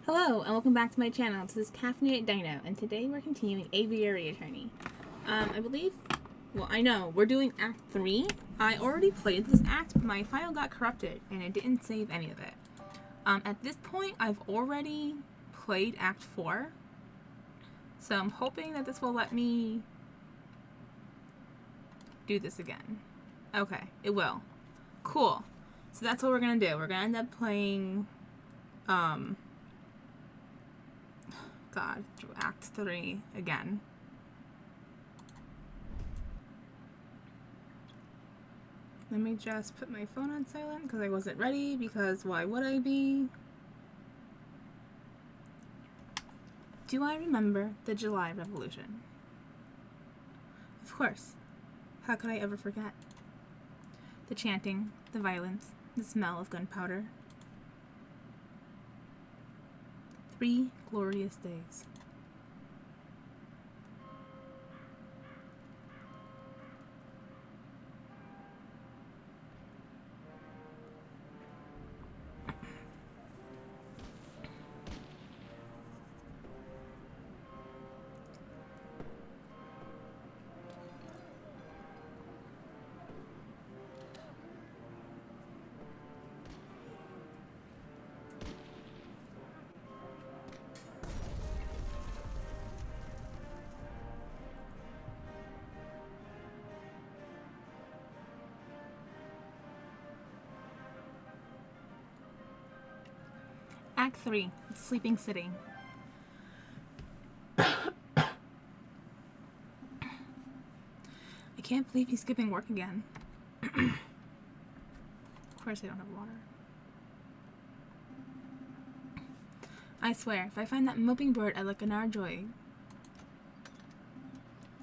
Hello, and welcome back to my channel. This is Caffeinated Dino, and today we're continuing Aviary Attorney. I believe, well, I know, we're doing Act 3. I already played this act, but my file got corrupted, and it didn't save any of it. At this point, I've already played Act 4, so I'm hoping that this will let me do this again. Okay, it will. Cool. So that's what we're gonna do. We're gonna end up playing, Act 3 again. Let me just put my phone on silent because I wasn't ready, because why would I be? Do I remember the July Revolution? Of course. How could I ever forget? The chanting, the violence, the smell of gunpowder. 3 glorious days. Act 3, Sleeping City. I can't believe he's skipping work again. Of course I don't have water. I swear, if I find that moping bird, I'd like an hour joy.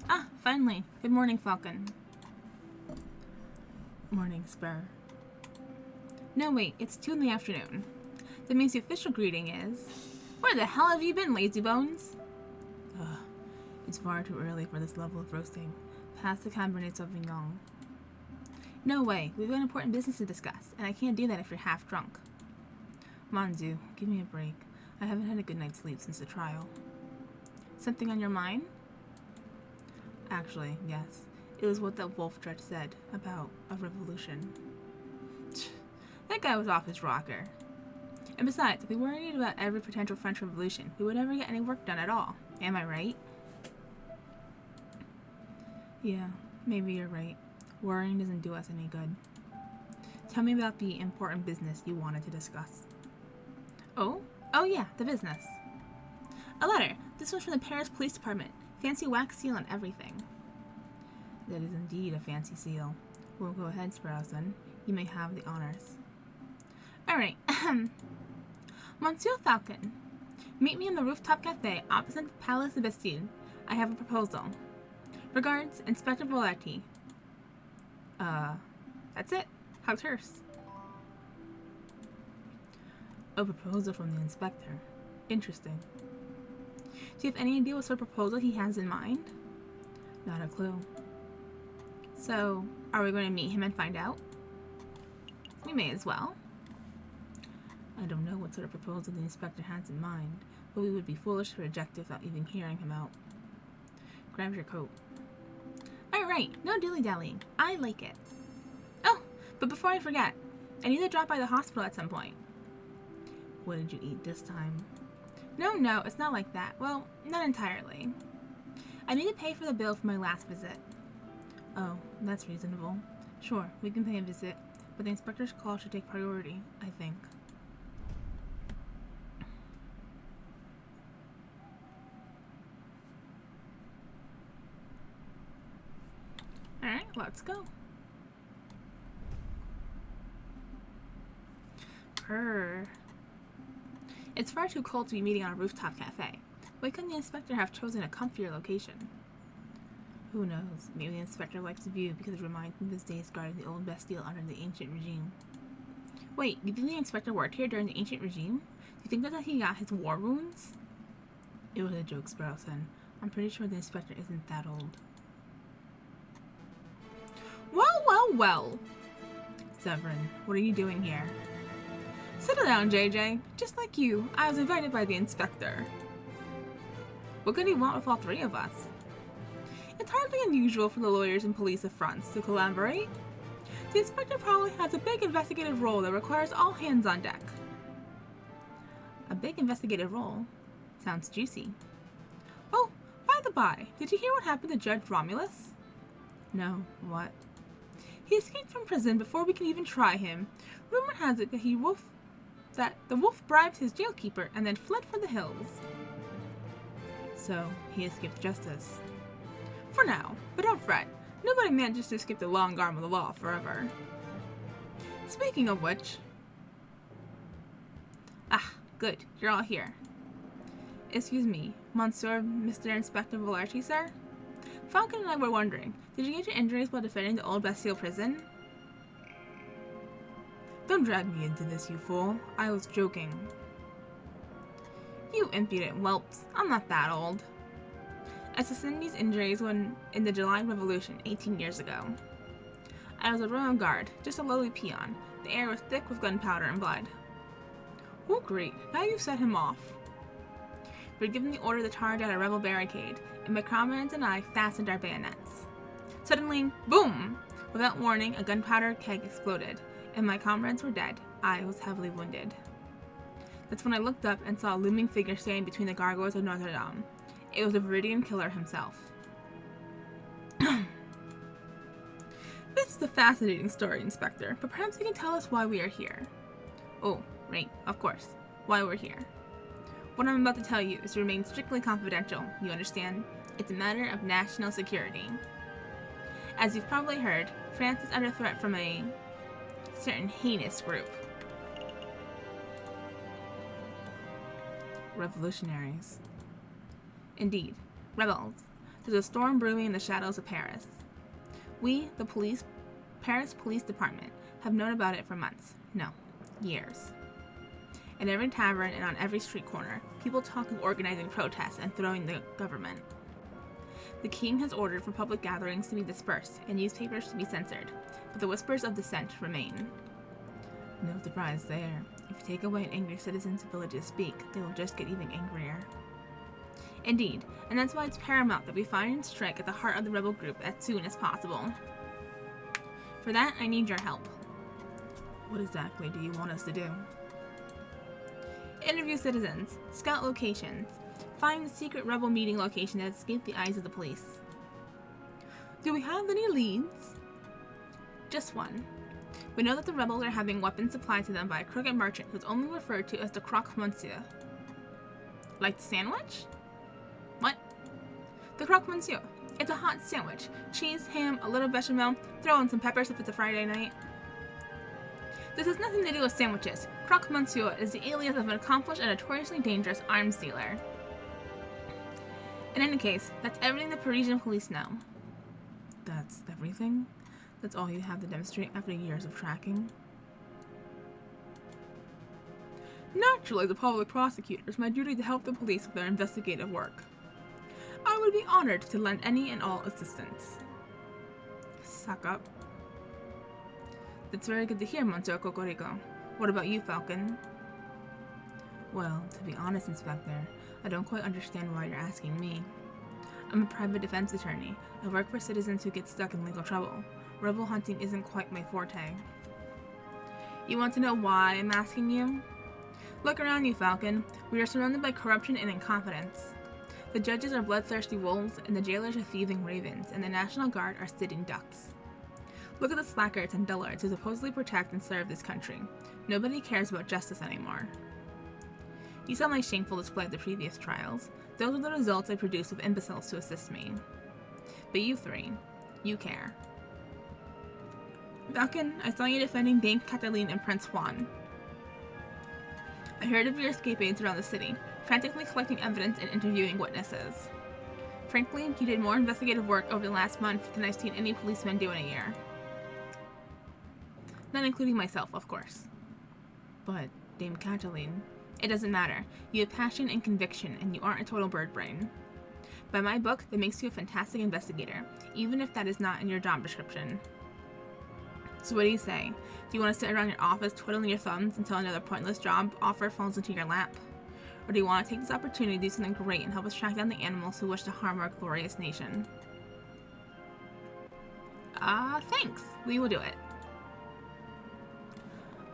Ah, finally. Good morning, Falcon. Morning, Spur. No, wait, it's 2 in the afternoon. That means the official greeting is, where the hell have you been, lazy bones? Ugh, it's far too early for this level of roasting. Pass the Cabernet Sauvignon. No way, we've got important business to discuss, and I can't do that if you're half drunk. Monzu, give me a break. I haven't had a good night's sleep since the trial. Something on your mind? Actually, yes. It was what that wolf judge said about a revolution. That guy was off his rocker. And besides, if we worried about every potential French Revolution, we would never get any work done at all. Am I right? Yeah, maybe you're right. Worrying doesn't do us any good. Tell me about the important business you wanted to discuss. Oh? Oh yeah, the business. A letter. This was from the Paris Police Department. Fancy wax seal and everything. That is indeed a fancy seal. Well, go ahead, Sparrowson. You may have the honors. Alright, Monsieur Falcon, meet me in the rooftop cafe opposite the Palace de Bastille. I have a proposal. Regards, Inspector Volarty. That's it. How's hers? A proposal from the inspector. Interesting. Do you have any idea what sort of proposal he has in mind? Not a clue. So, are we going to meet him and find out? We may as well. I don't know what sort of proposal the inspector has in mind, but we would be foolish to reject it without even hearing him out. Grab your coat. Alright, no dilly-dallying. I like it. Oh, but before I forget, I need to drop by the hospital at some point. What did you eat this time? No, it's not like that. Well, not entirely. I need to pay for the bill for my last visit. Oh, that's reasonable. Sure, we can pay a visit, but the inspector's call should take priority, I think. Alright, let's go. Purr. It's far too cold to be meeting on a rooftop cafe. Why couldn't the inspector have chosen a comfier location? Who knows? Maybe the inspector likes the view because it reminds him of his days guarding the old Bastille under the ancient regime. Wait, do you think the inspector worked here during the ancient regime? Do you think that's how he got his war wounds? It was a joke, Sparrowson. I'm pretty sure the inspector isn't that old. Well. Severin, what are you doing here? Settle down, JJ. Just like you, I was invited by the inspector. What could he want with all three of us? It's hardly unusual for the lawyers and police of France to collaborate. The inspector probably has a big investigative role that requires all hands on deck. A big investigative role? Sounds juicy. Oh, by the by, did you hear what happened to Judge Romulus? No, what? He escaped from prison before we could even try him. Rumor has it that the wolf bribed his jailkeeper and then fled for the hills. So, he escaped justice. For now, but don't fret. Nobody manages to escape the long arm of the law forever. Speaking of which... Ah, good. You're all here. Excuse me, Monsieur Mr. Inspector Volarchi, sir? Falcon and I were wondering, did you get your injuries while defending the old Bastille prison? Don't drag me into this, you fool. I was joking. You impudent whelps. I'm not that old. I sustained these injuries when in the July Revolution 18 years ago. I was a royal guard, just a lowly peon. The air was thick with gunpowder and blood. Oh great, now you've set him off. We had given the order to charge at a rebel barricade, and my comrades and I fastened our bayonets. Suddenly, boom! Without warning, a gunpowder keg exploded, and my comrades were dead. I was heavily wounded. That's when I looked up and saw a looming figure standing between the gargoyles of Notre Dame. It was the Viridian killer himself. This is a fascinating story, Inspector, but perhaps you can tell us why we are here. Oh, right, of course. Why we're here. What I'm about to tell you is to remain strictly confidential, you understand? It's a matter of national security. As you've probably heard, France is under threat from a certain heinous group. Revolutionaries. Indeed, rebels. There's a storm brewing in the shadows of Paris. We, the Paris Police Department, have known about it for months. No, years. In every tavern and on every street corner, people talk of organizing protests and throwing the government. The king has ordered for public gatherings to be dispersed and newspapers to be censored, but the whispers of dissent remain. No surprise there. If you take away an angry citizen's ability to speak, they will just get even angrier. Indeed, and that's why it's paramount that we find and strike at the heart of the rebel group as soon as possible. For that, I need your help. What exactly do you want us to do? Interview citizens, scout locations, find the secret rebel meeting location that escaped the eyes of the police. Do we have any leads? Just one. We know that the rebels are having weapons supplied to them by a crooked merchant who's only referred to as the croque monsieur. Like the sandwich? What? The croque monsieur. It's a hot sandwich. Cheese, ham, a little bechamel, throw in some peppers if it's a Friday night. This has nothing to do with sandwiches. Croque monsieur is the alias of an accomplished and notoriously dangerous arms dealer. In any case, that's everything the Parisian police know. That's everything? That's all you have to demonstrate after years of tracking? Naturally, the public prosecutor is my duty to help the police with their investigative work. I would be honored to lend any and all assistance. Suck up. That's very good to hear, Monsieur Cocorico. What about you, Falcon? Well, to be honest, Inspector, I don't quite understand why you're asking me. I'm a private defense attorney. I work for citizens who get stuck in legal trouble. Rebel hunting isn't quite my forte. You want to know why I'm asking you? Look around you, Falcon. We are surrounded by corruption and incompetence. The judges are bloodthirsty wolves, and the jailers are thieving ravens, and the National Guard are sitting ducks. Look at the slackers and dullards who supposedly protect and serve this country. Nobody cares about justice anymore. You saw my shameful display at the previous trials. Those are the results I produced with imbeciles to assist me. But you three, you care. Falcon, I saw you defending Dame Cataline and Prince Juan. I heard of your escapades around the city, frantically collecting evidence and interviewing witnesses. Frankly, you did more investigative work over the last month than I've seen any policeman do in a year. Not including myself, of course. But, Dame Cataline, it doesn't matter. You have passion and conviction, and you aren't a total bird brain. By my book, that makes you a fantastic investigator, even if that is not in your job description. So what do you say? Do you want to sit around your office twiddling your thumbs until another pointless job offer falls into your lap? Or do you want to take this opportunity to do something great and help us track down the animals who wish to harm our glorious nation? Thanks. We will do it.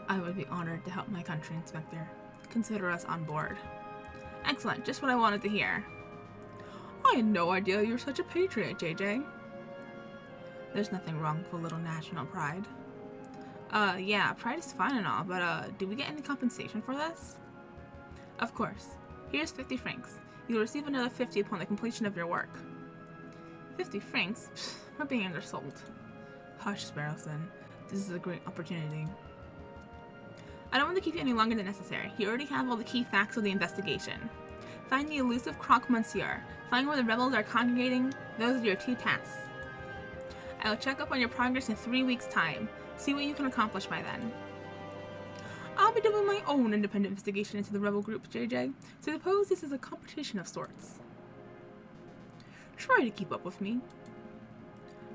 I would be honored to help my country, Inspector. Consider us on board. Excellent. Just what I wanted to hear. I had no idea you were such a patriot, JJ. There's nothing wrong with a little national pride. Yeah, pride is fine and all, but, do we get any compensation for this? Of course. Here's 50 francs. You'll receive another 50 upon the completion of your work. 50 francs? Pfft, we're being undersold. Hush, Sparrowson. This is a great opportunity. I don't want to keep you any longer than necessary. You already have all the key facts of the investigation. Find the elusive Croque Monsieur. Find where the rebels are congregating. Those are your 2 tasks. I will check up on your progress in 3 weeks' time. See what you can accomplish by then. I'll be doing my own independent investigation into the rebel group, JJ, so suppose this is a competition of sorts. Try to keep up with me.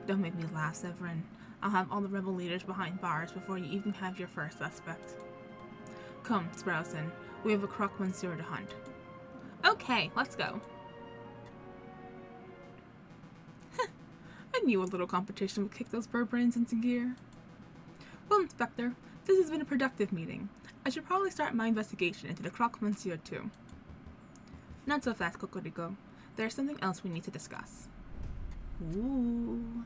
Don't make me laugh, Severin. I'll have all the rebel leaders behind bars before you even have your first suspect. Come, Sparrowson, we have a Croque Monsieur to hunt. Okay, let's go. I knew a little competition would kick those bird brains into gear. Well, Inspector, this has been a productive meeting. I should probably start my investigation into the Croque Monsieur too. Not so fast, Cocorico. There's something else we need to discuss. Ooh.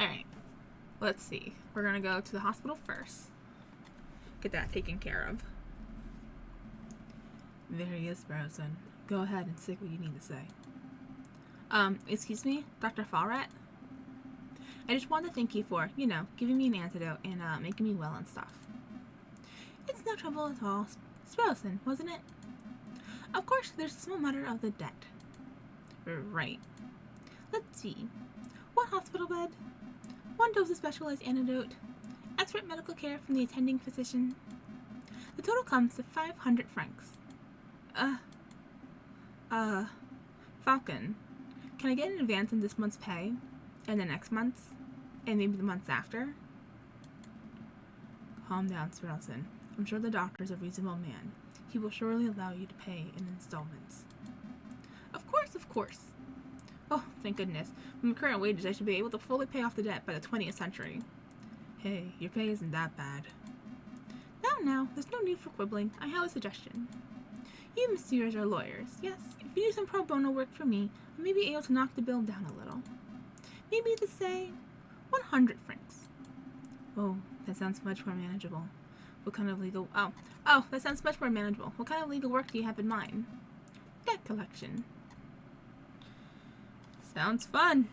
Alright. Let's see. We're gonna go to the hospital first. Get that taken care of. There he is, Sparrowson. Go ahead and say what you need to say. Excuse me, Dr. Falrat? I just want to thank you for, giving me an antidote and, making me well and stuff. It's no trouble at all. Sparrowson, wasn't it? Of course, there's a small matter of the debt. Right. Let's see. 1 hospital bed, 1 dose of specialized antidote, expert medical care from the attending physician. The total comes to 500 francs. Falcon, can I get an advance in this month's pay, and the next month's, and maybe the months after? Calm down, Sparrowson. I'm sure the doctor's a reasonable man. He will surely allow you to pay in installments. Of course. Oh, thank goodness. With my current wages, I should be able to fully pay off the debt by the 20th century. Hey, your pay isn't that bad. Now, there's no need for quibbling. I have a suggestion. You messieurs are lawyers, yes? If you do some pro bono work for me, I may be able to knock the bill down a little. Maybe to say 100 francs. Oh, that sounds much more manageable. What kind of legal... Oh, that sounds much more manageable. What kind of legal work do you have in mind? Debt collection. Sounds fun.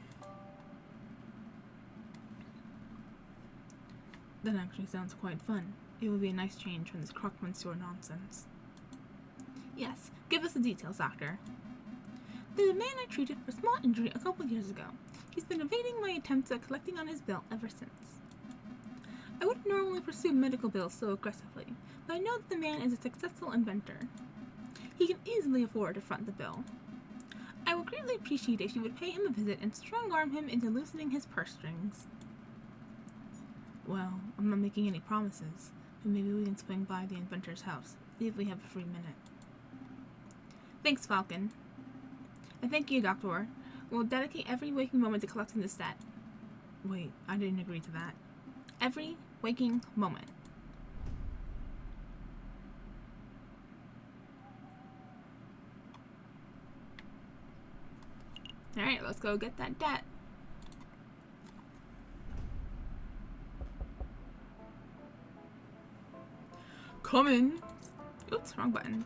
That actually sounds quite fun. It would be a nice change from this Croque Monsieur nonsense. Yes, give us the details, Doctor. There's a man I treated for a small injury a couple years ago. He's been evading my attempts at collecting on his bill ever since. I wouldn't normally pursue medical bills so aggressively, but I know that the man is a successful inventor. He can easily afford to front the bill. I would greatly appreciate if you would pay him a visit and strong-arm him into loosening his purse strings. Well, I'm not making any promises, but maybe we can swing by the inventor's house, if we have a free minute. Thanks, Falcon. And thank you, Doctor. We'll dedicate every waking moment to collecting this debt. Wait, I didn't agree to that. Every waking moment. Alright, let's go get that debt. Come in. Oops, wrong button.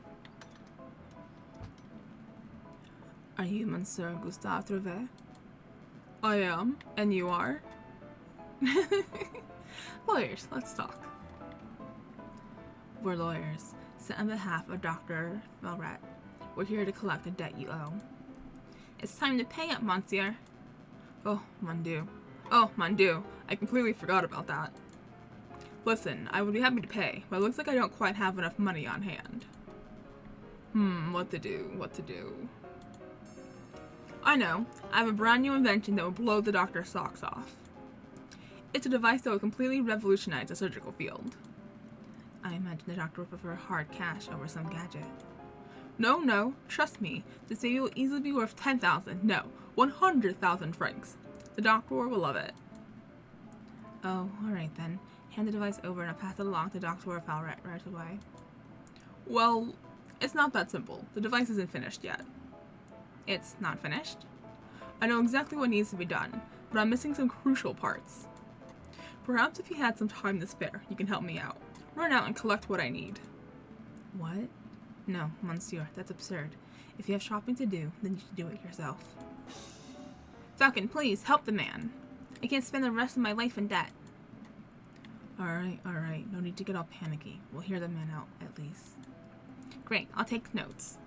Are you Monsieur Gustave Trevet? I am, and you are? Lawyers, let's talk. We're lawyers, sent on behalf of Dr. Falrat. We're here to collect the debt you owe. It's time to pay up, Monsieur. Oh, mon Dieu. Oh, mon Dieu. I completely forgot about that. Listen, I would be happy to pay, but it looks like I don't quite have enough money on hand. What to do? I know. I have a brand new invention that will blow the doctor's socks off. It's a device that will completely revolutionize the surgical field. I imagine the doctor would prefer hard cash over some gadget. No, trust me. This baby will easily be worth 10,000, no, 100,000 francs. The doctor will love it. Oh, alright then. Hand the device over and I'll pass it along to Dr. Orfal right away. Well, it's not that simple. The device isn't finished yet. It's not finished? I know exactly what needs to be done, but I'm missing some crucial parts. Perhaps if you had some time to spare, you can help me out. Run out and collect what I need. What? No, monsieur, that's absurd. If you have shopping to do, then you should do it yourself. Falcon, please, help the man. I can't spend the rest of my life in debt. Alright. No need to get all panicky. We'll hear the man out, at least. Great, I'll take notes.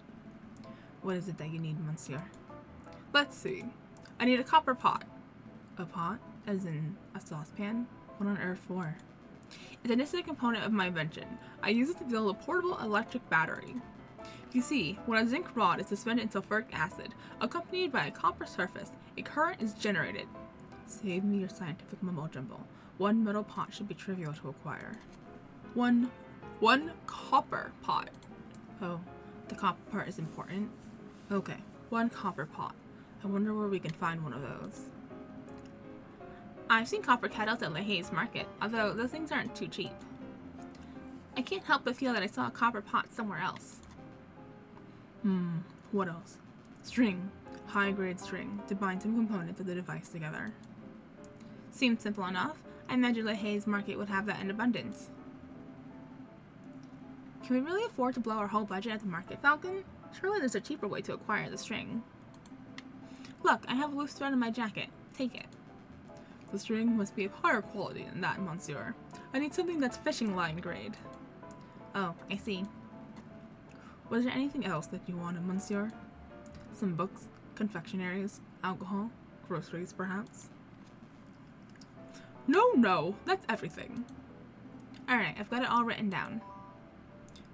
What is it that you need, monsieur? Let's see. I need a copper pot. A pot? As in a saucepan? What on earth for? It's a necessary component of my invention. I use it to build a portable electric battery. You see, when a zinc rod is suspended in sulfuric acid, accompanied by a copper surface, a current is generated. Save me your scientific mumbo-jumbo. One metal pot should be trivial to acquire. One copper pot. Oh, the copper part is important? Okay, one copper pot. I wonder where we can find one of those. I've seen copper kettles at Lahey's market, although those things aren't too cheap. I can't help but feel that I saw a copper pot somewhere else. What else? String. High-grade string to bind some components of the device together. Seems simple enough. I imagine Lahey's market would have that in abundance. Can we really afford to blow our whole budget at the market, Falcon? Surely there's a cheaper way to acquire the string. Look, I have a loose thread in my jacket. Take it. The string must be of higher quality than that, monsieur. I need something that's fishing line grade. Oh, I see. Was there anything else that you wanted, monsieur? Some books, confectionaries, alcohol, groceries, perhaps? No, that's everything. Alright, I've got it all written down.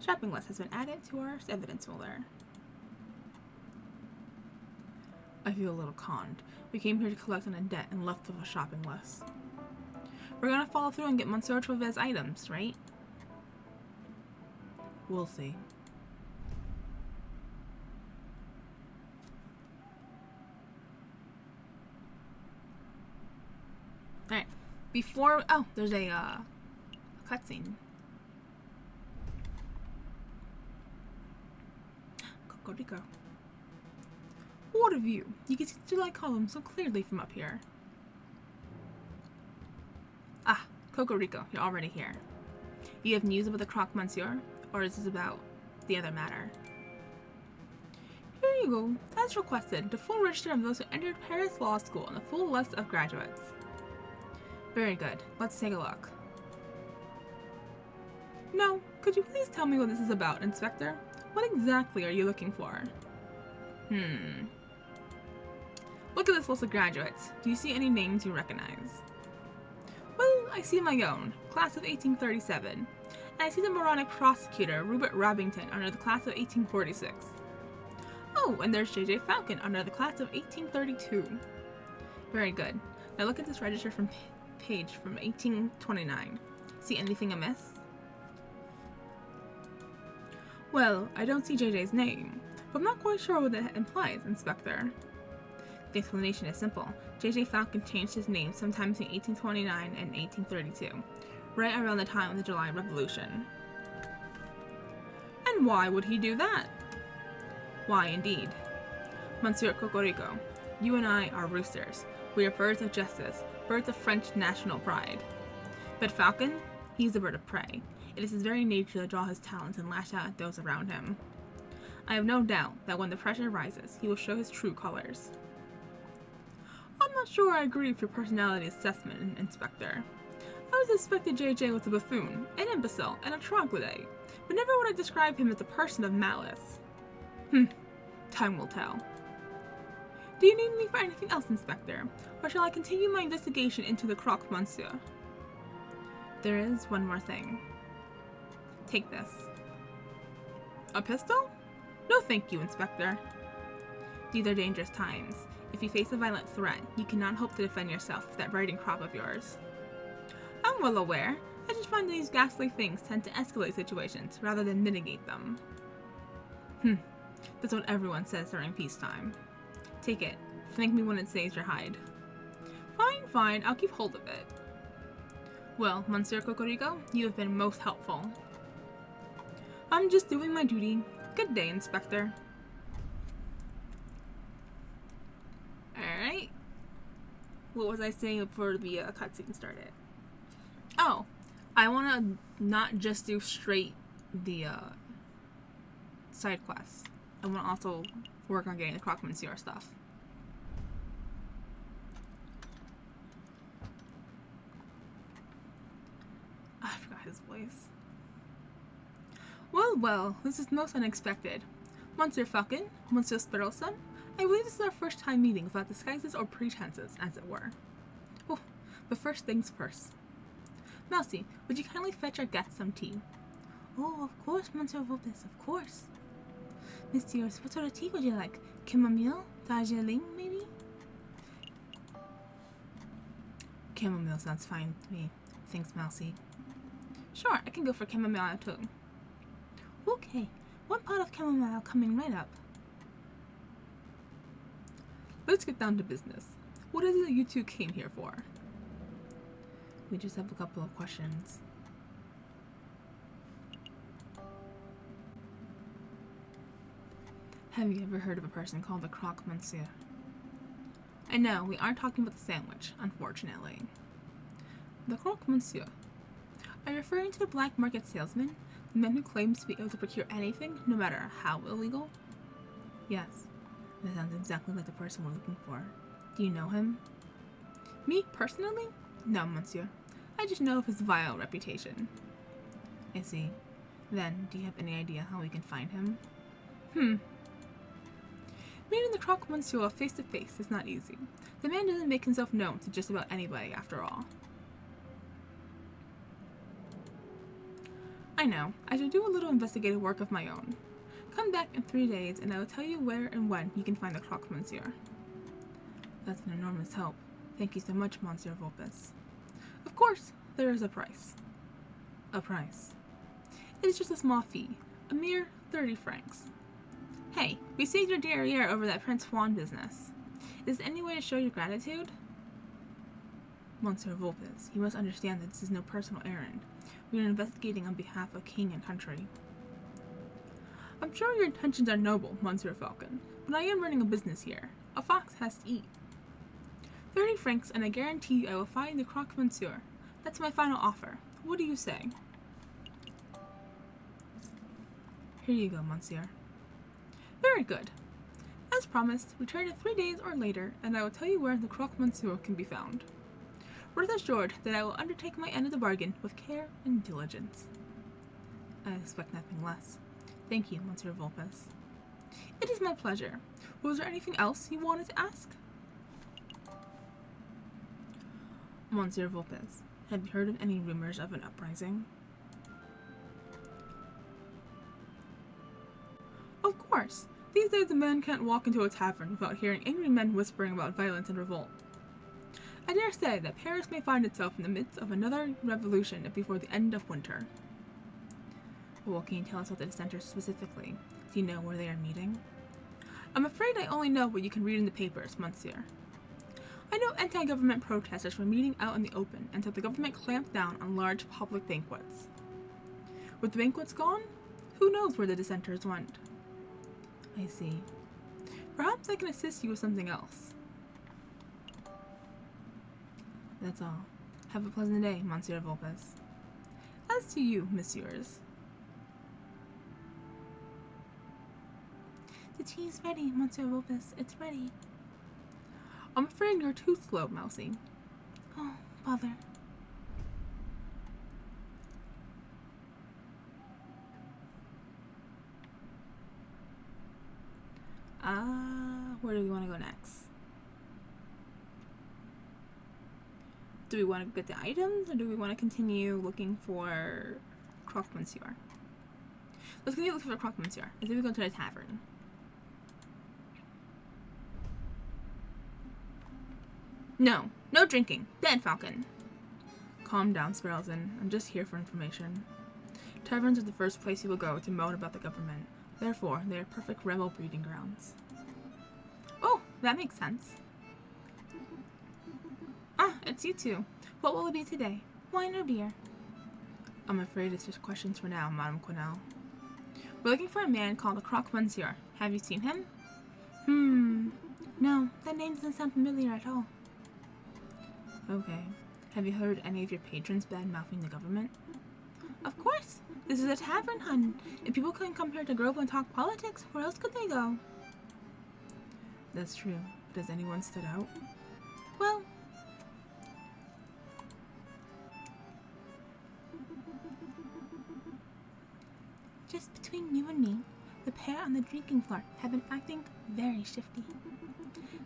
Shopping list has been added to our evidence folder. I feel a little conned. We came here to collect on a debt and left with a shopping list. We're gonna follow through and get Monsieur Trauvet's items, right? We'll see. Alright. Before... Oh, there's a cutscene. Cocorico. What a view! You can see the July column so clearly from up here. Ah, Cocorico, you're already here. You have news about the croque monsieur? Or is this about the other matter? Here you go. As requested, the full register of those who entered Paris Law School and the full list of graduates. Very good. Let's take a look. No, could you please tell me what this is about, Inspector? What exactly are you looking for? Look at this list of graduates. Do you see any names you recognize? Well, I see my own, class of 1837. And I see the moronic prosecutor, Rupert Robington, under the class of 1846. Oh, and there's J.J. Falcon under the class of 1832. Very good. Now look at this register from page from 1829. See anything amiss? Well, I don't see JJ's name, but I'm not quite sure what that implies, Inspector. The explanation is simple. J.J. Falcon changed his name sometime between 1829 and 1832, right around the time of the July Revolution. And why would he do that? Why, indeed. Monsieur Cocorico, you and I are roosters. We are birds of justice, birds of French national pride. But Falcon, he's a bird of prey. It is his very nature to draw his talons and lash out at those around him. I have no doubt that when the pressure rises, he will show his true colors. I'm not sure I agree with your personality assessment, Inspector. I always suspected JJ was a buffoon, an imbecile, and a troglodyte, but never would I describe him as a person of malice. Time will tell. Do you need me for anything else, Inspector, or shall I continue my investigation into the croque monsieur? There is one more thing. Take this. A pistol? No thank you, Inspector. These are dangerous times. If you face a violent threat, you cannot hope to defend yourself with that riding crop of yours. I'm well aware. I just find these ghastly things tend to escalate situations rather than mitigate them. That's what everyone says during peacetime. Take it. Thank me when it saves your hide. Fine, I'll keep hold of it. Well, Monsieur Cocorico, you have been most helpful. I'm just doing my duty. Good day, Inspector. Alright. What was I saying before the cutscene started? Oh, I want to not just do straight the side quests. I want to also work on getting the Croque Monsieur stuff. I forgot his voice. Well, this is most unexpected. Monsieur Falcon, Monsieur Spirosa, I believe this is our first time meeting without disguises or pretenses, as it were. Oh, but first things first. Mousy, would you kindly fetch our guest some tea? Oh, of course, Monsieur Vulpes, of course. Messieurs, what sort of tea would you like? Chamomile? Darjeeling, maybe? Chamomile sounds fine to me. Thanks, Mousy. Sure, I can go for chamomile too. Okay, one pot of chamomile coming right up. Let's get down to business. What is it you two came here for? We just have a couple of questions. Have you ever heard of a person called the Croque Monsieur? I know, we aren't talking about the sandwich, unfortunately. The Croque Monsieur. Are you referring to the black market salesman? The man who claims to be able to procure anything, no matter how illegal? Yes, that sounds exactly like the person we're looking for. Do you know him? Me, personally? No, Monsieur. I just know of his vile reputation. I see. Then, do you have any idea how we can find him? Meeting the Croque Monsieur face to face is not easy. The man doesn't make himself known to just about anybody, after all. I know. I should do a little investigative work of my own. Come back in 3 days, and I will tell you where and when you can find the Croque Monsieur. That's an enormous help. Thank you so much, Monsieur Vulpes. Of course, there is a price. A price. It is just a small fee. A mere 30 francs. Hey, we saved your derriere over that Prince Juan business. Is there any way to show your gratitude? Monsieur Vulpes, you must understand that this is no personal errand. We are investigating on behalf of king and country. I'm sure your intentions are noble, Monsieur Falcon, but I am running a business here. A fox has to eat. 30 francs, and I guarantee I will find the Croque Monsieur. That's my final offer. What do you say? Here you go, Monsieur. Very good. As promised, return in 3 days or later, and I will tell you where the Croque Monsieur can be found. Rest assured that I will undertake my end of the bargain with care and diligence. I expect nothing less. Thank you, Monsieur Vulpes. It is my pleasure. Was there anything else you wanted to ask? Monsieur Vulpes, have you heard of any rumors of an uprising? Of course. These days a man can't walk into a tavern without hearing angry men whispering about violence and revolt. I dare say that Paris may find itself in the midst of another revolution before the end of winter. But what can you tell us about the dissenters specifically? Do you know where they are meeting? I'm afraid I only know what you can read in the papers, Monsieur. I know anti-government protesters were meeting out in the open until the government clamped down on large public banquets. With the banquets gone, who knows where the dissenters went? I see. Perhaps I can assist you with something else. That's all. Have a pleasant day, Monsieur Vulpes. As to you, messieurs. The tea is ready, Monsieur Vulpes. It's ready. I'm afraid you're too slow, Mousy. Oh, bother. Where do we want to go next? Do we want to get the items, or do we want to continue looking for Croque Monsieur? Let's continue looking for Croque Monsieur. As if we go to the tavern. No. No drinking. Dead Falcon. Calm down, Sparrowson. I'm just here for information. Taverns are the first place you will go to moan about the government. Therefore, they are perfect rebel breeding grounds. Oh, that makes sense. Ah, it's you two. What will it be today? Wine or beer? I'm afraid it's just questions for now, Madame Quinnell. We're looking for a man called the Croque Monsieur. Have you seen him? No, that name doesn't sound familiar at all. Okay. Have you heard any of your patrons bad-mouthing the government? Of course. This is a tavern, hun. If people couldn't come here to grope and talk politics, where else could they go? That's true. Does anyone stood out? Well... just between you and me, the pair on the drinking floor have been acting very shifty.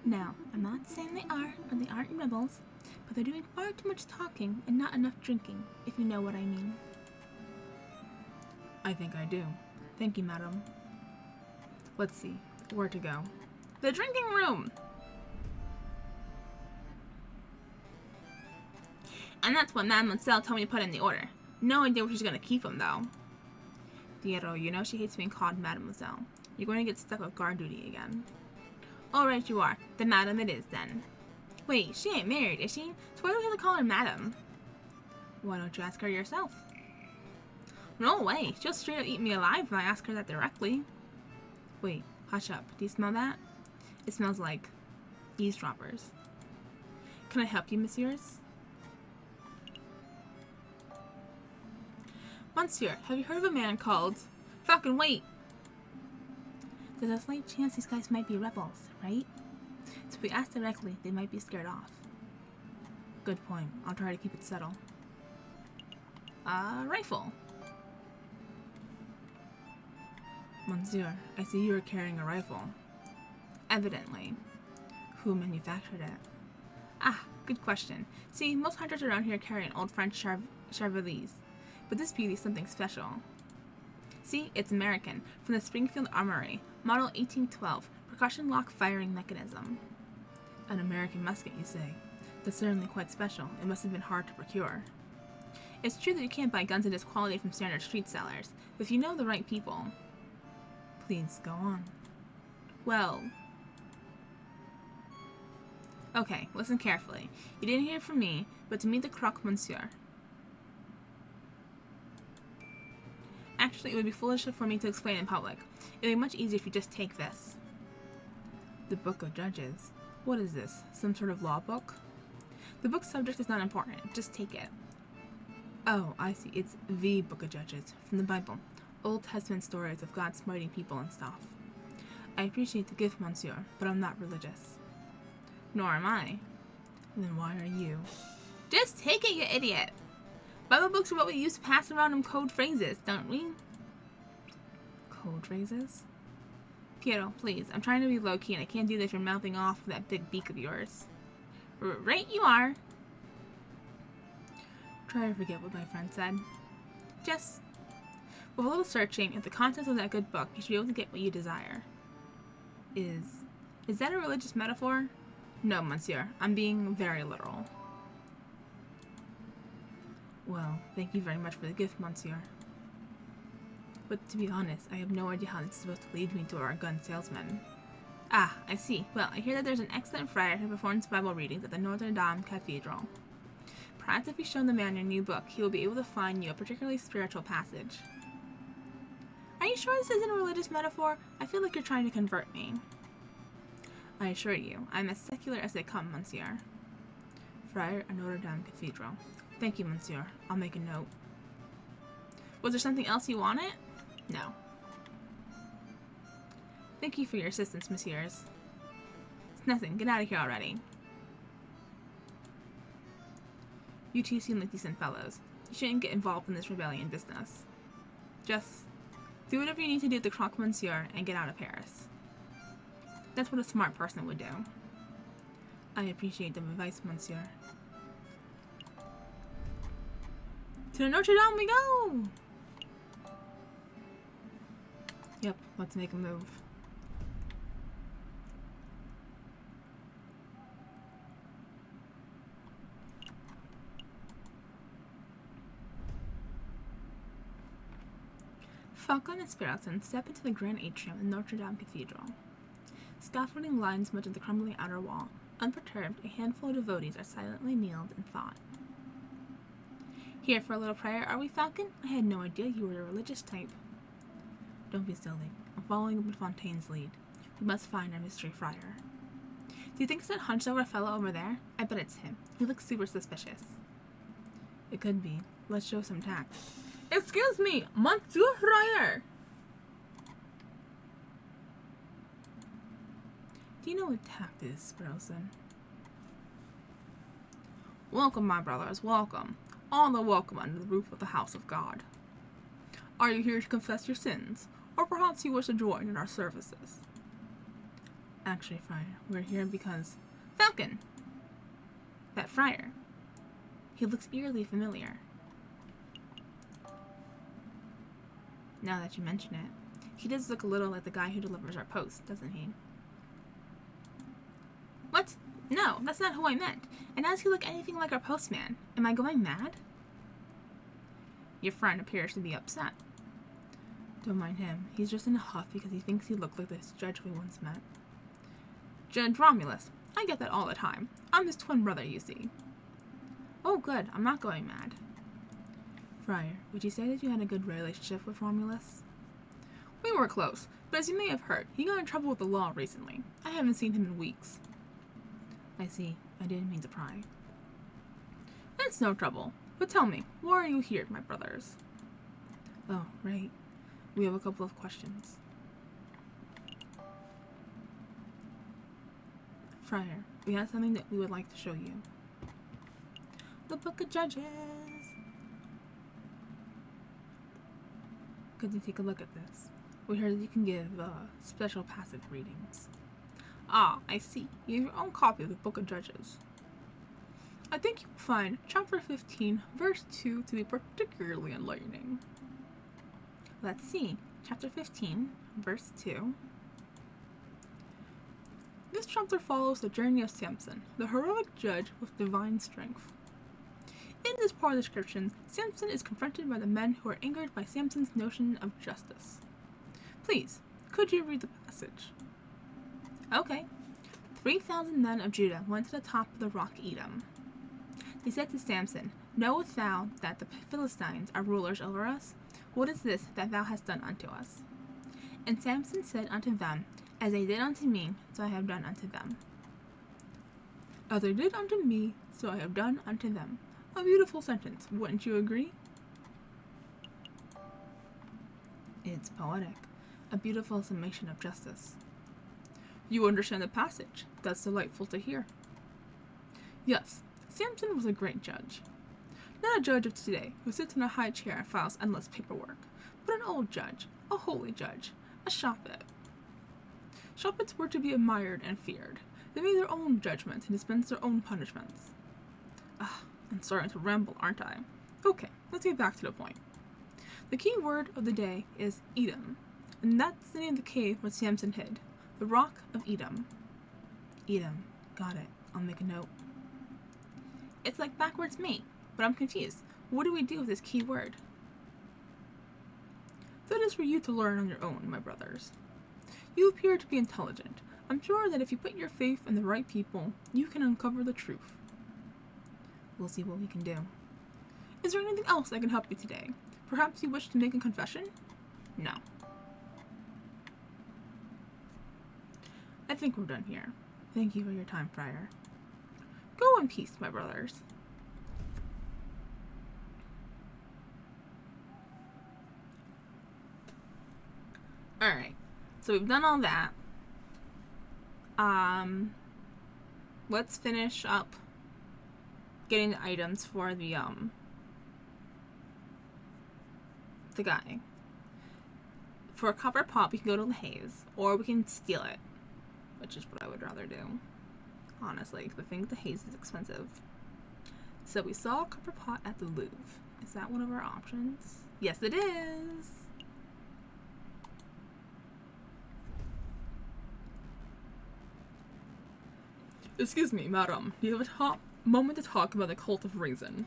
Now, I'm not saying they are or they aren't rebels, but they're doing far too much talking and not enough drinking, if you know what I mean. I think I do. Thank you, madam. Let's see. Where to go? The drinking room! And that's what Mademoiselle told me to put in the order. No idea where she's gonna keep them, though. Piero, you know she hates being called Mademoiselle. You're going to get stuck with guard duty again. All right, you are. The madam it is, then. Wait, she ain't married, is she? So why do we have to call her madam? Why don't you ask her yourself? No way. She'll straight up eat me alive if I ask her that directly. Wait, hush up. Do you smell that? It smells like eavesdroppers. Can I help you, messieurs? Monsieur, have you heard of a man called... Falcon, wait! There's a slight chance these guys might be rebels, right? So if we ask directly, they might be scared off. Good point. I'll try to keep it subtle. Rifle. Monsieur, I see you are carrying a rifle. Evidently. Who manufactured it? Ah, good question. See, most hunters around here carry an old French Charvelise. But this beauty is something special. See, it's American, from the Springfield Armory, model 1812, percussion lock firing mechanism. An American musket, you say? That's certainly quite special. It must have been hard to procure. It's true that you can't buy guns of this quality from standard street sellers, but if you know the right people... Please, go on. Well... Okay, listen carefully. You didn't hear from me, but to meet the Croque Monsieur. Actually, it would be foolish for me to explain in public. It would be much easier if you just take this. The Book of Judges. What is this? Some sort of law book? The book's subject is not important. Just take it. Oh, I see. It's the Book of Judges, from the Bible. Old Testament stories of God smiting people and stuff. I appreciate the gift, monsieur, but I'm not religious. Nor am I. Then why are you? Just take it, you idiot! Bible books are what we use to pass around in code phrases, don't we? Code phrases? Piero, please. I'm trying to be low-key and I can't do this if you're mouthing off with that big beak of yours. Right you are. Try to forget what my friend said. Just, with a little searching at the contents of that good book, you should be able to get what you desire. Is that a religious metaphor? No, monsieur. I'm being very literal. Well, thank you very much for the gift, monsieur. But to be honest, I have no idea how this is supposed to lead me to our gun salesman. Ah, I see. Well, I hear that there's an excellent friar who performs Bible readings at the Notre Dame Cathedral. Perhaps if you show the man your new book, he will be able to find you a particularly spiritual passage. Are you sure this isn't a religious metaphor? I feel like you're trying to convert me. I assure you, I'm as secular as they come, monsieur. Friar at Notre Dame Cathedral. Thank you, monsieur. I'll make a note. Was there something else you wanted? No. Thank you for your assistance, messieurs. It's nothing. Get out of here already. You two seem like decent fellows. You shouldn't get involved in this rebellion business. Just do whatever you need to do at the Croque Monsieur and get out of Paris. That's what a smart person would do. I appreciate the advice, monsieur. To Notre Dame we go! Let's make a move. Falcon and Spiriton step into the grand atrium of Notre Dame Cathedral. Scaffolding lines much of the crumbling outer wall. Unperturbed, a handful of devotees are silently kneeled in thought. Here for a little prayer, are we, Falcon? I had no idea you were a religious type. Don't be silly. I'm following up Fontaine's lead. We must find our mystery friar. Do you think it's that hunched-over fellow over there? I bet it's him. He looks super suspicious. It could be. Let's show some tact. Excuse me, Monsieur Friar! Do you know what tact is, Spirlson? Welcome, my brothers, welcome. All the welcome under the roof of the house of God. Are you here to confess your sins? Or perhaps you wish to join in our services? Actually, Friar, we're here because... Falcon! That friar. He looks eerily familiar. Now that you mention it, he does look a little like the guy who delivers our post, doesn't he? What? No, that's not who I meant. And does he look anything like our postman? Am I going mad? Your friend appears to be upset. Don't mind him. He's just in a huff because he thinks he looked like this judge we once met. Judge Romulus. I get that all the time. I'm his twin brother, you see. Oh, good. I'm not going mad. Friar, would you say that you had a good relationship with Romulus? We were close, but as you may have heard, he got in trouble with the law recently. I haven't seen him in weeks. I see. I didn't mean to pry. It's no trouble. But tell me, why are you here, my brothers? Oh, right. We have a couple of questions. Friar, we have something that we would like to show you. The Book of Judges! Could you take a look at this? We heard that you can give special passive readings. Ah, I see. You have your own copy of the Book of Judges. I think you will find chapter 15, verse 2 to be particularly enlightening. Let's see. Chapter 15, verse 2. This chapter follows the journey of Samson, the heroic judge with divine strength. In this part of the description, Samson is confronted by the men who are angered by Samson's notion of justice. Please, could you read the passage? Okay. 3,000 men of Judah went to the top of the rock Edom. They said to Samson, Knowest thou that the Philistines are rulers over us? What is this that thou hast done unto us? And Samson said unto them, As they did unto me, so I have done unto them. As they did unto me, so I have done unto them. A beautiful sentence, wouldn't you agree? It's poetic. A beautiful summation of justice. You understand the passage. That's delightful to hear. Yes, Samson was a great judge. Not a judge of today who sits in a high chair and files endless paperwork, but an old judge, a holy judge, a Shophet. Shophets were to be admired and feared. They made their own judgments and dispensed their own punishments. I'm starting to ramble, aren't I? Okay, let's get back to the point. The key word of the day is Edom, and that's the name of the cave where Samson hid. The Rock of Edom. Edom. Got it. I'll make a note. It's like backwards mate, but I'm confused. What do we do with this key word? That is for you to learn on your own, my brothers. You appear to be intelligent. I'm sure that if you put your faith in the right people, you can uncover the truth. We'll see what we can do. Is there anything else I can help you today? Perhaps you wish to make a confession? No. I think we're done here. Thank you for your time, Friar. Go in peace, my brothers. Alright, so we've done all that. Let's finish up getting the items for the guy. For a copper pot, we can go to the Haze, or we can steal it, which is what I would rather do, honestly, because I think the Haze is expensive. So we saw a copper pot at the Louvre. Is that one of our options? Yes, it is! Excuse me, madam. Do you have a moment to talk about the cult of reason?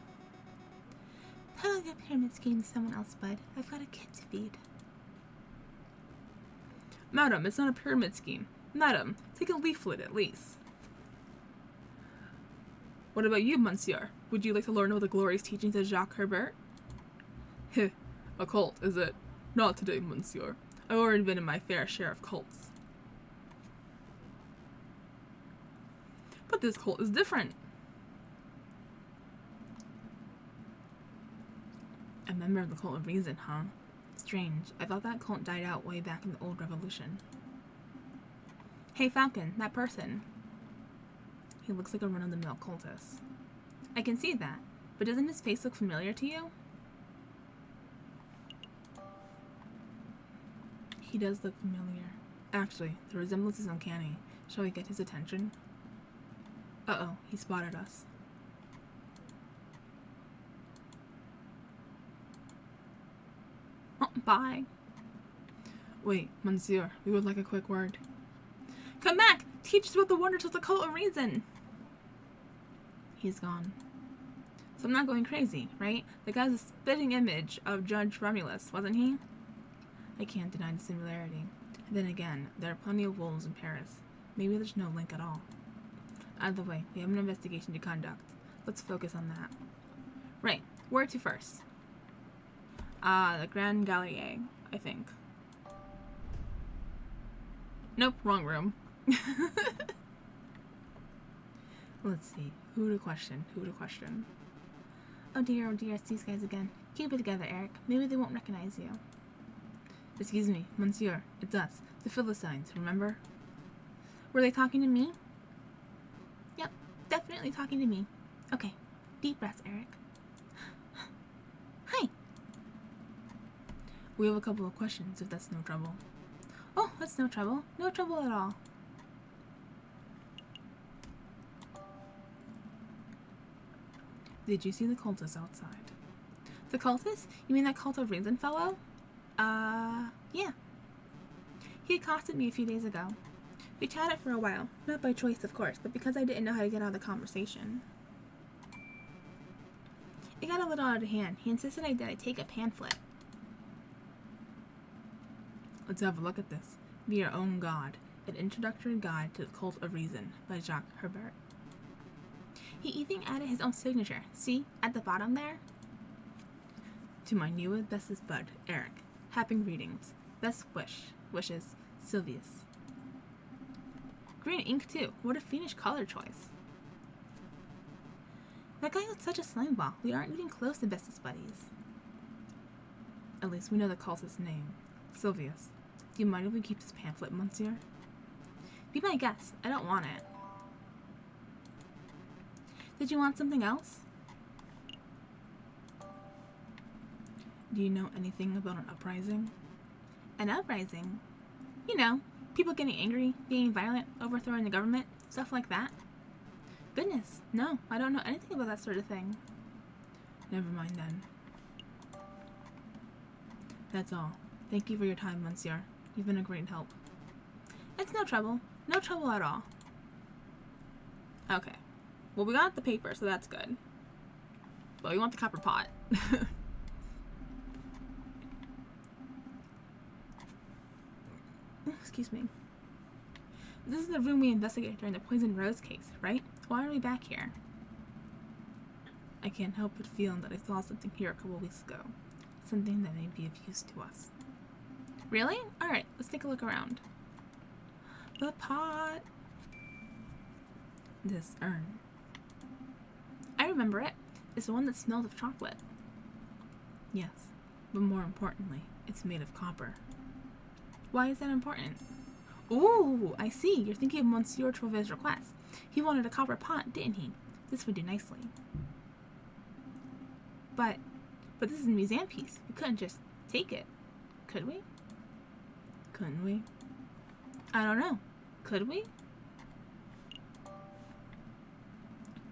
Tell the pyramid scheme to someone else, bud. I've got a kid to feed. Madam, it's not a pyramid scheme. Madam, take a leaflet at least. What about you, monsieur? Would you like to learn about the glorious teachings of Jacques Herbert? Heh, a cult, is it? Not today, monsieur. I've already been in my fair share of cults. But this cult is different. A member of the cult of reason, huh? Strange. I thought that cult died out way back in the old revolution. Hey, Falcon, that person. He looks like a run-of-the-mill cultist. I can see that, but doesn't his face look familiar to you? He does look familiar. Actually, the resemblance is uncanny. Shall we get his attention? Uh-oh, he spotted us. Oh, bye. Wait, monsieur, we would like a quick word. Come back! Teach us about the wonders of the cult of reason! He's gone. So I'm not going crazy, right? The guy's a spitting image of Judge Romulus, wasn't he? I can't deny the similarity. And then again, there are plenty of wolves in Paris. Maybe there's no link at all. Either way, we have an investigation to conduct. Let's focus on that. Right, where to first? The Grand Gallier, I think. Nope, wrong room. Let's see. Who to question? Oh dear, it's these guys again. Keep it together, Eric. Maybe they won't recognize you. Excuse me, monsieur. It's us, the Philistines, remember? Were they talking to me? Yep, definitely talking to me. Okay, deep breaths, Eric. Hi. We have a couple of questions, if that's no trouble. Oh, that's no trouble. No trouble at all. Did you see the cultists outside? The cultists? You mean that cult of reason fellow? Yeah. He accosted me a few days ago. We chatted for a while. Not by choice, of course, but because I didn't know how to get out of the conversation. It got a little out of hand. He insisted that I take a pamphlet. Let's have a look at this. Be Your Own God, an introductory guide to the cult of reason by Jacques Herbert. He even added his own signature. See, at the bottom there? To my newest bestest bud, Eric. Happy readings. Best wishes, Sylvius. Green ink too. What a fiendish color choice. That guy looks such a slime ball. We aren't even close to bestest buddies. At least we know the cultist's name. Sylvius. Do you mind if we keep this pamphlet, monsieur? Be my guest. I don't want it. Did you want something else? Do you know anything about an uprising? An uprising? You know, people getting angry, being violent, overthrowing the government, stuff like that. Goodness, no, I don't know anything about that sort of thing. Never mind then. That's all. Thank you for your time, monsieur. You've been a great help. It's no trouble. No trouble at all. Okay. Well, we got the paper, so that's good. But we want the copper pot. Excuse me. This is the room we investigated during the Poison Rose case, right? Why are we back here? I can't help but feel that I saw something here a couple weeks ago. Something that may be of use to us. Really? Alright, let's take a look around. The pot. This urn. I remember it. It's the one that smells of chocolate. Yes, but more importantly, it's made of copper. Why is that important? Ooh, I see. You're thinking of Monsieur Trouvet's request. He wanted a copper pot, didn't he? This would do nicely. But this is a museum piece. We couldn't just take it, could we? Couldn't we? I don't know. Could we?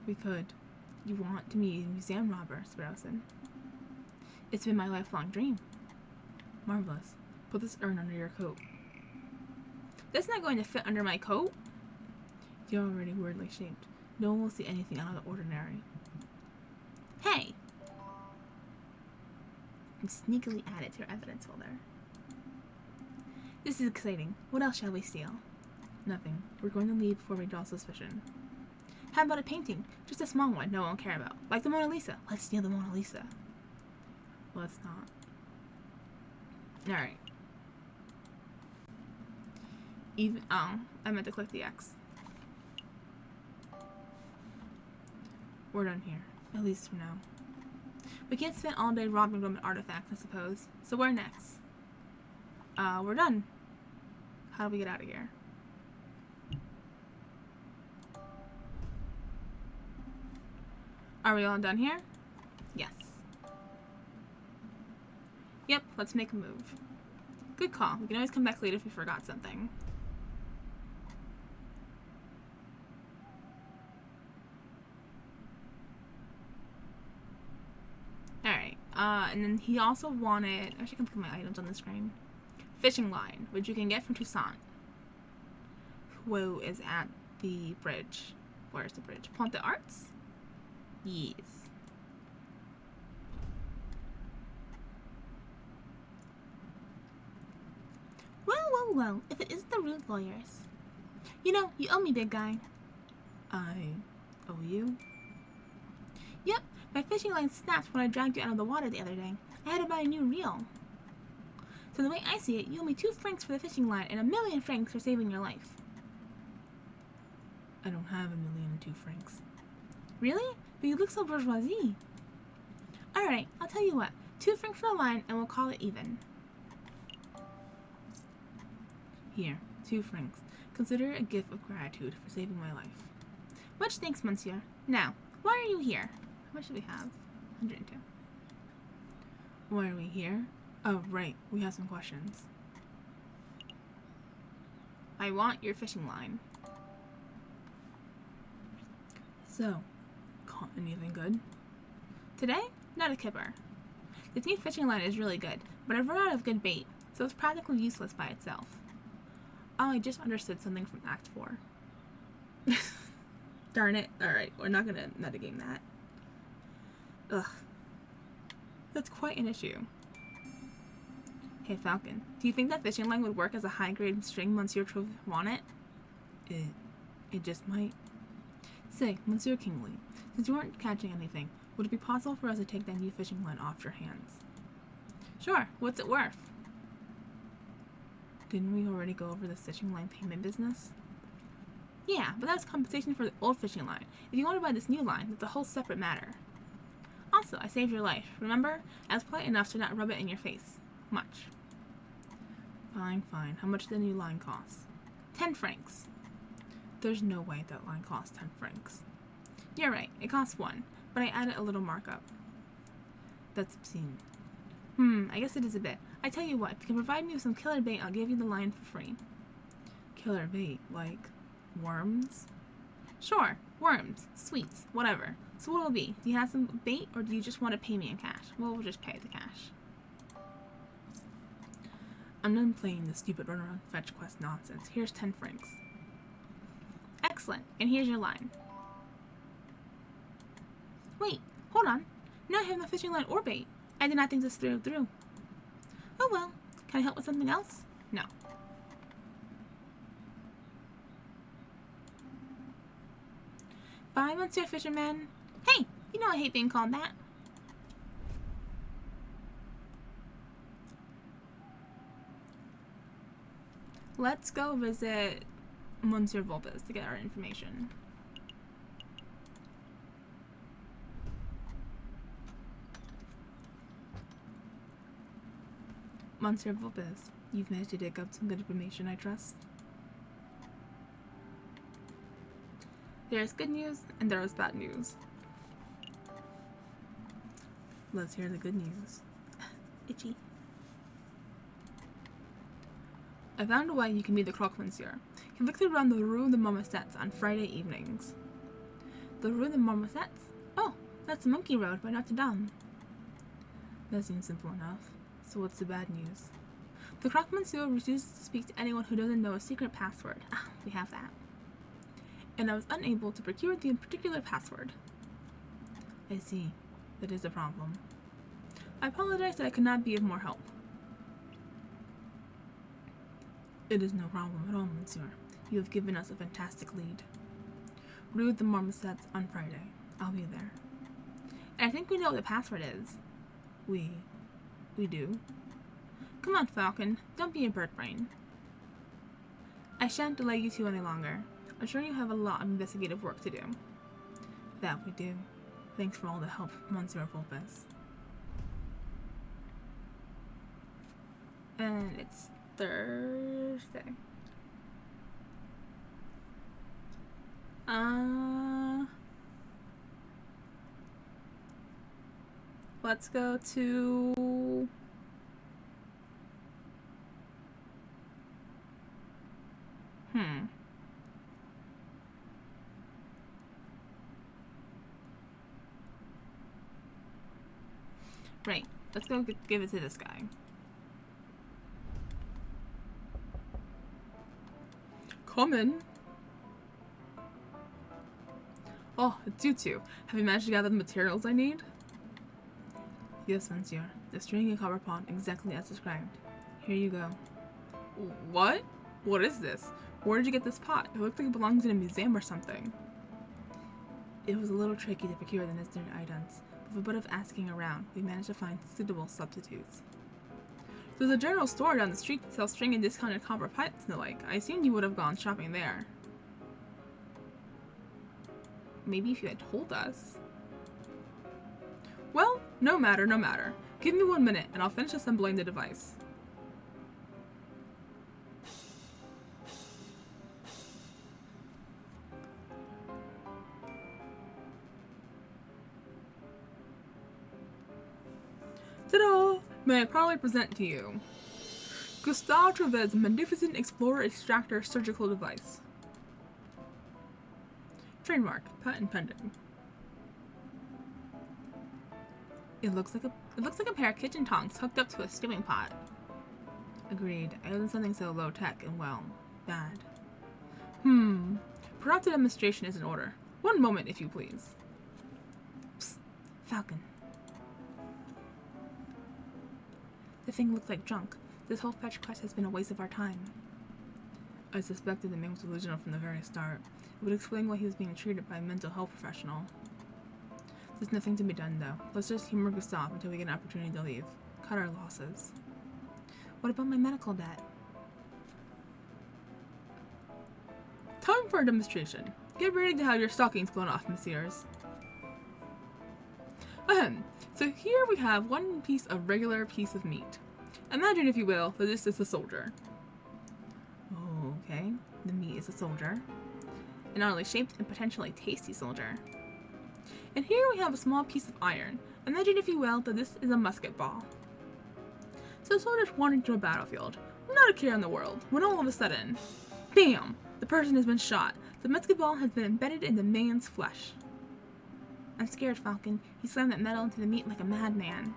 We could. You want to be a museum robber, Sparrowson. It's been my lifelong dream. Marvelous. Put this urn under your coat. That's not going to fit under my coat. They're already weirdly shaped. No one will see anything out of the ordinary. Hey! You sneakily add it to your evidence folder. This is exciting. What else shall we steal? Nothing. We're going to leave before we draw suspicion. How about a painting? Just a small one no one will care about. Like the Mona Lisa. Let's steal the Mona Lisa. Let's not. Alright. I meant to click the X. We're done here. At least for now. We can't spend all day robbing Roman artifacts, I suppose. So where next? We're done. How do we get out of here? Are we all done here? Yes. Yep, let's make a move. Good call. We can always come back later if we forgot something. Alright, and then he also wanted, I should look at my items on the screen. Fishing line, which you can get from Toussaint, who is at the bridge. Where's the bridge? Pont des Arts? Yes. Well, if it isn't the rude lawyers. You know, you owe me, big guy. I owe you? Yep, my fishing line snapped when I dragged you out of the water the other day. I had to buy a new reel. So the way I see it, you owe me 2 francs for the fishing line and 1,000,000 francs for saving your life. I don't have 1,000,002 francs. Really? But you look so bourgeoisie. Alright, I'll tell you what. 2 francs for the line and we'll call it even. Here, 2 francs. Consider it a gift of gratitude for saving my life. Much thanks, monsieur. Now, why are you here? How much do we have? 102. Why are we here? Oh, right. We have some questions. I want your fishing line. So, caught anything good? Today? Not a kipper. This new fishing line is really good, but I've run out of good bait, so it's practically useless by itself. Oh, I just understood something from Act 4. Darn it. Alright, we're not gonna metagame that. Ugh. That's quite an issue. Hey, Falcon, do you think that fishing line would work as a high-grade string Monsieur Trove wanted? It just might. Say, Monsieur Kingsley, since you weren't catching anything, would it be possible for us to take that new fishing line off your hands? Sure, what's it worth? Didn't we already go over the fishing line payment business? Yeah, but that's compensation for the old fishing line. If you want to buy this new line, that's a whole separate matter. Also, I saved your life, remember? I was polite enough to not rub it in your face. Much. Fine. How much does the new line cost? 10 francs. There's no way that line costs 10 francs. You're right, it costs 1, but I added a little markup. That's obscene. I guess it is a bit. I tell you what, if you can provide me with some killer bait, I'll give you the line for free. Killer bait? Like worms? Sure, worms, sweets, whatever. So what will it be? Do you have some bait, or do you just want to pay me in cash? Well, we'll just pay the cash. I'm done playing this stupid runaround fetch quest nonsense. Here's 10 francs. Excellent, and here's your line. Wait, hold on. Now I have no fishing line or bait. I did not think this through. Oh well, can I help with something else? No. Bye, Monsieur Fisherman. Hey, you know I hate being called that. Let's go visit Monsieur Vulpes to get our information. Monsieur Vulpes, you've managed to dig up some good information, I trust. There's good news, and there is bad news. Let's hear the good news. Itchy. I found a way you can meet the croque monsieur. He lives around the Rue de Marmosets on Friday evenings. The Rue de Marmosets? Oh, that's Monkey Road by Notre Dame. That seems simple enough. So what's the bad news? The croque monsieur refuses to speak to anyone who doesn't know a secret password. Ah, we have that. and I was unable to procure the particular password. I see. That is a problem. I apologize that I could not be of more help. It is no problem at all, monsieur. You have given us a fantastic lead. Rue the Marmosets on Friday. I'll be there. And I think we know what the password is. We do. Come on, Falcon. Don't be a bird brain. I shan't delay you two any longer. I'm sure you have a lot of investigative work to do. That we do. Thanks for all the help, Monsieur Vulpes. And it's Thursday. Let's go to... Right, let's go give it to this guy. Come in. Oh, it's you two. Have you managed to gather the materials I need? Yes, monsieur. The string and copper pot, exactly as described. Here you go. What? What is this? Where did you get this pot? It looks like it belongs in a museum or something. It was a little tricky to procure the necessary items, but with a bit of asking around, we managed to find suitable substitutes. There's a general store down the street that sells string and discounted copper pipes and the like. I assumed you would have gone shopping there. Maybe if you had told us. Well, no matter, no matter. Give me 1 minute and I'll finish assembling the device. Ta-da! May I proudly present to you Gustave Trevet's magnificent Explorer Extractor surgical device. Trademark, patent pending. It looks like a pair of kitchen tongs hooked up to a stewing pot. Agreed. I wasn't something so low tech and well, bad. Perhaps a demonstration is in order. 1 moment, if you please. Psst, Falcon. The thing looks like junk. This whole fetch quest has been a waste of our time. I suspected the man was delusional from the very start. It would explain why he was being treated by a mental health professional. There's nothing to be done, though. Let's just humor Gustave until we get an opportunity to leave. Cut our losses. What about my medical debt? Time for a demonstration. Get ready to have your stockings blown off, messieurs. Ahem. So here we have one piece of regular piece of meat. Imagine, if you will, that this is a soldier. Okay, the meat is a soldier. An oddly shaped and potentially tasty soldier. And here we have a small piece of iron. Imagine, if you will, that this is a musket ball. So soldiers wandered to a battlefield, not a care in the world, when all of a sudden, BAM! The person has been shot. The musket ball has been embedded in the man's flesh. I'm scared, Falcon. He slammed that metal into the meat like a madman.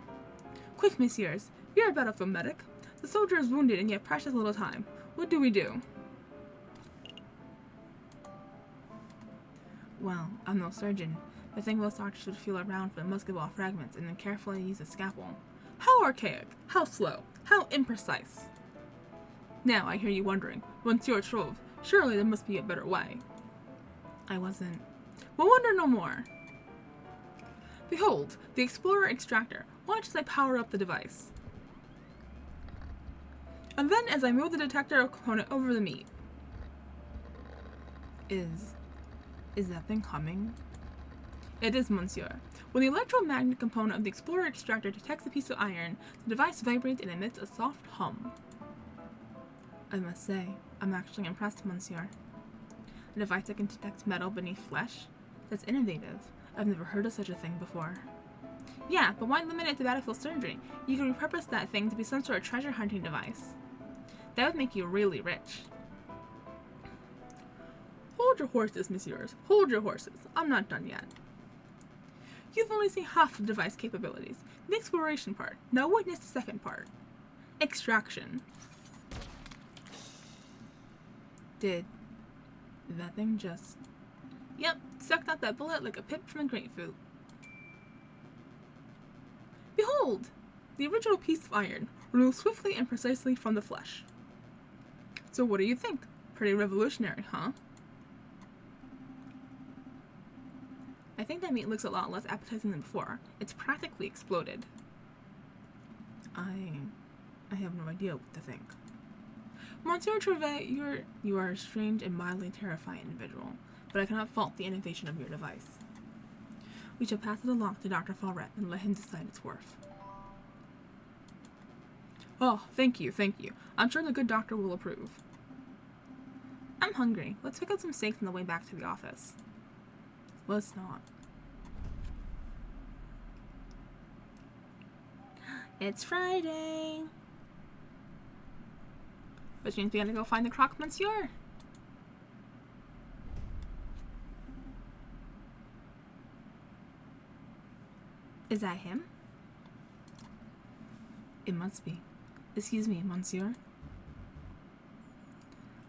Quick, messieurs. You're a battlefield medic. The soldier is wounded and yet precious little time. What do we do? Well, I'm no surgeon. I think most doctors would feel around for the musket ball fragments and then carefully use a scalpel. How archaic! How slow! How imprecise! Now I hear you wondering, Monsieur Trove, surely there must be a better way. I wasn't. Well, wonder no more. Behold, the Explorer Extractor. Watch as I power up the device. And then as I move the detector component over the meat. Is that thing humming? It is, monsieur. When the electromagnetic component of the Explorer Extractor detects a piece of iron, the device vibrates and emits a soft hum. I must say, I'm actually impressed, monsieur. A device that can detect metal beneath flesh? That's innovative. I've never heard of such a thing before. Yeah, but why limit it to battlefield surgery? You could repurpose that thing to be some sort of treasure hunting device. That would make you really rich. Hold your horses, messieurs. Hold your horses. I'm not done yet. You've only seen half of the device capabilities. The exploration part. Now witness the second part. Extraction. Did that thing just Yep, sucked out that bullet like a pip from a grapefruit. Behold! The original piece of iron, removed swiftly and precisely from the flesh. So what do you think? Pretty revolutionary, huh? I think that meat looks a lot less appetizing than before. It's practically exploded. I have no idea what to think. Monsieur Trevet, you are a strange and mildly terrifying individual, but I cannot fault the innovation of your device. We shall pass it along to Dr. Fallret and let him decide its worth. Oh, thank you. I'm sure the good doctor will approve. I'm hungry. Let's pick up some steaks on the way back to the office. Let's not. It's Friday. Which means we gotta go find the croque monsieur. Is that him? It must be. Excuse me, monsieur.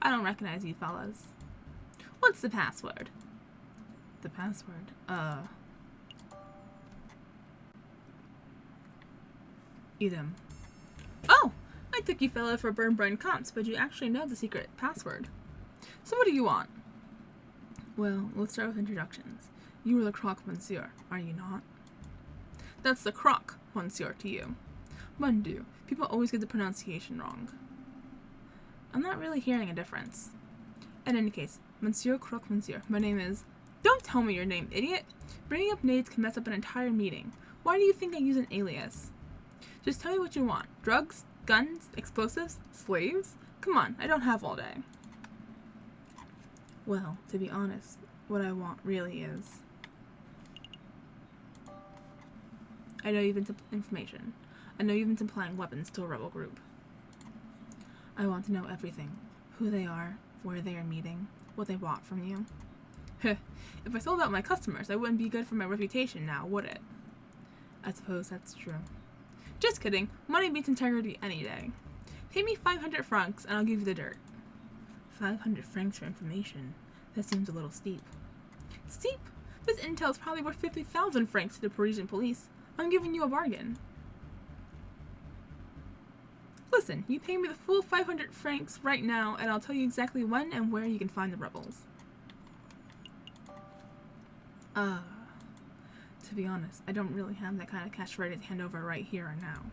I don't recognize you fellas. What's the password? The password? Edom. Oh! I took you fella for burn comps, but you actually know the secret password. So what do you want? Well, let's start with introductions. You are the croque monsieur, are you not? That's the croque monsieur to you. Mon Dieu, people always get the pronunciation wrong. I'm not really hearing a difference. In any case, Monsieur Croque Monsieur, my name is... Don't tell me your name, idiot! Bringing up names can mess up an entire meeting. Why do you think I use an alias? Just tell me what you want. Drugs? Guns? Explosives? Slaves? Come on, I don't have all day. Well, to be honest, what I want really is... I know you've been information. I know you've been supplying weapons to a rebel group. I want to know everything. Who they are, where they are meeting, what they bought from you. If I sold out my customers, I wouldn't be good for my reputation now, would it? I suppose that's true. Just kidding. Money beats integrity any day. Pay me 500 francs and I'll give you the dirt. 500 francs for information? That seems a little steep. Steep? This intel is probably worth 50,000 francs to the Parisian police. I'm giving you a bargain. Listen, you pay me the full 500 francs right now, and I'll tell you exactly when and where you can find the rebels. To be honest, I don't really have that kind of cash ready to hand over right here and now.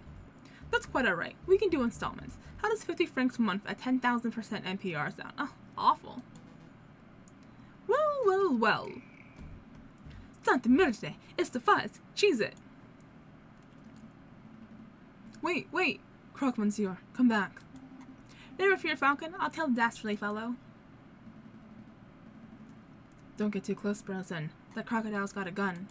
That's quite alright. We can do installments. How does 50 francs a month at 10,000% NPR sound? Oh, awful. Well. Santa Merde, it's the fuzz. Cheese it. Wait. Croque monsieur, come back. Never fear, Falcon. I'll tell the dastardly fellow. Don't get too close, Brelson. That crocodile's got a gun.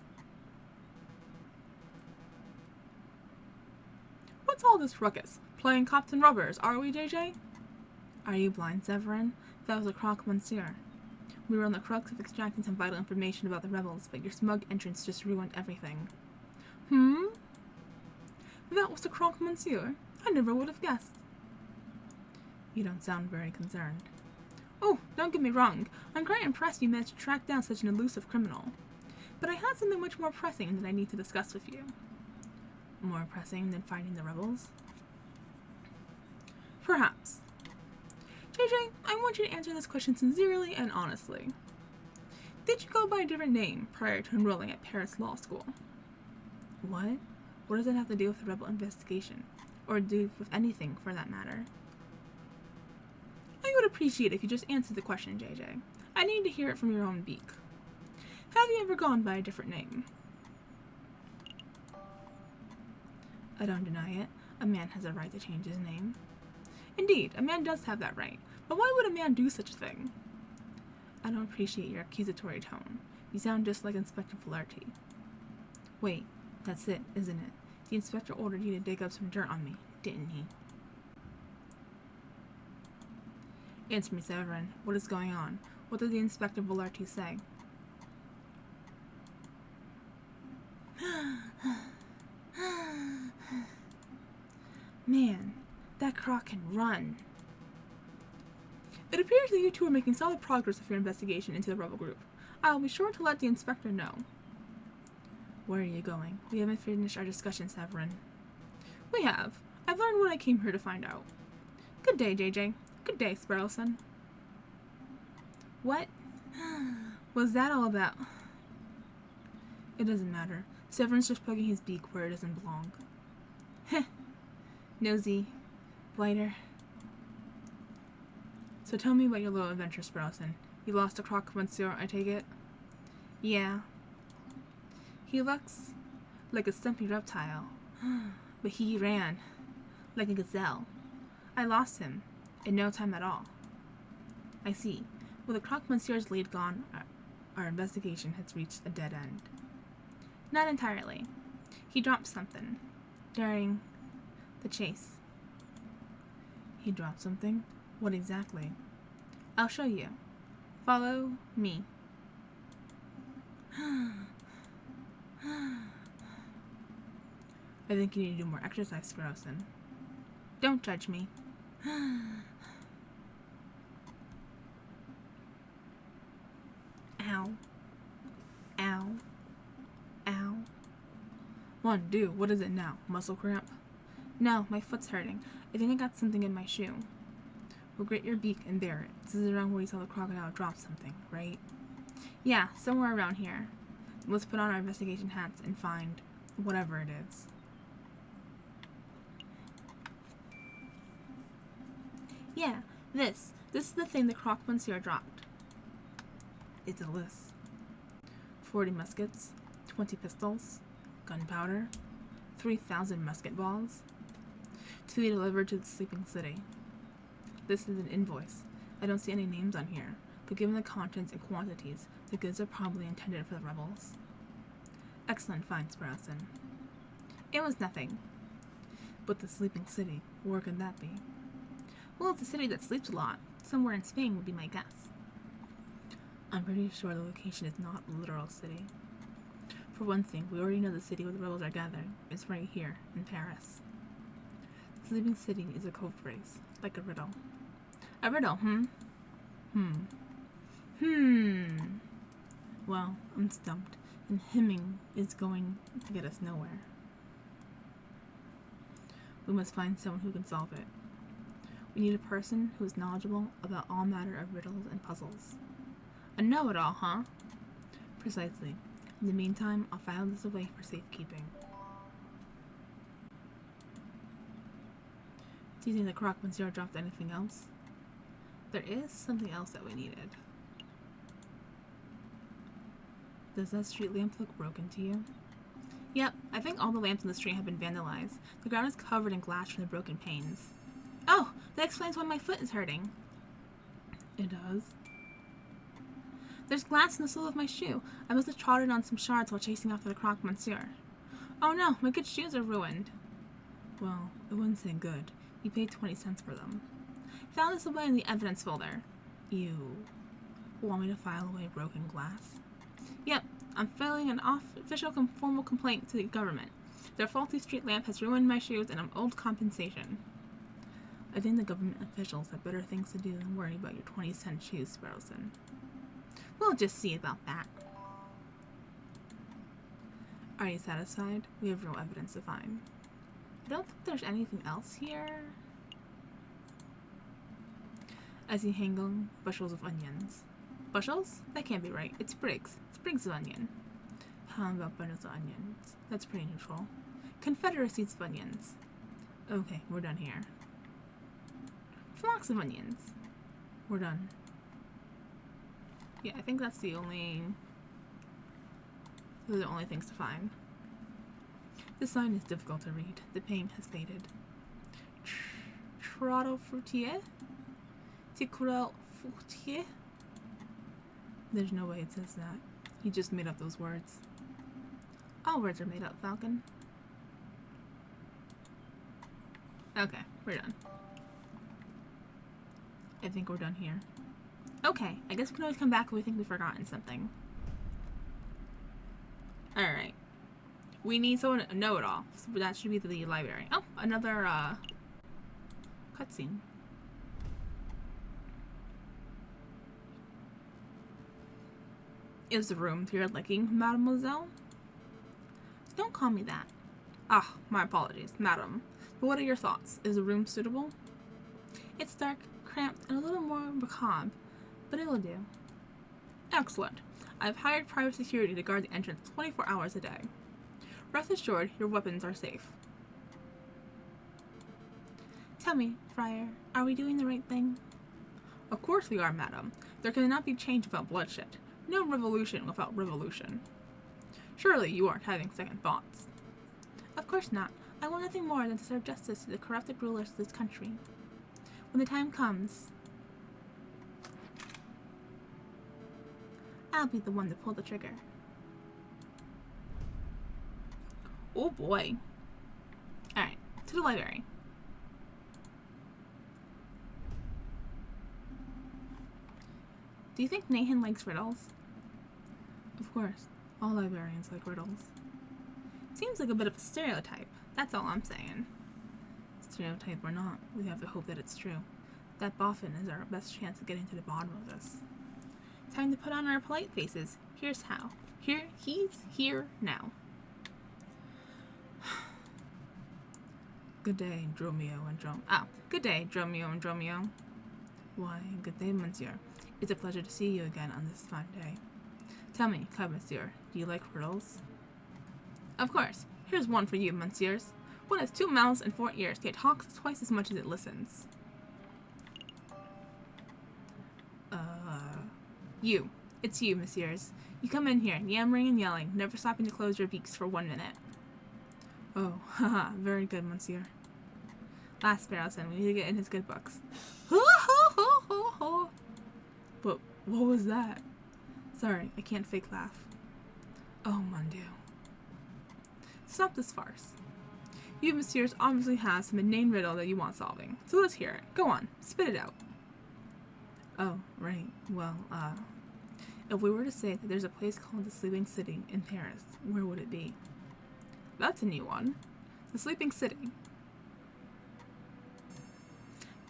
What's all this ruckus? Playing cops and robbers, are we, JJ? Are you blind, Severin? That was a croque monsieur. We were on the crux of extracting some vital information about the rebels, but your smug entrance just ruined everything. That was the croque monsieur? I never would have guessed. You don't sound very concerned. Oh, don't get me wrong. I'm quite impressed you managed to track down such an elusive criminal. But I have something much more pressing that I need to discuss with you. More pressing than fighting the rebels? Perhaps. JJ, I want you to answer this question sincerely and honestly. Did you go by a different name prior to enrolling at Paris Law School? What? What does it have to do with the rebel investigation? Or do with anything, for that matter? I would appreciate if you just answered the question, JJ. I need to hear it from your own beak. Have you ever gone by a different name? I don't deny it. A man has a right to change his name. Indeed, a man does have that right. But why would a man do such a thing? I don't appreciate your accusatory tone. You sound just like Inspector Flaherty. Wait, that's it, isn't it? The inspector ordered you to dig up some dirt on me, didn't he? Answer me, Severin. What is going on? What did the Inspector Flaherty say? Man, that croc can run. It appears that you two are making solid progress with your investigation into the rebel group. I'll be sure to let the inspector know. Where are you going? We haven't finished our discussion, Severin. We have. I've learned what I came here to find out. Good day, JJ. Good day, Sparrowson. What was that all about? It doesn't matter. Severin's just poking his beak where it doesn't belong. Heh. Nosy. Blighter. So tell me about your little adventure, Sparrowson. You lost a croc monsieur, I take it? Yeah. He looks like a stumpy reptile, but he ran like a gazelle. I lost him in no time at all. I see. With the croc monsieur's lead gone, our investigation has reached a dead end. Not entirely. He dropped something during the chase. He dropped something? What exactly? I'll show you. Follow me. I think you need to do more exercise, Sparrowson. Don't judge me. Ow. Ow. Ow. One, do. What is it now? Muscle cramp? No, my foot's hurting. I think I got something in my shoe. Well, grit your beak and bear it. This is around where you saw the crocodile drop something, right? Yeah, somewhere around here. Let's put on our investigation hats and find whatever it is. Yeah, this. This is the thing the croc monsieur dropped. It's a list. 40 muskets, 20 pistols, gunpowder, 3,000 musket balls, to be delivered to the sleeping city. This is an invoice. I don't see any names on here, but given the contents and quantities, the goods are probably intended for the rebels. Excellent find, Sparrowson. It was nothing. But the sleeping city, where could that be? Well, it's a city that sleeps a lot. Somewhere in Spain would be my guess. I'm pretty sure the location is not a literal city. For one thing, we already know the city where the rebels are gathered. It's right here, in Paris. The sleeping city is a code phrase, like a riddle. A riddle, Well, I'm stumped, and hemming is going to get us nowhere. We must find someone who can solve it. We need a person who is knowledgeable about all matter of riddles and puzzles. A know-it-all, huh? Precisely. In the meantime, I'll file this away for safekeeping. Do you think the croc monsieur dropped anything else? There is something else that we needed. Does that street lamp look broken to you? Yep, I think all the lamps in the street have been vandalized. The ground is covered in glass from the broken panes. Oh, that explains why my foot is hurting. It does? There's glass in the sole of my shoe. I must have trodden on some shards while chasing after the croc monsieur. Oh no, my good shoes are ruined. Well, I wouldn't say good. You paid 20 cents for them. Found this away in the evidence folder. You want me to file away broken glass? Yep, I'm filing an official formal complaint to the government. Their faulty street lamp has ruined my shoes and I'm owed compensation. I think the government officials have better things to do than worry about your 20-cent shoes, Sparrowson. We'll just see about that. Are you satisfied? We have real evidence to find. I don't think there's anything else here. I see hanging bushels of onions. Bushels? That can't be right. It's sprigs. Sprigs of onion. How about bundles of onions? That's pretty neutral. Confederacies of onions. Okay, we're done here. Flocks of onions. We're done. Yeah, I think that's the only... Those are the only things to find. The sign is difficult to read. The paint has faded. Trotto fruitier? Ticrel fruitier? There's no way it says that. He just made up those words. All words are made up, Falcon. Okay, we're done. I think we're done here. Okay, I guess we can always come back if we think we've forgotten something. Alright. We need someone to know it all. So that should be the library. Oh, another cutscene. Is the room to your liking, mademoiselle? Don't call me that. Ah, my apologies, madam. But what are your thoughts? Is the room suitable? It's dark, cramped, and a little more macabre, but it will do. Excellent. I've hired private security to guard the entrance 24 hours a day. Rest assured, your weapons are safe. Tell me, Friar, are we doing the right thing? Of course we are, madam. There cannot be change without bloodshed. No revolution without revolution. Surely you aren't having second thoughts. Of course not. I want nothing more than to serve justice to the corrupted rulers of this country. When the time comes, I'll be the one to pull the trigger. Oh boy. Alright, to the library. Do you think Nathan likes riddles? Of course, all librarians like riddles. Seems like a bit of a stereotype. That's all I'm saying. Stereotype or not, we have to hope that it's true. That boffin is our best chance of getting to the bottom of this. Time to put on our polite faces. Here's how. He's here now. Good day, Dromio and Good day, Dromio and Dromio. Why, good day, monsieur. It's a pleasure to see you again on this fine day. Tell me, kind monsieur, do you like riddles? Of course. Here's one for you, monsieurs. What has 2 mouths and 4 ears, yet talks twice as much as it listens? You. It's you, monsieurs. You come in here, yammering and yelling, never stopping to close your beaks for 1 minute. Oh, haha, very good, monsieur. Last Sparrowson, we need to get in his good books. But what was that? Sorry, I can't fake laugh. Oh, mon Dieu. Stop this farce. You, monsieurs, obviously have some inane riddle that you want solving. So let's hear it. Go on, spit it out. Oh, right. Well, if we were to say that there's a place called the Sleeping City in Paris, where would it be? That's a new one. The Sleeping City.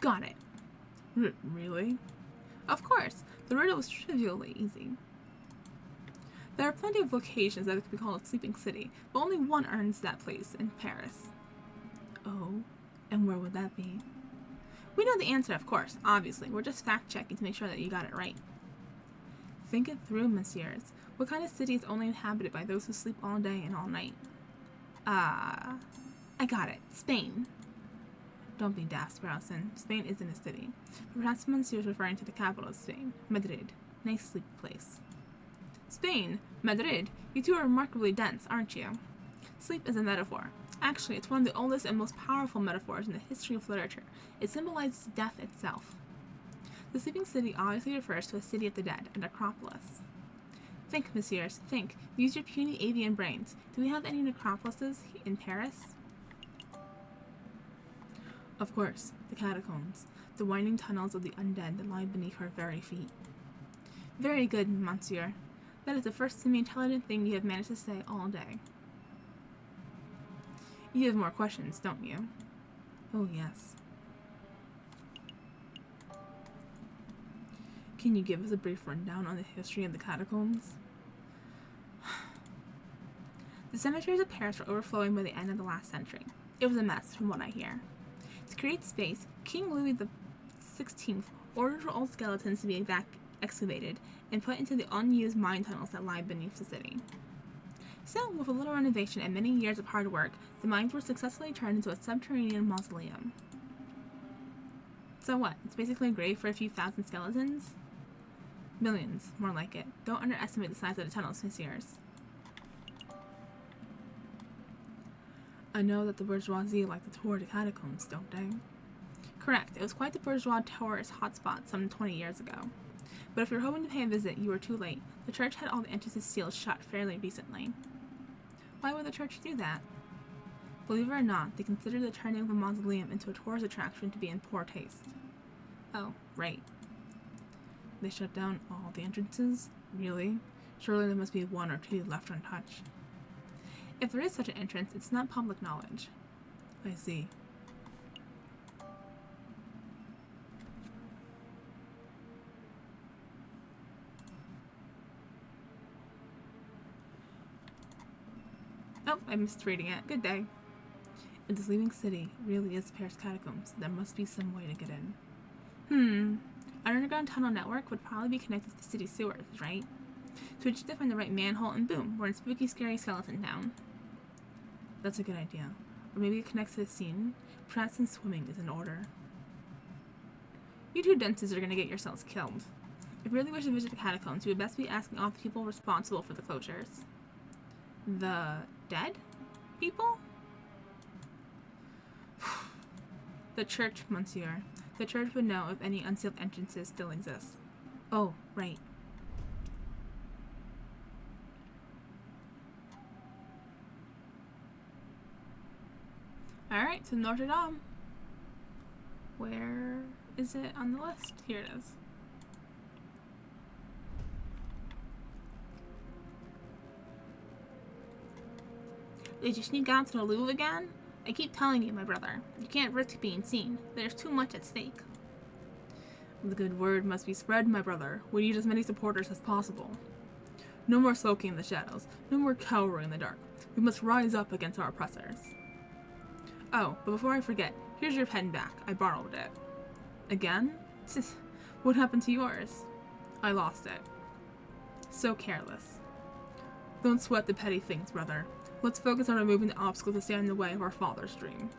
Got it. Really? Of course. The riddle was trivially easy. There are plenty of locations that could be called a Sleeping City, but only one earns that place in Paris. Oh, and where would that be? We know the answer, of course, obviously. We're just fact-checking to make sure that you got it right. Think it through, messieurs. What kind of city is only inhabited by those who sleep all day and all night? I got it. Spain. Don't be daft, Sparrowson. Spain isn't a city. But perhaps monsieur is referring to the capital of Spain, Madrid. Nice sleepy place. Spain? Madrid? You two are remarkably dense, aren't you? Sleep is a metaphor. Actually, it's one of the oldest and most powerful metaphors in the history of literature. It symbolizes death itself. The Sleeping City obviously refers to a city of the dead, an necropolis. Think, messieurs, think. Use your puny avian brains. Do we have any necropolises in Paris? Of course, the catacombs, the winding tunnels of the undead that lie beneath our very feet. Very good, monsieur. That is the first semi-intelligent thing you have managed to say all day. You have more questions, don't you? Oh, yes. Can you give us a brief rundown on the history of the catacombs? The cemeteries of Paris were overflowing by the end of the last century. It was a mess, from what I hear. To create space, King Louis XVI ordered old skeletons to be excavated and put into the unused mine tunnels that lie beneath the city. So, with a little renovation and many years of hard work, the mines were successfully turned into a subterranean mausoleum. So what? It's basically a grave for a few thousand skeletons? Millions, more like it. Don't underestimate the size of the tunnels, messieurs. I know that the bourgeoisie like to tour the catacombs, don't they? Correct. It was quite the bourgeois tourist hotspot some 20 years ago. But if you're hoping to pay a visit, you were too late. The church had all the entrances sealed shut fairly recently. Why would the church do that? Believe it or not, they consider the turning of a mausoleum into a tourist attraction to be in poor taste. Oh, right. They shut down all the entrances? Really? Surely there must be 1 or 2 left untouched. If there is such an entrance, it's not public knowledge. I see. I missed reading it. Good day. If this leaving city really is Paris catacombs, there must be some way to get in. An underground tunnel network would probably be connected to the city sewers, right? So we just have to find the right manhole and boom, we're in spooky, scary skeleton town. That's a good idea. Or maybe it connects to the scene. Perhaps some swimming is in order. You two dunces are gonna get yourselves killed. If you really wish to visit the catacombs, you would best be asking all the people responsible for the closures. The dead people? The church, monsieur. The church would know if any unsealed entrances still exist. Oh, right. Alright, so Notre Dame. Where is it on the list? Here it is. Did you sneak out to the Louvre again? I keep telling you, my brother, you can't risk being seen. There's too much at stake. The good word must be spread, my brother. We need as many supporters as possible. No more sulking in the shadows. No more cowering in the dark. We must rise up against our oppressors. Oh, but before I forget, here's your pen back. I borrowed it. Again? What happened to yours? I lost it. So careless. Don't sweat the petty things, brother. Let's focus on removing the obstacles that stand in the way of our father's dream.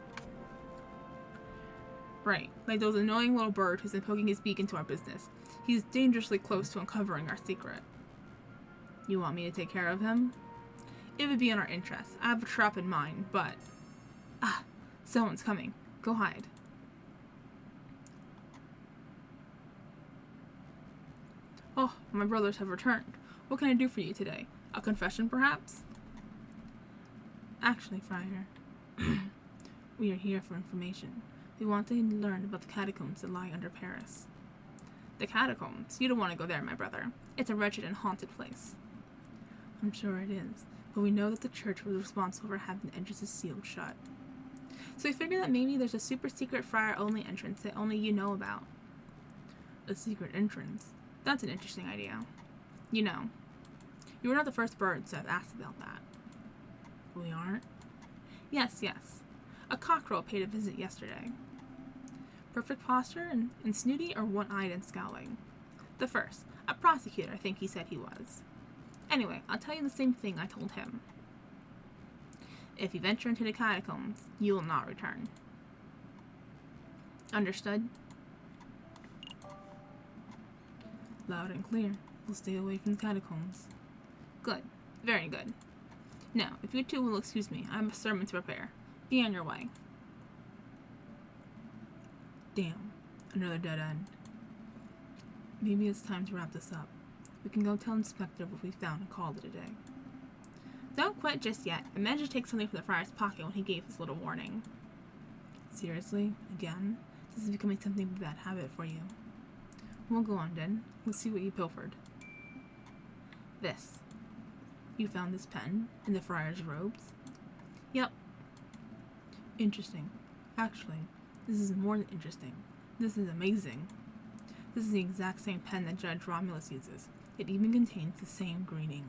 Right, like those annoying little bird who's been poking his beak into our business. He's dangerously close to uncovering our secret. You want me to take care of him? It would be in our interest. I have a trap in mind, but... someone's coming. Go hide. Oh, my brothers have returned. What can I do for you today? A confession, perhaps? Actually, Friar, we are here for information. We want to learn about the catacombs that lie under Paris. The catacombs? You don't want to go there, my brother. It's a wretched and haunted place. I'm sure it is, but we know that the church was responsible for having the entrances sealed shut. So we figure that maybe there's a super secret friar-only entrance that only you know about. A secret entrance? That's an interesting idea. You know, you were not the first birds to have asked about that. We aren't? Yes. A cockerel paid a visit yesterday. Perfect posture and snooty, or one-eyed and scowling? The first. A prosecutor, I think he said he was. Anyway, I'll tell you the same thing I told him. If you venture into the catacombs, you will not return. Understood? Loud and clear. We'll stay away from the catacombs. Good. Very good. Now, if you two will excuse me, I have a sermon to prepare. Be on your way. Damn. Another dead end. Maybe it's time to wrap this up. We can go tell Inspector what we found and call it a day. Don't quit just yet. I managed to take something from the friar's pocket when he gave his little warning. Seriously? Again? This is becoming something of a bad habit for you. Well, go on then. Let's see what you pilfered. This. You found this pen in the friar's robes? Yep. Interesting. Actually, this is more than interesting. This is amazing. This is the exact same pen that Judge Romulus uses. It even contains the same green ink.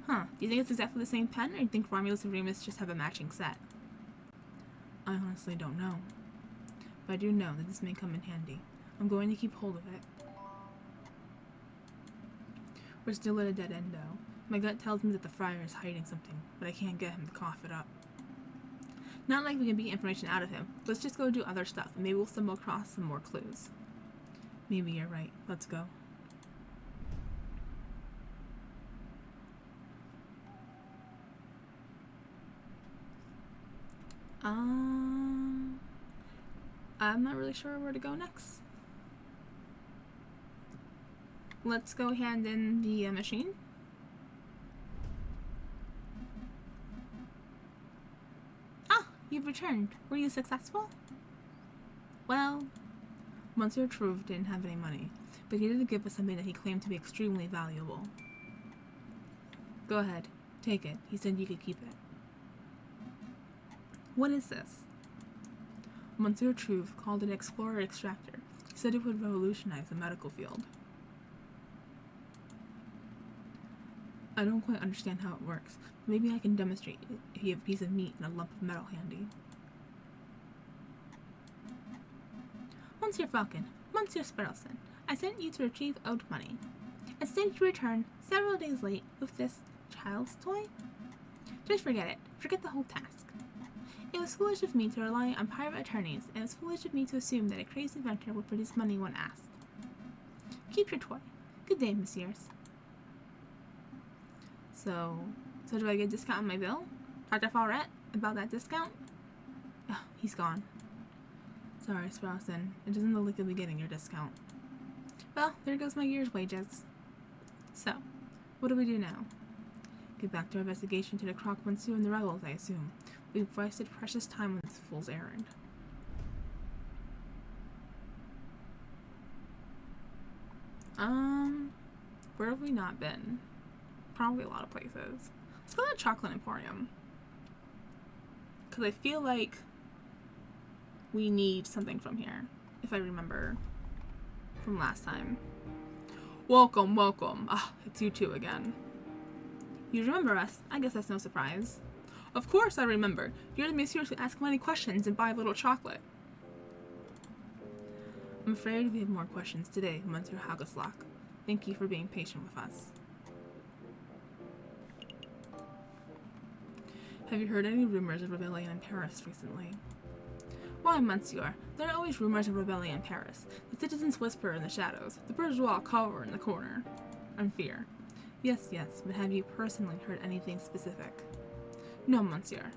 Huh. Do you think it's exactly the same pen, or do you think Romulus and Remus just have a matching set? I honestly don't know. But I do know that this may come in handy. I'm going to keep hold of it. We're still at a dead end, though. My gut tells me that the friar is hiding something, but I can't get him to cough it up. Not like we can beat information out of him. Let's just go do other stuff, and maybe we'll stumble across some more clues. Maybe you're right. Let's go. I'm not really sure where to go next. Let's go hand in the machine. Ah, you've returned. Were you successful? Well, Monsieur Trouve didn't have any money, but he did give us something that he claimed to be extremely valuable. Go ahead, take it. He said you could keep it. What is this? Monsieur Trouve called it Explorer Extractor. He said it would revolutionize the medical field. I don't quite understand how it works. Maybe I can demonstrate if you have a piece of meat and a lump of metal handy. Monsieur Falcon, Monsieur Sparrowson, I sent you to retrieve owed money. Instead, you return several days late with this child's toy? Just forget it. Forget the whole task. It was foolish of me to rely on private attorneys, and it was foolish of me to assume that a crazy inventor would produce money when asked. Keep your toy. Good day, messieurs. So do I get a discount on my bill? Dr. Fallret, about that discount? Oh, he's gone. Sorry, Sparrowson. It doesn't look like you'll be getting your discount. Well, there goes my year's wages. So, what do we do now? Get back to our investigation to the Croque Monsieur and the rebels, I assume. We've wasted precious time on this fool's errand. Where have we not been? Probably a lot of places. Let's go to the Chocolate Emporium. Because I feel like we need something from here, if I remember from last time. Welcome, welcome. Ah, it's you two again. You remember us? I guess that's no surprise. Of course I remember. You're the messieurs who ask many questions and buy a little chocolate. I'm afraid we have more questions today, Monsieur Hageslack. Thank you for being patient with us. Have you heard any rumors of rebellion in Paris recently? Why, Monsieur, there are always rumors of rebellion in Paris. The citizens whisper in the shadows. The bourgeois cower in the corner. And fear. Yes, but have you personally heard anything specific? No, Monsieur.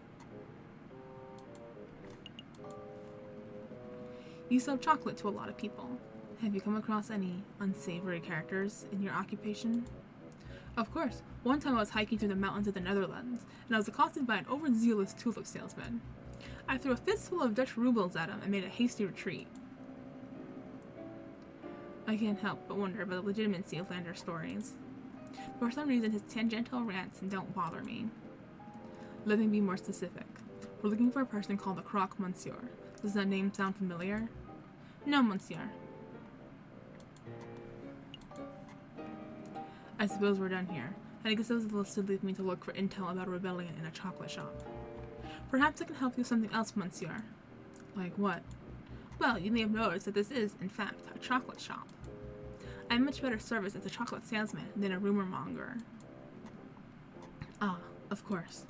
You sell chocolate to a lot of people. Have you come across any unsavory characters in your occupation? Of course. One time I was hiking through the mountains of the Netherlands, and I was accosted by an overzealous tulip salesman. I threw a fistful of Dutch rubles at him and made a hasty retreat. I can't help but wonder about the legitimacy of Lander's stories. For some reason, his tangential rants don't bother me. Let me be more specific. We're looking for a person called the Croque Monsieur. Does that name sound familiar? No, Monsieur. I suppose we're done here. I guess those will still leave me to look for intel about a rebellion in a chocolate shop. Perhaps I can help you with something else, Monsieur. Like what? Well, you may have noticed that this is, in fact, a chocolate shop. I'm much better service as a chocolate salesman than a rumor monger. Ah, of course.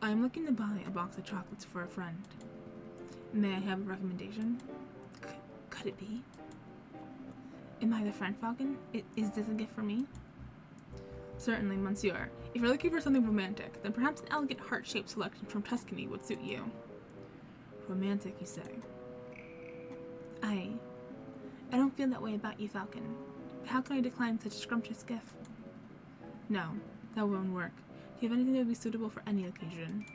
I'm looking to buy a box of chocolates for a friend. May I have a recommendation? Could it be? Am I the friend, Falcon? Is this a gift for me? Certainly, Monsieur. If you're looking for something romantic, then perhaps an elegant heart-shaped selection from Tuscany would suit you. Romantic, you say? I don't feel that way about you, Falcon. But how can I decline such a scrumptious gift? No, that won't work. Do you have anything that would be suitable for any occasion?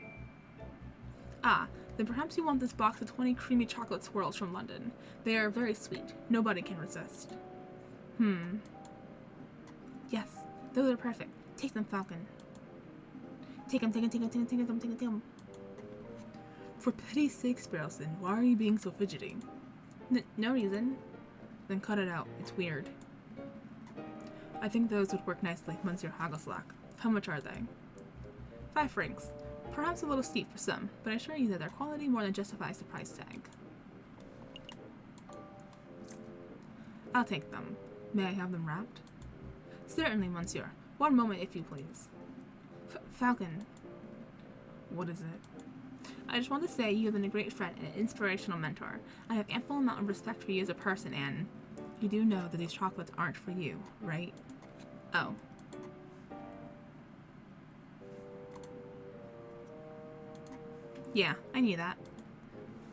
Ah, then perhaps you want this box of 20 creamy chocolate swirls from London. They are very sweet. Nobody can resist. Yes, those are perfect. Take them, Falcon. Take them. For pity's sake, Sparrowson, why are you being so fidgety? No reason. Then cut it out. It's weird. I think those would work nicely, Monsieur Hageslack. How much are they? 5 francs. Perhaps a little steep for some, but I assure you that their quality more than justifies the price tag. I'll take them. May I have them wrapped? Certainly, Monsieur. One moment, if you please. Falcon. What is it? I just want to say you have been a great friend and an inspirational mentor. I have ample amount of respect for you as a person, and you do know that these chocolates aren't for you, right? Oh. Yeah, I knew that.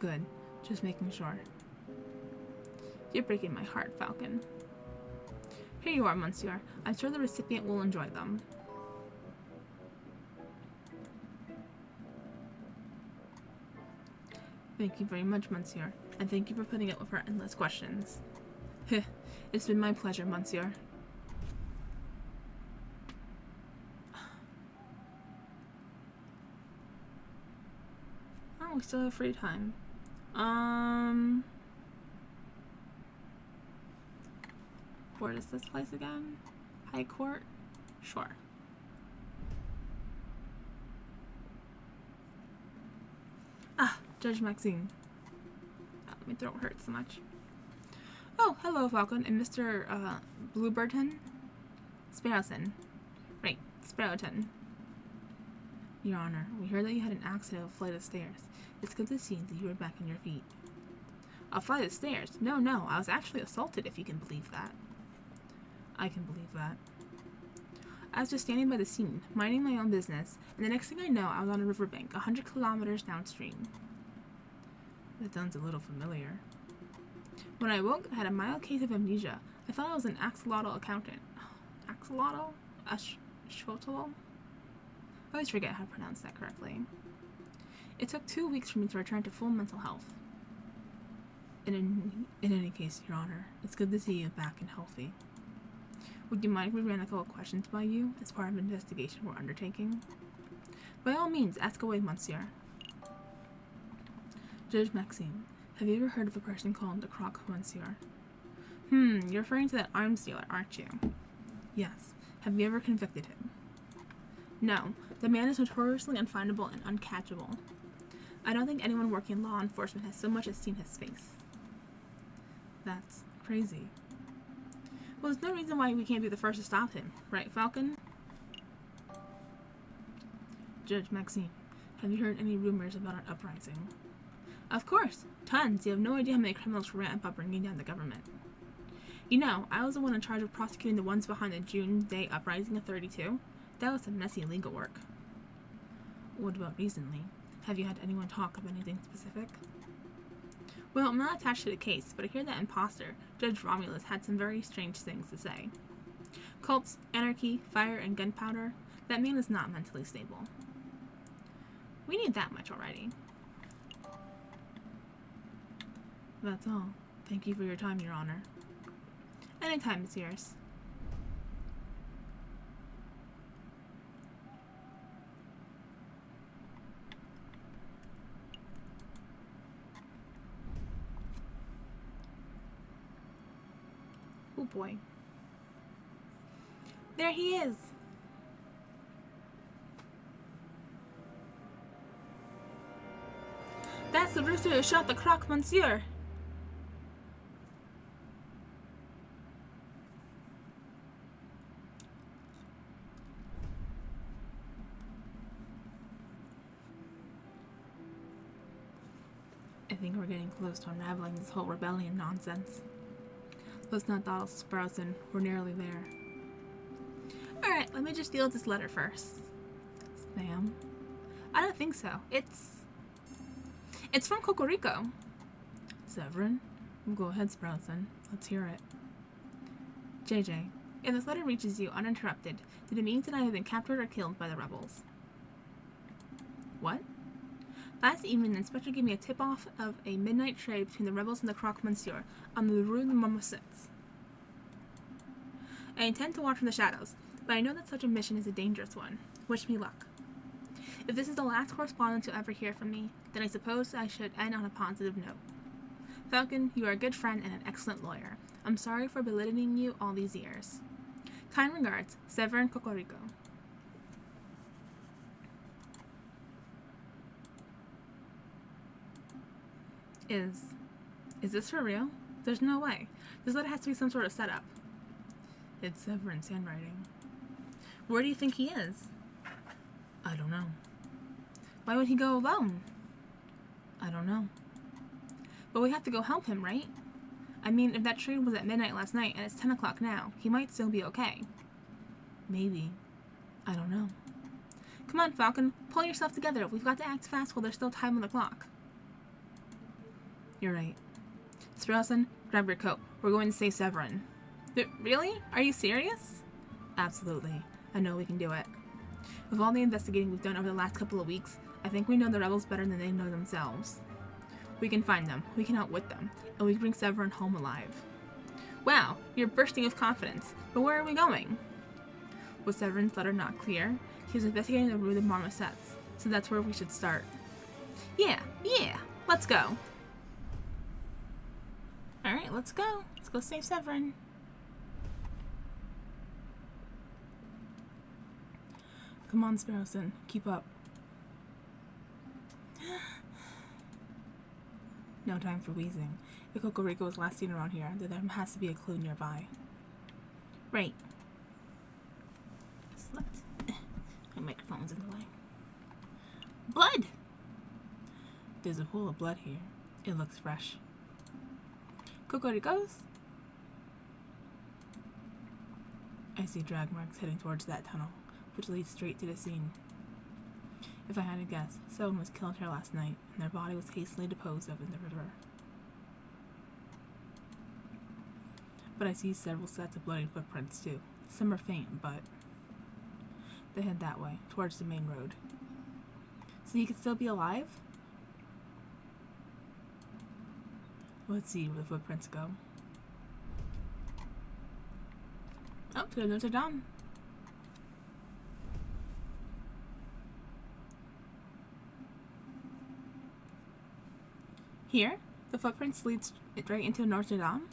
Good. Just making sure. You're breaking my heart, Falcon. Here you are, Monsieur. I'm sure the recipient will enjoy them. Thank you very much, Monsieur, and thank you for putting up with our endless questions. It's been my pleasure, Monsieur. Oh, we still have free time. What is this place again? High Court? Sure. Ah, Judge Maxine. Oh, my throat hurts so much. Oh, hello, Falcon, and Mr. Blueberton? Sparrowson. Right, Sparrowton. Your Honor, we heard that you had an accident with a flight of stairs. It's good to see that you are back on your feet. A flight of stairs? No, I was actually assaulted, if you can believe that. I can believe that. I was just standing by the scene, minding my own business, and the next thing I know, I was on a riverbank, 100 kilometers downstream. That sounds a little familiar. When I woke, I had a mild case of amnesia. I thought I was an axolotl accountant. Axolotl? Ashotl? I always forget how to pronounce that correctly. It took 2 weeks for me to return to full mental health. In any case, Your Honor, it's good to see you back and healthy. Would you mind if we ran a couple of questions by you as part of an investigation we're undertaking? By all means, ask away, Monsieur. Judge Maxime, have you ever heard of a person called the Croque Monsieur? You're referring to that arms dealer, aren't you? Yes. Have you ever convicted him? No. The man is notoriously unfindable and uncatchable. I don't think anyone working in law enforcement has so much as seen his face. That's crazy. Well, there's no reason why we can't be the first to stop him, right, Falcon? Judge Maxime, have you heard any rumors about an uprising? Of course, tons. You have no idea how many criminals ramp up bringing down the government. You know, I was the one in charge of prosecuting the ones behind the June Day uprising of 32. That was some messy legal work. What about recently? Have you had anyone talk of anything specific? Well, I'm not attached to the case, but I hear that imposter, Judge Romulus, had some very strange things to say. Cults, anarchy, fire, and gunpowder. That man is not mentally stable. We need that much already. That's all. Thank you for your time, Your Honor. Anytime is yours. Oh boy. There he is! That's the rooster who shot the Croque Monsieur! I think we're getting close to unraveling this whole rebellion nonsense. Let's not dawdle, Sparrowson. We're nearly there. Alright, let me just deal with this letter first. Spam? I don't think so. It's from Cocorico. Severin? Go ahead, Sparrowson. Let's hear it. JJ, if this letter reaches you uninterrupted, did it mean that I have been captured or killed by the rebels? What? Last evening, the inspector gave me a tip-off of a midnight trade between the rebels and the Croque Monsieur on the Rue de Marmoset. I intend to watch from the shadows, but I know that such a mission is a dangerous one. Wish me luck. If this is the last correspondence you'll ever hear from me, then I suppose I should end on a positive note. Falcon, you are a good friend and an excellent lawyer. I'm sorry for belittling you all these years. Kind regards, Severin Cocorico. Is this for real? There's no way. This letter has to be some sort of setup. It's Severin's handwriting. Where do you think he is? I don't know. Why would he go alone? I don't know. But we have to go help him, right? I mean, if that trade was at midnight last night and it's 10 o'clock now, he might still be okay. Maybe. I don't know. Come on, Falcon. Pull yourself together. We've got to act fast while there's still time on the clock. You're right. Sparrowson, grab your coat. We're going to save Severin. Really? Are you serious? Absolutely. I know we can do it. With all the investigating we've done over the last couple of weeks, I think we know the rebels better than they know themselves. We can find them, we can outwit them, and we can bring Severin home alive. Wow, you're bursting with confidence. But where are we going? Was Severin's letter not clear? He was investigating the Rue de Marmoset, so that's where we should start. Yeah, let's go. Alright, let's go. Let's go save Severin. Come on, Sparrowson. Keep up. No time for wheezing. If Cocorico was last seen around here, then there has to be a clue nearby. Right. Slut. My microphone's in the way. Blood! There's a pool of blood here. It looks fresh. Cocorico's? I see drag marks heading towards that tunnel, which leads straight to the scene. If I had to guess, someone was killed here last night, and their body was hastily disposed of in the river. But I see several sets of bloody footprints, too. Some are faint, but they head that way, towards the main road. So he could still be alive? Let's see where the footprints go. Oh, to Notre Dame. Here, the footprints leads right into Notre Dame.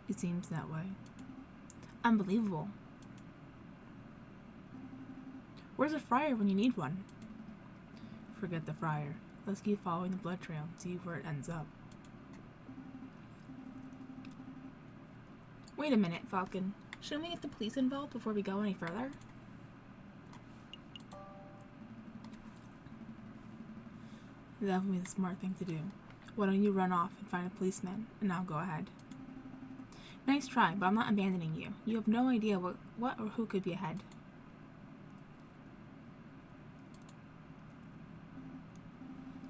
It seems that way. Unbelievable. Where's a friar when you need one? Forget the friar. Let's keep following the blood trail and see where it ends up. Wait a minute, Falcon. Shouldn't we get the police involved before we go any further? That would be the smart thing to do. Why don't you run off and find a policeman, and I'll go ahead. Nice try, but I'm not abandoning you. You have no idea what or who could be ahead.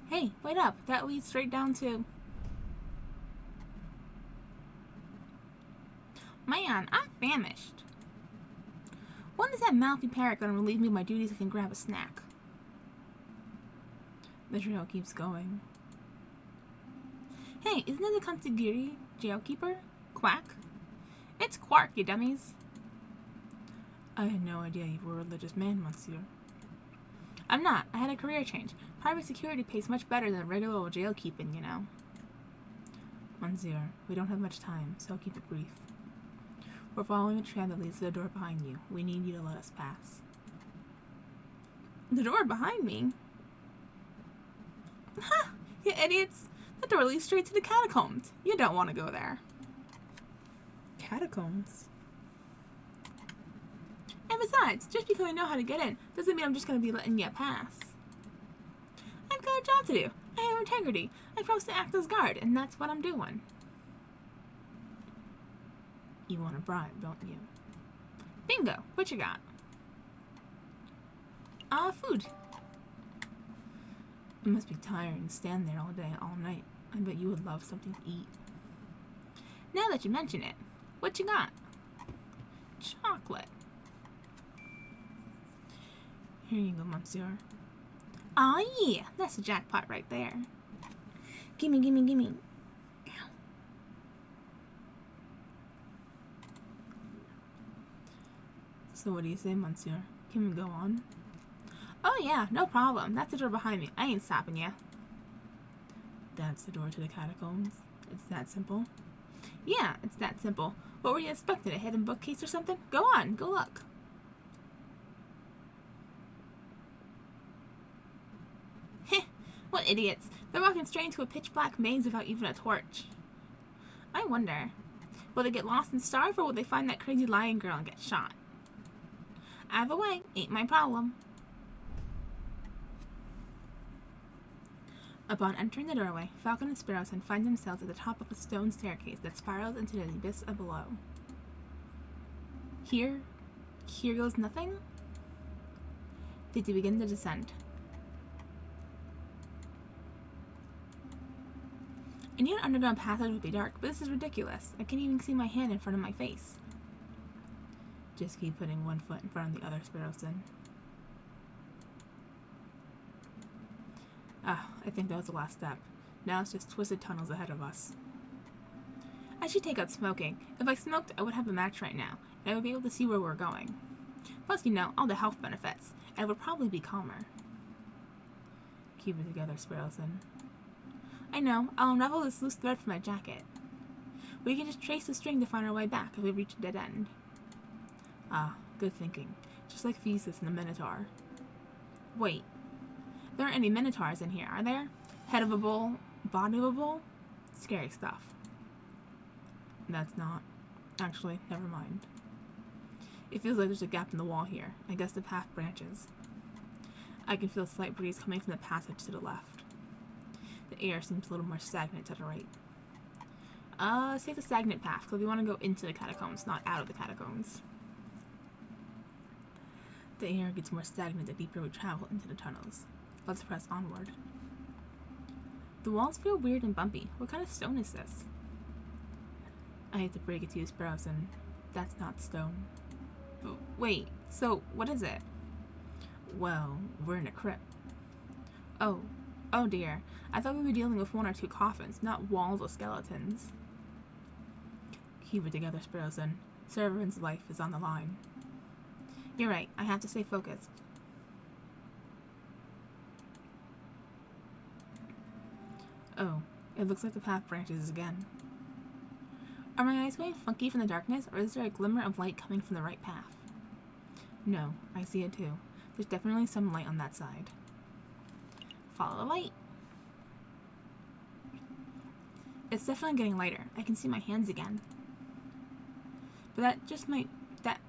Hey, wait up. That leads straight down to... Man, I'm famished. When is that mouthy parrot going to relieve me of my duties and can grab a snack? The trail keeps going. Hey, isn't it the Consigliere jailkeeper? Quack? It's Quark, you dummies. I had no idea you were a religious man, monsieur. I'm not. I had a career change. Private security pays much better than regular old jail keeping, you know. Monsieur, we don't have much time, so I'll keep it brief. We're following a trail that leads to the door behind you. We need you to let us pass. The door behind me? Ha! You idiots! The door leads straight to the catacombs. You don't want to go there. Catacombs? And besides, just because I know how to get in doesn't mean I'm just going to be letting you pass. I've got a job to do. I have integrity. I'm supposed to act as guard, and that's what I'm doing. You want a bribe, don't you? Bingo! What you got? Food. It must be tiring to stand there all day, all night. I bet you would love something to eat. Now that you mention it, what you got? Chocolate. Here you go, monsieur. Aw, yeah, that's a jackpot right there. Gimme, gimme, gimme. Ow. So what do you say, monsieur? Can we go on? Oh yeah, no problem. That's the door behind me. I ain't stopping ya. That's the door to the catacombs? It's that simple? Yeah, it's that simple. What were you expecting, a hidden bookcase or something? Go on, go look. Heh, what idiots. They're walking straight into a pitch-black maze without even a torch. I wonder, will they get lost and starve, or will they find that crazy lion girl and get shot? Either way, ain't my problem. Upon entering the doorway, Falcon and Sparrowson find themselves at the top of a stone staircase that spirals into the abyss below. Here goes nothing? They begin the descent. I knew an underground passage would be dark, but this is ridiculous. I can't even see my hand in front of my face. Just keep putting one foot in front of the other, Sparrowson. Ah, I think that was the last step. Now it's just twisted tunnels ahead of us. I should take out smoking. If I smoked, I would have a match right now, and I would be able to see where we're going. Plus, you know, all the health benefits, and I would probably be calmer. Keep it together, Sparrowson. I know. I'll unravel this loose thread from my jacket. We can just trace the string to find our way back if we reach a dead end. Ah, good thinking. just like Theseus and the Minotaur. Wait, there aren't any Minotaurs in here, are there? Head of a bull, body of a bull? Scary stuff. That's not. Actually, never mind. It feels like there's a gap in the wall here. I guess the path branches. I can feel a slight breeze coming from the passage to the left. The air seems a little more stagnant to the right. Let's take the stagnant path, because we want to go into the catacombs, not out of the catacombs. The air gets more stagnant the deeper we travel into the tunnels. Let's press onward. The walls feel weird and bumpy. What kind of stone is this? I hate to break it to you, Sparrowson. That's not stone. Wait, so what is it? Well, we're in a crypt. Oh dear. I thought we were dealing with 1 or 2 coffins, not walls of skeletons. Keep it together, Sparrowson. Servant's life is on the line. You're right, I have to stay focused. Oh, it looks like the path branches again. Are my eyes going funky from the darkness, or is there a glimmer of light coming from the right path? No, I see it too. There's definitely some light on that side. Follow the light. It's definitely getting lighter. I can see my hands again. But that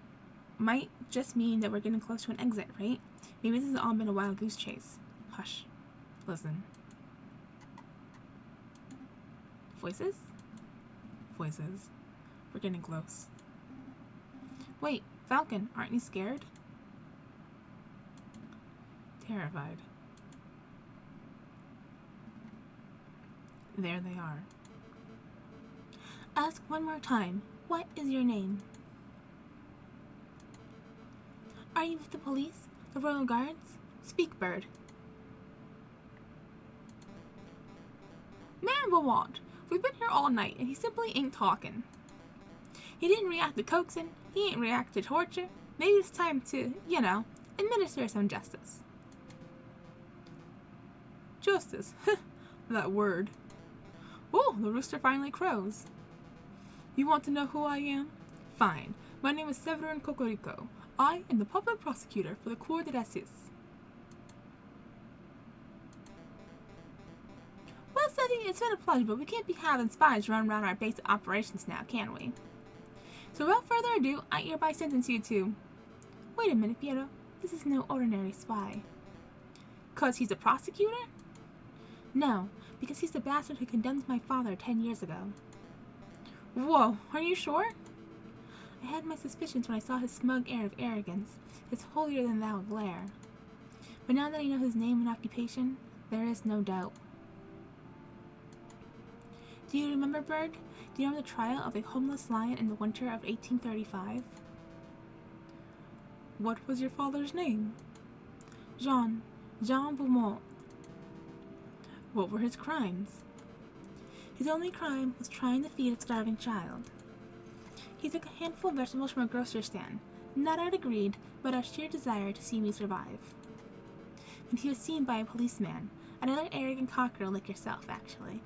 might just mean that we're getting close to an exit, right? Maybe this has all been a wild goose chase. Hush. Listen. Voices? Voices. We're getting close. Wait, Falcon, aren't you scared? Terrified. There they are. Ask one more time. What is your name? Are you with the police? The Royal Guards? Speak, bird. Man, Beaumont, we've been here all night, and he simply ain't talking. He didn't react to coaxing. He ain't react to torture. Maybe it's time to, administer some justice. Justice? That word. Oh, the rooster finally crows. You want to know who I am? Fine. My name is Severin Cocorico. I am the public prosecutor for the Cour d'Assises. Well, Sevy, it's been a pleasure, but we can't be having spies run around our base of operations now, can we? So without further ado, I hereby sentence you to... Wait a minute, Piero. This is no ordinary spy. 'Cause he's a prosecutor? No, because he's the bastard who condemned my father 10 years ago. Whoa, are you sure? I had my suspicions when I saw his smug air of arrogance, his holier-than-thou glare. But now that I know his name and occupation, there is no doubt. Do you remember, Bird? Do you remember the trial of a homeless lion in the winter of 1835? What was your father's name? Jean Beaumont. What were his crimes? His only crime was trying to feed a starving child. He took a handful of vegetables from a grocer's stand, not out of greed, but out of sheer desire to see me survive. And he was seen by a policeman, another arrogant cockerel like yourself, actually.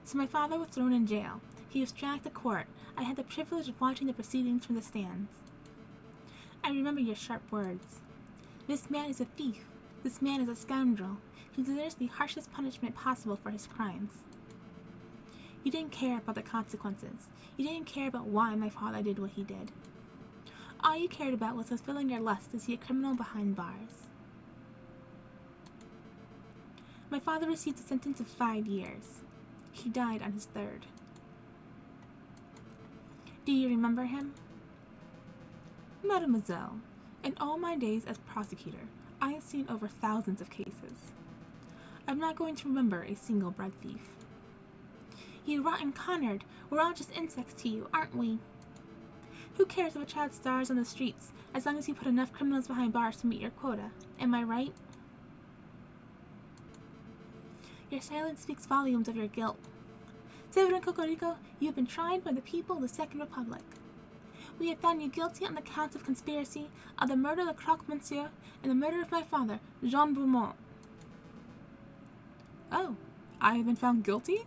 So my father was thrown in jail. He was dragged to court. I had the privilege of watching the proceedings from the stands. I remember your sharp words. This man is a thief. This man is a scoundrel. He deserves the harshest punishment possible for his crimes. You didn't care about the consequences. You didn't care about why my father did what he did. All you cared about was fulfilling your lust to see a criminal behind bars. My father received a sentence of 5 years. He died on his 3rd. Do you remember him? Mademoiselle, in all my days as prosecutor, I have seen over thousands of cases. I'm not going to remember a single bread thief. You rotten Connard, we're all just insects to you, aren't we? Who cares if a child starves on the streets, as long as you put enough criminals behind bars to meet your quota? Am I right? Your silence speaks volumes of your guilt. Severin Cocorico, you have been tried by the people of the Second Republic. We have found you guilty on the counts of conspiracy, of the murder of the Croque Monsieur, and the murder of my father, Jean Beaumont. Oh, I have been found guilty?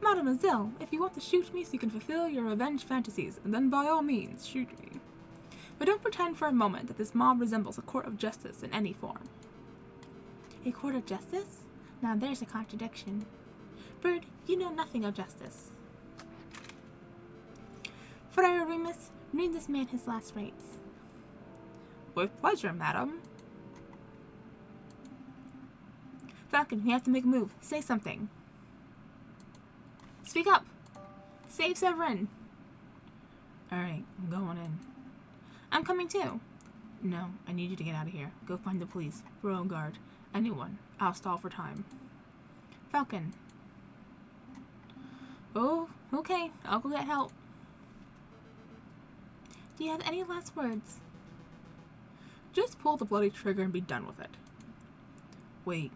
Mademoiselle, if you want to shoot me so you can fulfill your revenge fantasies, then by all means, shoot me. But don't pretend for a moment that this mob resembles a court of justice in any form. A court of justice? Now there's a contradiction. Bird, you know nothing of justice. Friar Remus, read this man his last rites. With pleasure, madam. Falcon, we have to make a move. Say something. Speak up. Save Severin. Alright, I'm going in. I'm coming too. No, I need you to get out of here. Go find the police, royal guard, anyone. I'll stall for time. Falcon. Oh, okay. I'll go get help. Do you have any last words? Just pull the bloody trigger and be done with it. Wait.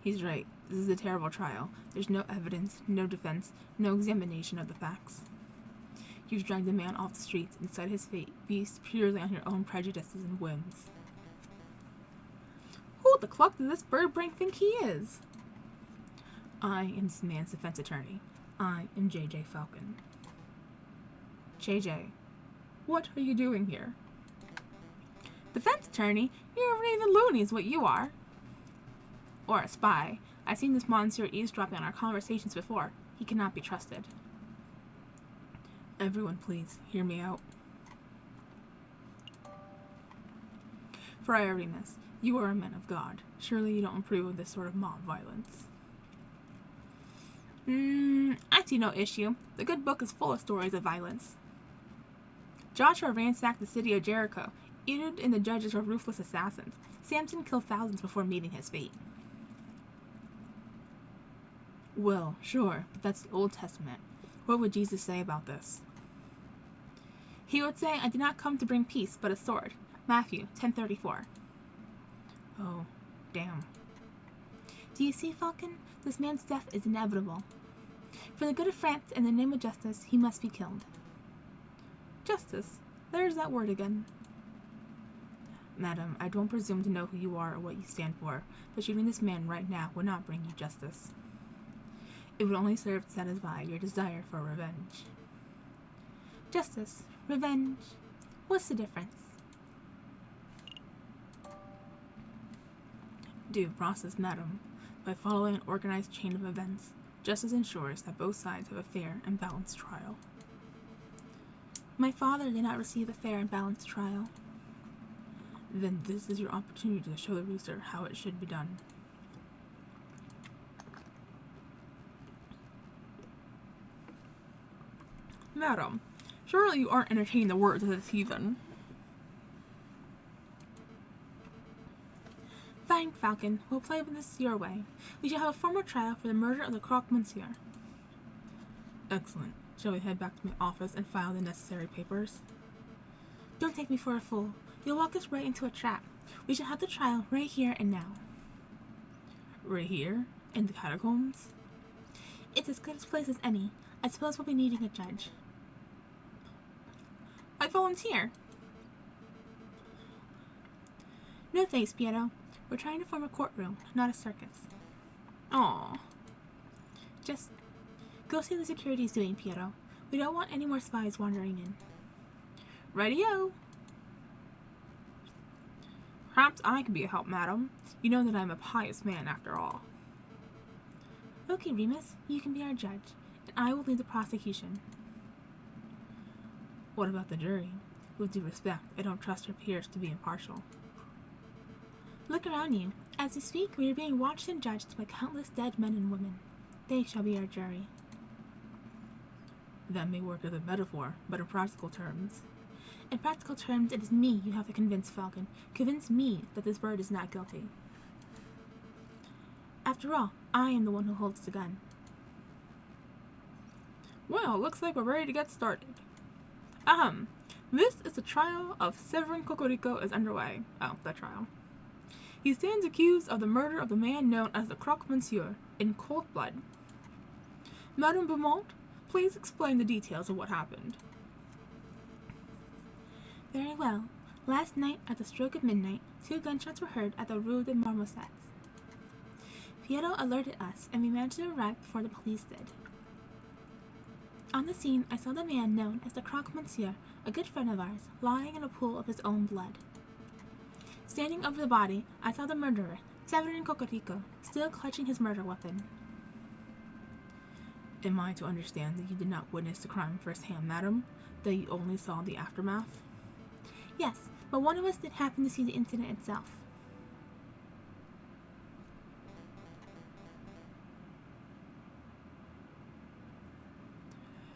He's right. This is a terrible trial. There's no evidence, no defense, no examination of the facts. You've dragged a man off the streets and set his fate based purely on your own prejudices and whims. Who the cluck does this bird brain think he is? I am this man's defense attorney. I am J.J. Falcon. J.J., what are you doing here? Defense attorney? You're a raving loony is what you are. Or a spy. I've seen this monsieur eavesdropping on our conversations before. He cannot be trusted. Everyone, please, hear me out. Friar Remus, you are a man of God. Surely you don't approve of this sort of mob violence. I see no issue. The good book is full of stories of violence. Joshua ransacked the city of Jericho. Edith and the judges were ruthless assassins. Samson killed thousands before meeting his fate. Well, sure, but that's the Old Testament. What would Jesus say about this? He would say, I did not come to bring peace, but a sword. Matthew 10:34. Oh, damn. Do you see, Falcon? This man's death is inevitable. For the good of France and the name of justice, he must be killed. Justice. There's that word again. Madam, I don't presume to know who you are or what you stand for, but shooting this man right now would not bring you justice. It would only serve to satisfy your desire for revenge. Justice, revenge, what's the difference? Due process, madam. By following an organized chain of events, justice ensures that both sides have a fair and balanced trial. My father did not receive a fair and balanced trial. Then this is your opportunity to show the rooster how it should be done. Madam, surely you aren't entertaining the words of this heathen. Fine, Falcon, we'll play with this your way. We shall have a formal trial for the murder of the croque monsieur. Excellent. Shall we head back to my office and file the necessary papers? Don't take me for a fool. You'll walk us right into a trap. We shall have the trial right here and now. Right here? In the catacombs? It's as good a place as any. I suppose we'll be needing a judge. I volunteer. No thanks, Piero. We're trying to form a courtroom, not a circus. Aww. Just go see what the security's doing, Piero. We don't want any more spies wandering in. Radio. Perhaps I can be a help, madam. You know that I'm a pious man, after all. Okay, Remus, you can be our judge, and I will lead the prosecution. What about the jury? With due respect, I don't trust your peers to be impartial. Look around you. As we speak, we are being watched and judged by countless dead men and women. They shall be our jury. That may work as a metaphor, but in practical terms. In practical terms, it is me you have to convince, Falcon. Convince me that this bird is not guilty. After all, I am the one who holds the gun. Well, looks like we're ready to get started. This is the trial of Severin Cocorico is underway. Oh, that trial. He stands accused of the murder of the man known as the croque monsieur in cold blood. Madame Beaumont, please explain the details of what happened. Very well. Last night, at the stroke of midnight, 2 gunshots were heard at the Rue de Marmosets. Pietro alerted us, and we managed to arrive before the police did. On the scene, I saw the man known as the Croque Monsieur, a good friend of ours, lying in a pool of his own blood. Standing over the body, I saw the murderer, Severin Cocorico, still clutching his murder weapon. Am I to understand that you did not witness the crime firsthand, madam? That you only saw the aftermath? Yes, but one of us did happen to see the incident itself.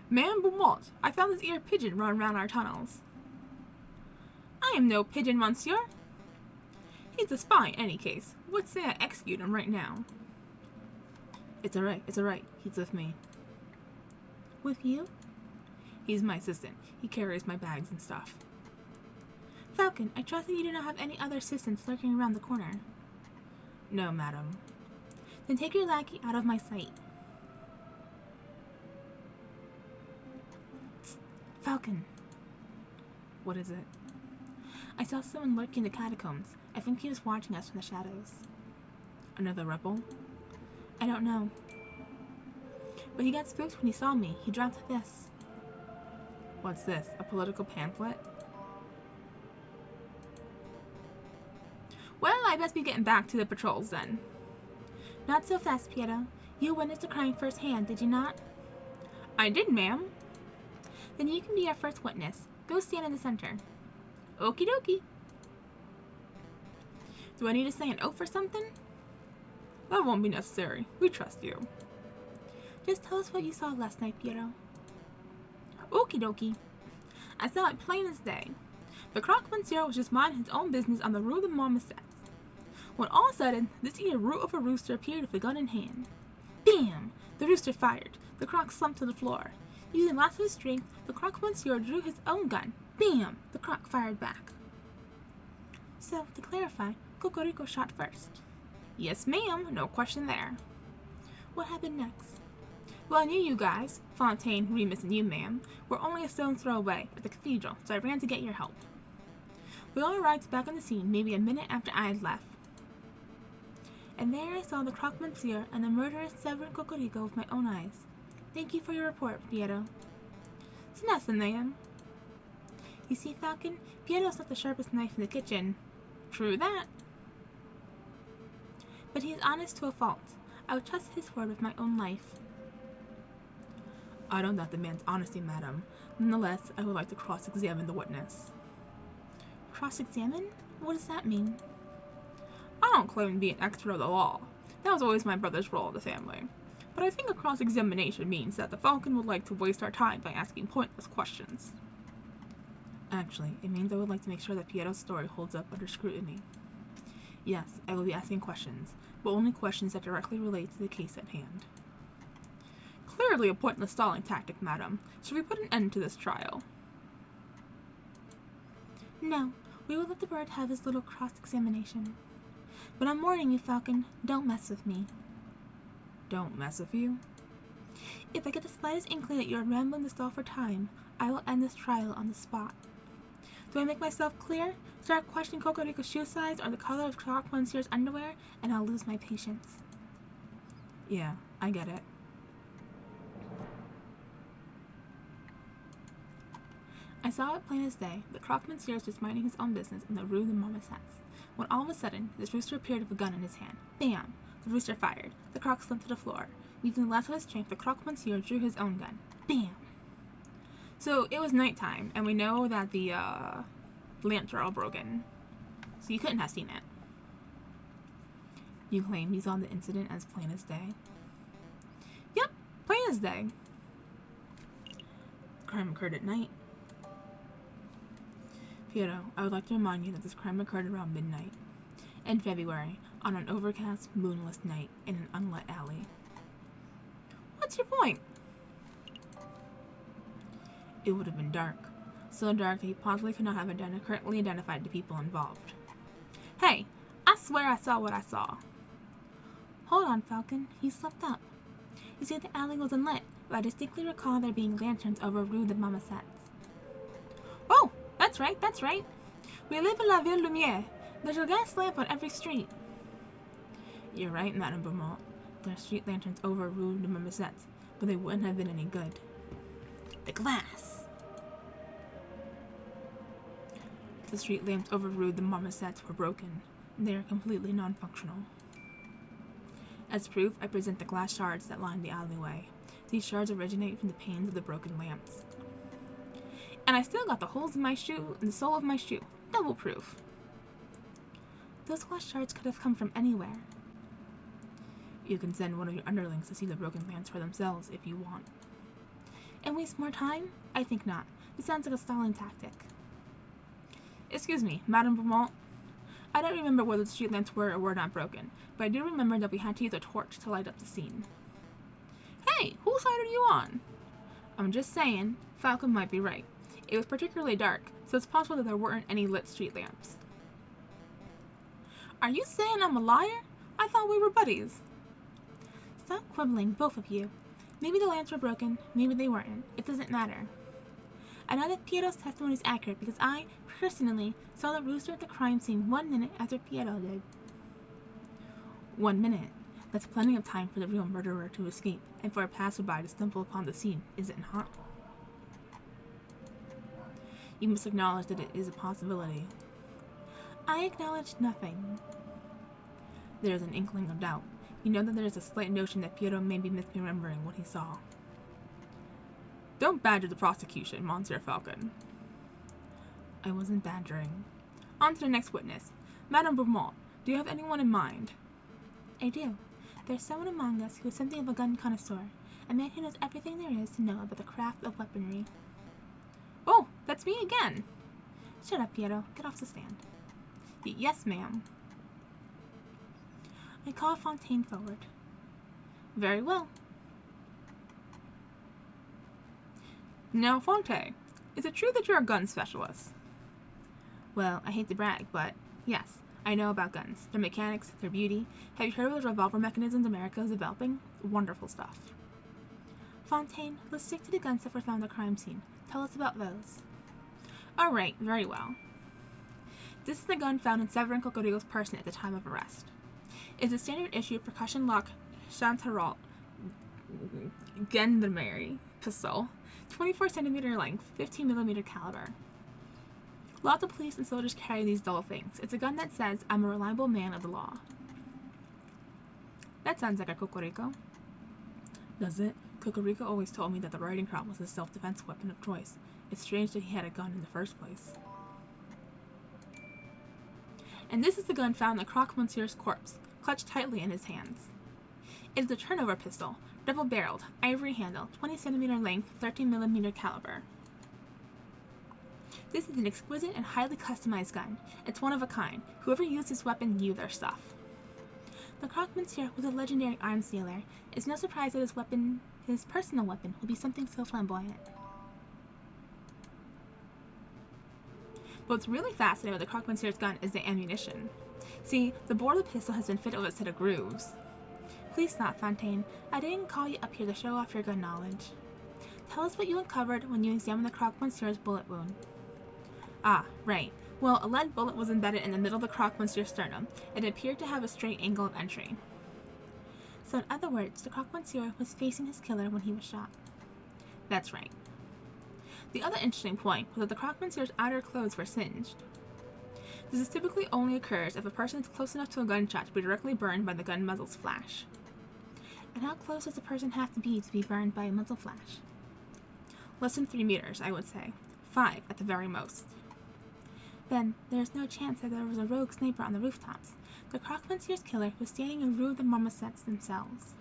Man Beaumont, I found this ear pigeon run around our tunnels. I am no pigeon, monsieur. He's a spy in any case. Would say I execute him right now. It's alright, he's with me. With you? He's my assistant. He carries my bags and stuff. Falcon, I trust that you do not have any other assistants lurking around the corner. No, madam. Then take your lackey out of my sight. Psst, Falcon. What is it? I saw someone lurking in the catacombs. I think he was watching us from the shadows. Another rebel? I don't know. But he got spooked when he saw me. He dropped this. What's this? A political pamphlet? Well, I best be getting back to the patrols then. Not so fast, Pietro. You witnessed the crime firsthand, did you not? I did, ma'am. Then you can be our first witness. Go stand in the center. Okie dokie. Do I need to say an oath or something? That won't be necessary. We trust you. Just tell us what you saw last night, Pietro. Okie dokie. I saw it plain as day. The Croque Monsieur was just minding his own business on the Rue de Marmoset, when all of a sudden, this here root of a rooster appeared with a gun in hand. Bam! The rooster fired. The croc slumped to the floor. Using lots of his strength, the Croque Monsieur drew his own gun. Bam! The croc fired back. So, to clarify, Cocorico shot first. Yes, ma'am. No question there. What happened next? Well, I knew you guys, Fontaine, Remus, and you, ma'am, were only a stone's throw away at the cathedral, so I ran to get your help. We all arrived back on the scene maybe a minute after I had left. And there I saw the Croque Monsieur and the murderous Severin Cocorico with my own eyes. Thank you for your report, Pietro. It's nothing, ma'am. You see, Falcon, Pieto's not the sharpest knife in the kitchen. True that. But he is honest to a fault. I would trust his word with my own life. I don't doubt the man's honesty, madam. Nonetheless, I would like to cross-examine the witness. Cross-examine? What does that mean? I don't claim to be an expert of the law. That was always my brother's role in the family. But I think a cross-examination means that the Falcon would like to waste our time by asking pointless questions. Actually, it means I would like to make sure that Pieto's story holds up under scrutiny. Yes, I will be asking questions, but only questions that directly relate to the case at hand. Clearly a pointless stalling tactic, madam. Should we put an end to this trial? No, we will let the bird have his little cross-examination. But I'm warning you, Falcon, don't mess with me. Don't mess with you? If I get the slightest inkling that you are rambling to stall for time, I will end this trial on the spot. Do I make myself clear? Start questioning Cocorico's shoe size or the color of Croque Monsieur's underwear, and I'll lose my patience. Yeah, I get it. I saw it plain as day. The Croque Monsieur was just minding his own business in the Rue de Marmoset, when all of a sudden, this rooster appeared with a gun in his hand. Bam! The rooster fired. The croc slumped to the floor. Using the last of his strength, the Croque Monsieur drew his own gun. Bam! So, it was nighttime, and we know that the, lamps are all broken. So you couldn't have seen it. You claim you saw the incident as plain as day? Yep, plain as day. The crime occurred at night. Pietro, I would like to remind you that this crime occurred around midnight, in February, on an overcast, moonless night in an unlit alley. What's your point? It would have been dark. So dark that you possibly could not have correctly identified the people involved. Hey, I swear I saw what I saw. Hold on, Falcon. You slipped up. You see, the alley was unlit, but I distinctly recall there being lanterns over Rue de Marmoset. Oh, that's right, that's right. We live in La Ville Lumière. There's a gas lamp on every street. You're right, Madame Beaumont. Their street lanterns overruled the marmosets, but they wouldn't have been any good. The glass! The street lamps overruled the marmosets were broken. They are completely non-functional. As proof, I present the glass shards that line the alleyway. These shards originate from the panes of the broken lamps. And I still got the holes in my shoe and the sole of my shoe. Double proof. Those glass shards could have come from anywhere. You can send one of your underlings to see the broken lamps for themselves if you want. And waste more time? I think not. This sounds like a stalling tactic. Excuse me, Madame Beaumont. I don't remember whether the street lamps were or were not broken, but I do remember that we had to use a torch to light up the scene. Hey, whose side are you on? I'm just saying, Falcon might be right. It was particularly dark, so it's possible that there weren't any lit street lamps. Are you saying I'm a liar? I thought we were buddies. Stop quibbling, both of you. Maybe the lamps were broken, maybe they weren't. It doesn't matter. I know that Piero's testimony is accurate because I, personally, saw the rooster at the crime scene 1 minute after Piero did. 1 minute? That's plenty of time for the real murderer to escape and for a passerby to stumble upon the scene, is it not? You must acknowledge that it is a possibility. I acknowledge nothing. There is an inkling of doubt. You know that there is a slight notion that Piero may be misremembering what he saw. Don't badger the prosecution, Monsieur Falcon. I wasn't badgering. On to the next witness. Madame Beaumont, do you have anyone in mind? I do. There's someone among us who is something of a gun connoisseur, a man who knows everything there is to know about the craft of weaponry. Oh, that's me again! Shut up, Piero. Get off the stand. Yes, ma'am. I call Fontaine forward. Very well. Now, Fontaine, is it true that you're a gun specialist? Well, I hate to brag, but yes, I know about guns, their mechanics, their beauty. Have you heard of the revolver mechanisms America is developing? Wonderful stuff. Fontaine, let's stick to the guns that were found at the crime scene. Tell us about those. Alright, very well. This is the gun found in Severin Cocorico's person at the time of arrest. It's a standard issue percussion lock Chantarot Gendarmerie pistol, 24cm length, 15mm caliber. Lots of police and soldiers carry these dull things. It's a gun that says, I'm a reliable man of the law. That sounds like a Cocorico. Does it? Cocorico always told me that the riding crop was his self-defense weapon of choice. It's strange that he had a gun in the first place. And this is the gun found in the Croque Monsieur's corpse, clutched tightly in his hands. It is a turnover pistol, double-barreled, ivory handle, 20cm length, 13mm caliber. This is an exquisite and highly customized gun. It's one of a kind. Whoever used this weapon knew their stuff. The Croque Monsieur was a legendary arms dealer. It's no surprise that his personal weapon, will be something so flamboyant. But what's really fascinating with the Croque Monsieur's gun is the ammunition. See, the bore of the pistol has been fitted with a set of grooves. Please stop, Fontaine. I didn't call you up here to show off your gun knowledge. Tell us what you uncovered when you examined the Croque Monsieur's bullet wound. Ah, right. Well, a lead bullet was embedded in the middle of the Croque Monsieur's sternum. It appeared to have a straight angle of entry. So in other words, the Croque Monsieur was facing his killer when he was shot. That's right. The other interesting point was that the Croque Monsieur's outer clothes were singed. This typically only occurs if a person is close enough to a gunshot to be directly burned by the gun muzzle's flash. And how close does a person have to be burned by a muzzle flash? Less than 3 meters, I would say. 5 at the very most. Then, there is no chance that there was a rogue sniper on the rooftops. The Croque Monsieur's killer was standing in Rue de Marmosets themselves.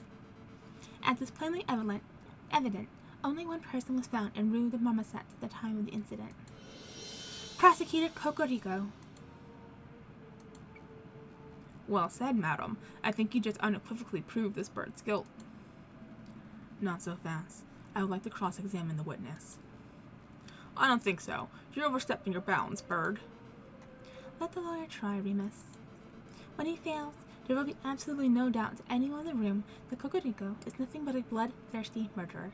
As is plainly evident, only one person was found in Rue de Marmosets at the time of the incident. Prosecutor Cocorico. Well said, madam. I think you just unequivocally proved this bird's guilt. Not so fast. I would like to cross-examine the witness. I don't think so. You're overstepping your bounds, bird. Let the lawyer try, Remus. When he fails, there will be absolutely no doubt to anyone in the room that Cocorico is nothing but a bloodthirsty murderer.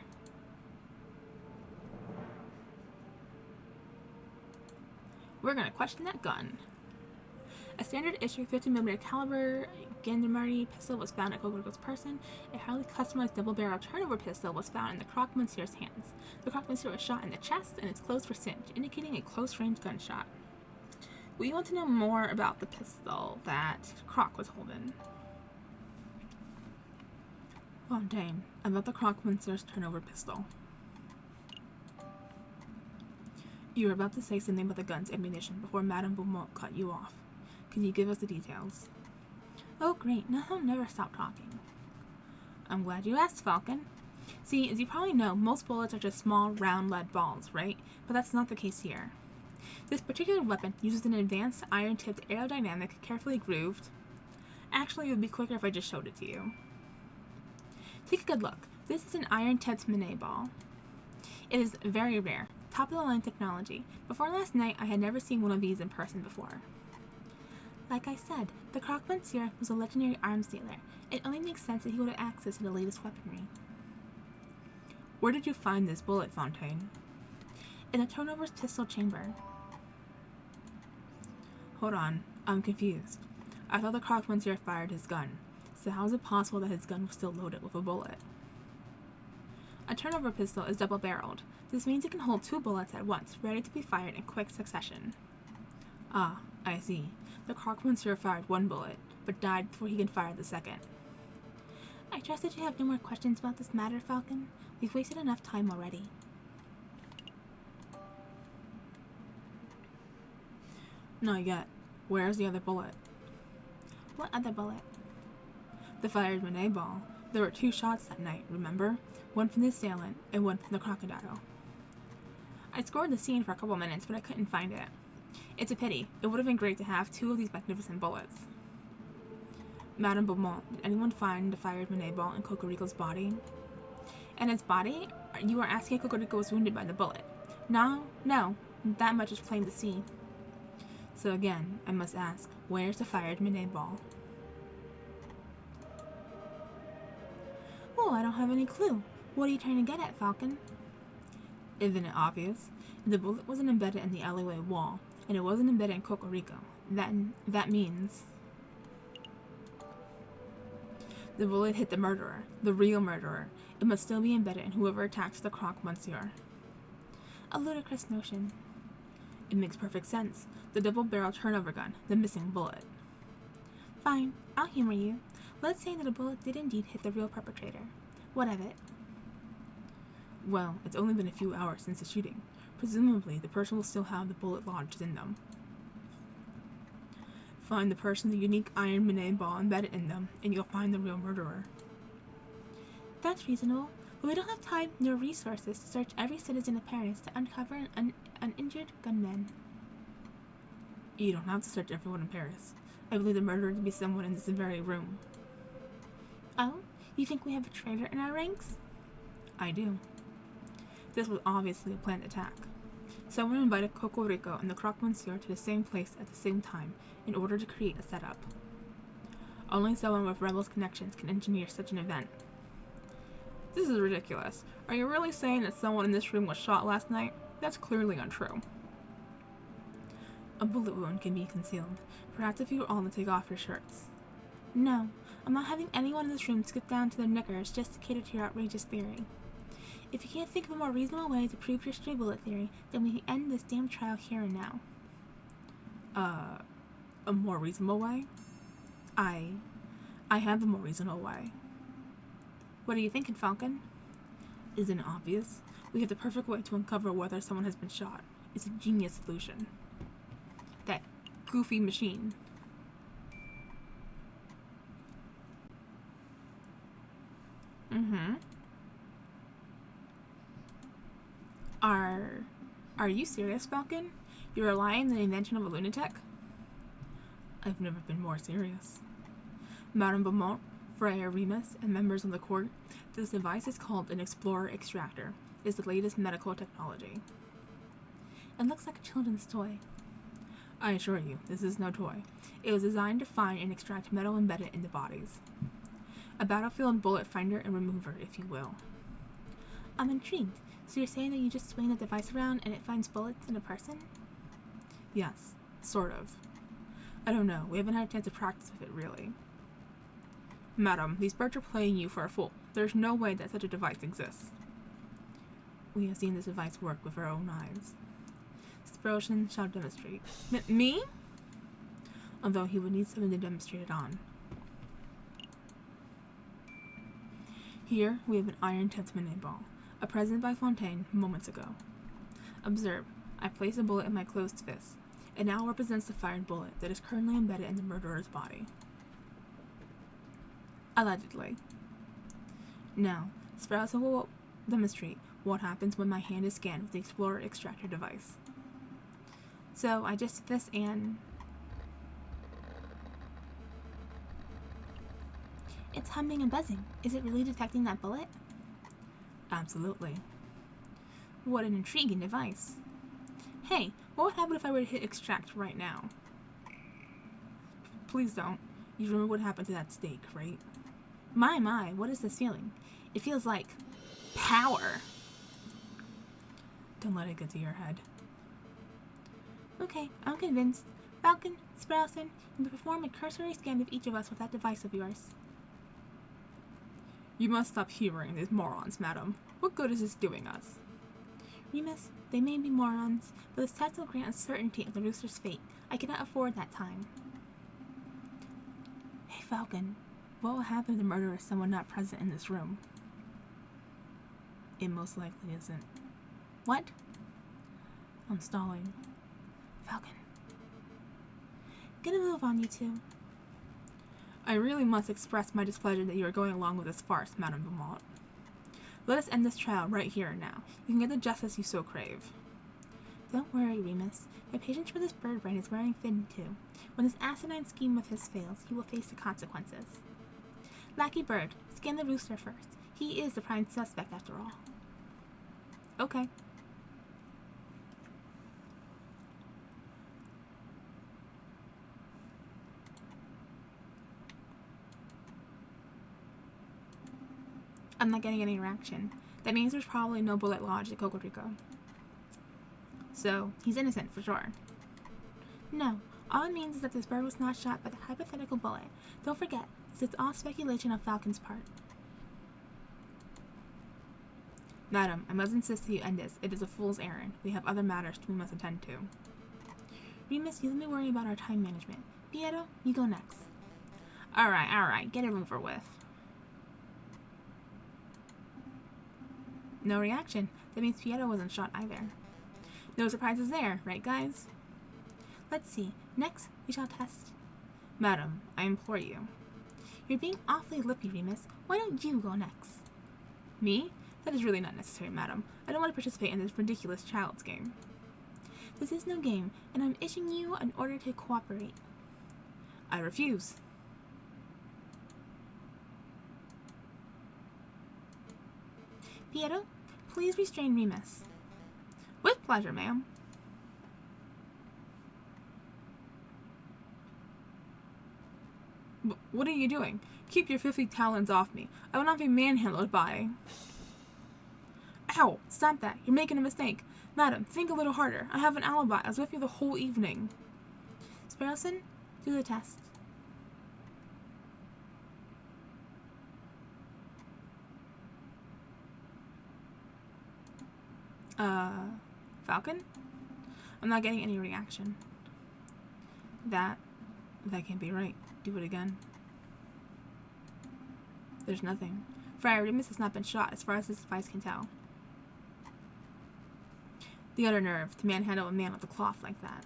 We're going to question that gun. A standard issue 50mm caliber Gendarmerie pistol was found at Kokoriko's person. A highly customized double-barrel turnover pistol was found in the Croque Monsieur's hands. The Croque Monsieur was shot in the chest and its clothes were singed, indicating a close-range gunshot. We want to know more about the pistol that Croque was holding. Fontaine, about the Croque Monsieur's turnover pistol. You were about to say something about the gun's ammunition before Madame Beaumont cut you off. Can you give us the details? Oh, great. Now he'll never stop talking. I'm glad you asked, Falcon. See, as you probably know, most bullets are just small, round lead balls, right? But that's not the case here. This particular weapon uses an advanced iron-tipped aerodynamic, carefully grooved. Actually, it would be quicker if I just showed it to you. Take a good look. This is an iron-tipped Minet ball. It is very rare, top-of-the-line technology. Before last night, I had never seen one of these in person before. Like I said, the Croque Monsieur was a legendary arms dealer. It only makes sense that he would have access to the latest weaponry. Where did you find this bullet, Fontaine? In the turnover's pistol chamber. Hold on, I'm confused. I thought the Croque Monsieur fired his gun, so how is it possible that his gun was still loaded with a bullet? A turnover pistol is double-barreled. This means it can hold 2 bullets at once, ready to be fired in quick succession. Ah, I see. The Croque Monsieur fired 1 bullet, but died before he could fire the second. I trust that you have no more questions about this matter, Falcon. We've wasted enough time already. Not yet. Where's the other bullet? What other bullet? The fired Minet ball. There were 2 shots that night, remember? One from the assailant and one from the crocodile. I scored the scene for a couple minutes, but I couldn't find it. It's a pity. It would have been great to have 2 of these magnificent bullets. Madame Beaumont, did anyone find the fired Minet ball in Kokoriko's body? And his body? You are asking if Kokoriko was wounded by the bullet. No, that much is plain to see. So again, I must ask, where's the fired Minet ball? Oh, I don't have any clue. What are you trying to get at, Falcon? Isn't it obvious? The bullet wasn't embedded in the alleyway wall, and it wasn't embedded in Kokoriko. That means the bullet hit the murderer, the real murderer. It must still be embedded in whoever attacks the Croque Monsieur. A ludicrous notion. It makes perfect sense. The double-barrel turnover gun, the missing bullet. Fine, I'll humor you. Let's say that a bullet did indeed hit the real perpetrator. What of it? Well, it's only been a few hours since the shooting. Presumably, the person will still have the bullet lodged in them. Find the person the unique iron Minet ball embedded in them, and you'll find the real murderer. That's reasonable, but we don't have time nor resources to search every citizen of Paris to uncover an injured gunman. You don't have to search everyone in Paris. I believe the murderer to be someone in this very room. Oh? You think we have a traitor in our ranks? I do. This was obviously a planned attack. Someone invited Kokoriko and the Croque Monsieur to the same place at the same time in order to create a setup. Only someone with rebels connections can engineer such an event. This is ridiculous. Are you really saying that someone in this room was shot last night? That's clearly untrue. A bullet wound can be concealed. Perhaps if you were all to take off your shirts. No, I'm not having anyone in this room skip down to their knickers just to cater to your outrageous theory. If you can't think of a more reasonable way to prove your stray bullet theory, then we end this damn trial here and now. A more reasonable way? I have a more reasonable way. What are you thinking, Falcon? Isn't it obvious? We have the perfect way to uncover whether someone has been shot. It's a genius solution. That goofy machine. Are you serious, Falcon? You're relying on the invention of a lunatic? I've never been more serious. Madame Beaumont, Freya Remus, and members of the court, this device is called an Explorer Extractor. It's the latest medical technology. It looks like a children's toy. I assure you, this is no toy. It was designed to find and extract metal embedded in the bodies. A battlefield bullet finder and remover, if you will. I'm intrigued. So you're saying that you just swing the device around and it finds bullets in a person? Yes, sort of. I don't know. We haven't had a chance to practice with it, really. Madam, these birds are playing you for a fool. There's no way that such a device exists. We have seen this device work with our own eyes. Sproulson shall demonstrate. Me? Although he would need something to demonstrate it on. Here we have an iron-tipped mini ball, a present by Fontaine moments ago. Observe, I place a bullet in my closed fist. It now represents the fired bullet that is currently embedded in the murderer's body. Allegedly. Now, Sproulson will demonstrate what happens when my hand is scanned with the Explorer extractor device. So, I just did this and... It's humming and buzzing. Is it really detecting that bullet? Absolutely. What an intriguing device. Hey, what would happen if I were to hit extract right now? Please don't. You remember what happened to that steak, right? My, what is this feeling? It feels like power. Don't let it get to your head. Okay, I'm convinced. Falcon, Sproulson, you can perform a cursory scan of each of us with that device of yours. You must stop humoring these morons, madam. What good is this doing us? Remus, they may be morons, but this test will grant us certainty of the rooster's fate. I cannot afford that time. Hey, Falcon. What will happen if the murderer is someone not present in this room? It most likely isn't. What? I'm stalling. Falcon. Get a move on, you two. I really must express my displeasure that you are going along with this farce, Madame Beaumont. Let us end this trial right here and now. You can get the justice you so crave. Don't worry, Remus. My patience for this bird brain is wearing thin, too. When this asinine scheme of his fails, he will face the consequences. Lackey Bird, scan the rooster first. He is the prime suspect, after all. Okay. I'm not getting any reaction. That means there's probably no bullet lodged at Cocorico. So, he's innocent for sure. No, all it means is that this bird was not shot by the hypothetical bullet. Don't forget, this is all speculation on Falcon's part. Madam, I must insist that you end this. It is a fool's errand. We have other matters we must attend to. Remus, you let me worry about our time management. Piero, you go next. Alright, get it over with. No reaction. That means Piero wasn't shot either. No surprises there, right guys? Let's see. Next, we shall test. Madam, I implore you. You're being awfully lippy, Remus. Why don't you go next? Me? That is really not necessary, madam. I don't want to participate in this ridiculous child's game. This is no game, and I'm issuing you an order to cooperate. I refuse. Piero, please restrain Remus. With pleasure, ma'am. What are you doing? Keep your 50 talons off me. I will not be manhandled by... Ow! Stop that. You're making a mistake. Madam, think a little harder. I have an alibi. I was with you the whole evening. Sproulson, do the test. Falcon? I'm not getting any reaction. That can't be right. Do it again. There's nothing. Friar Remus has not been shot, as far as this device can tell. The utter nerve to manhandle a man with a cloth like that.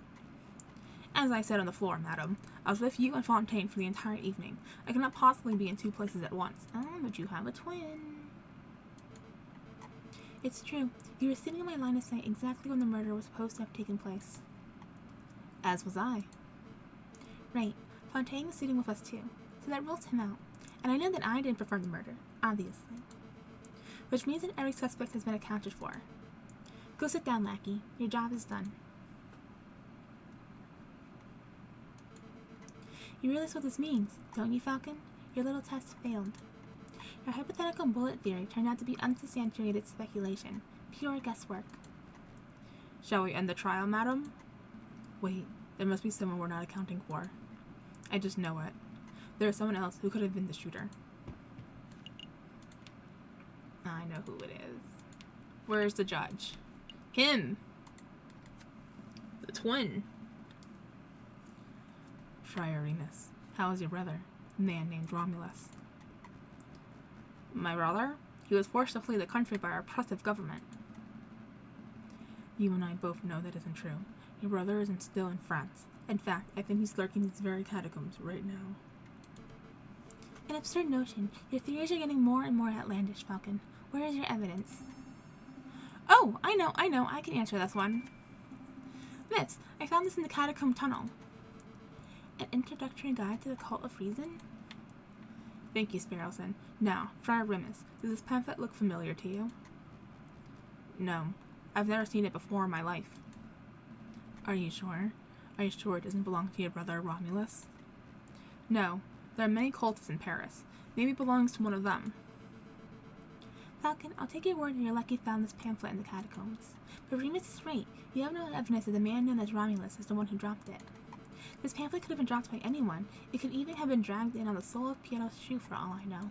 As I said on the floor, madam, I was with you and Fontaine for the entire evening. I cannot possibly be in two places at once. But you have a twin. It's true. You were sitting in my line of sight exactly when the murder was supposed to have taken place. As was I. Right. Fontaine was sitting with us too, so that rules him out. And I know that I didn't perform the murder, obviously. Which means that every suspect has been accounted for. Go sit down, lackey. Your job is done. You realize what this means, don't you, Falcon? Your little test failed. Your hypothetical bullet theory turned out to be unsubstantiated speculation, pure guesswork. Shall we end the trial, madam? Wait, there must be someone we're not accounting for. I just know it. There is someone else who could have been the shooter. I know who it is. Where's the judge? Him! The twin. Friar Remus, how is your brother? A man named Romulus. My brother? He was forced to flee the country by our oppressive government. You and I both know that isn't true. Your brother isn't still in France. In fact, I think he's lurking in these very catacombs right now. An absurd notion. Your theories are getting more and more outlandish, Falcon. Where is your evidence? Oh, I know. I can answer this one. Miss, I found this in the catacomb tunnel. An introductory guide to the Cult of Reason? Thank you, Sparrowson. Now, Friar Remus, does this pamphlet look familiar to you? No, I've never seen it before in my life. Are you sure? Are you sure it doesn't belong to your brother Romulus? No, there are many cultists in Paris. Maybe it belongs to one of them. Falcon, I'll take your word that you're lucky found this pamphlet in the catacombs. But Remus is right. You have no evidence that the man known as Romulus is the one who dropped it. This pamphlet could have been dropped by anyone. It could even have been dragged in on the sole of Piero's shoe for all I know.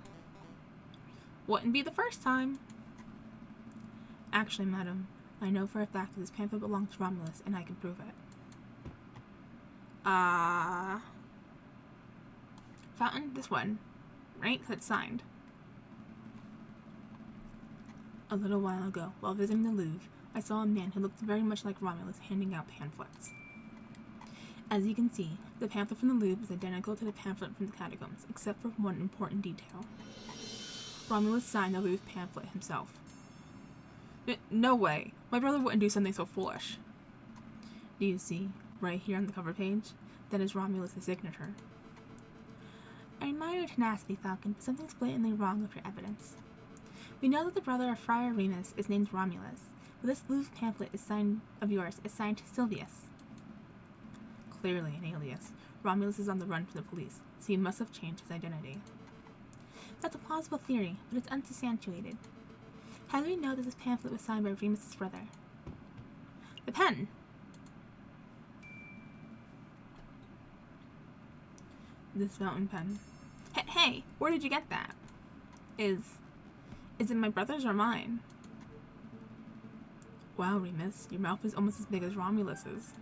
Wouldn't be the first time. Actually, madam, I know for a fact that this pamphlet belongs to Romulus, and I can prove it. Fountain, this one, right? 'Cause it's signed. A little while ago, while visiting the Louvre, I saw a man who looked very much like Romulus handing out pamphlets. As you can see, the pamphlet from the Louvre is identical to the pamphlet from the catacombs, except for one important detail. Romulus signed the Louvre pamphlet himself. No way! My brother wouldn't do something so foolish. Do you see, right here on the cover page? That is Romulus' signature. I admire your tenacity, Falcon, but something's blatantly wrong with your evidence. We know that the brother of Friar Remus is named Romulus, but this Louvre pamphlet of yours is signed Silvius. Clearly an alias. Romulus is on the run from the police, so he must have changed his identity. That's a plausible theory, but it's unsubstantiated. How do we know that this pamphlet was signed by Remus's brother? The pen! This fountain pen. Hey, where did you get that? Is it my brother's or mine? Wow, Remus, your mouth is almost as big as Romulus's.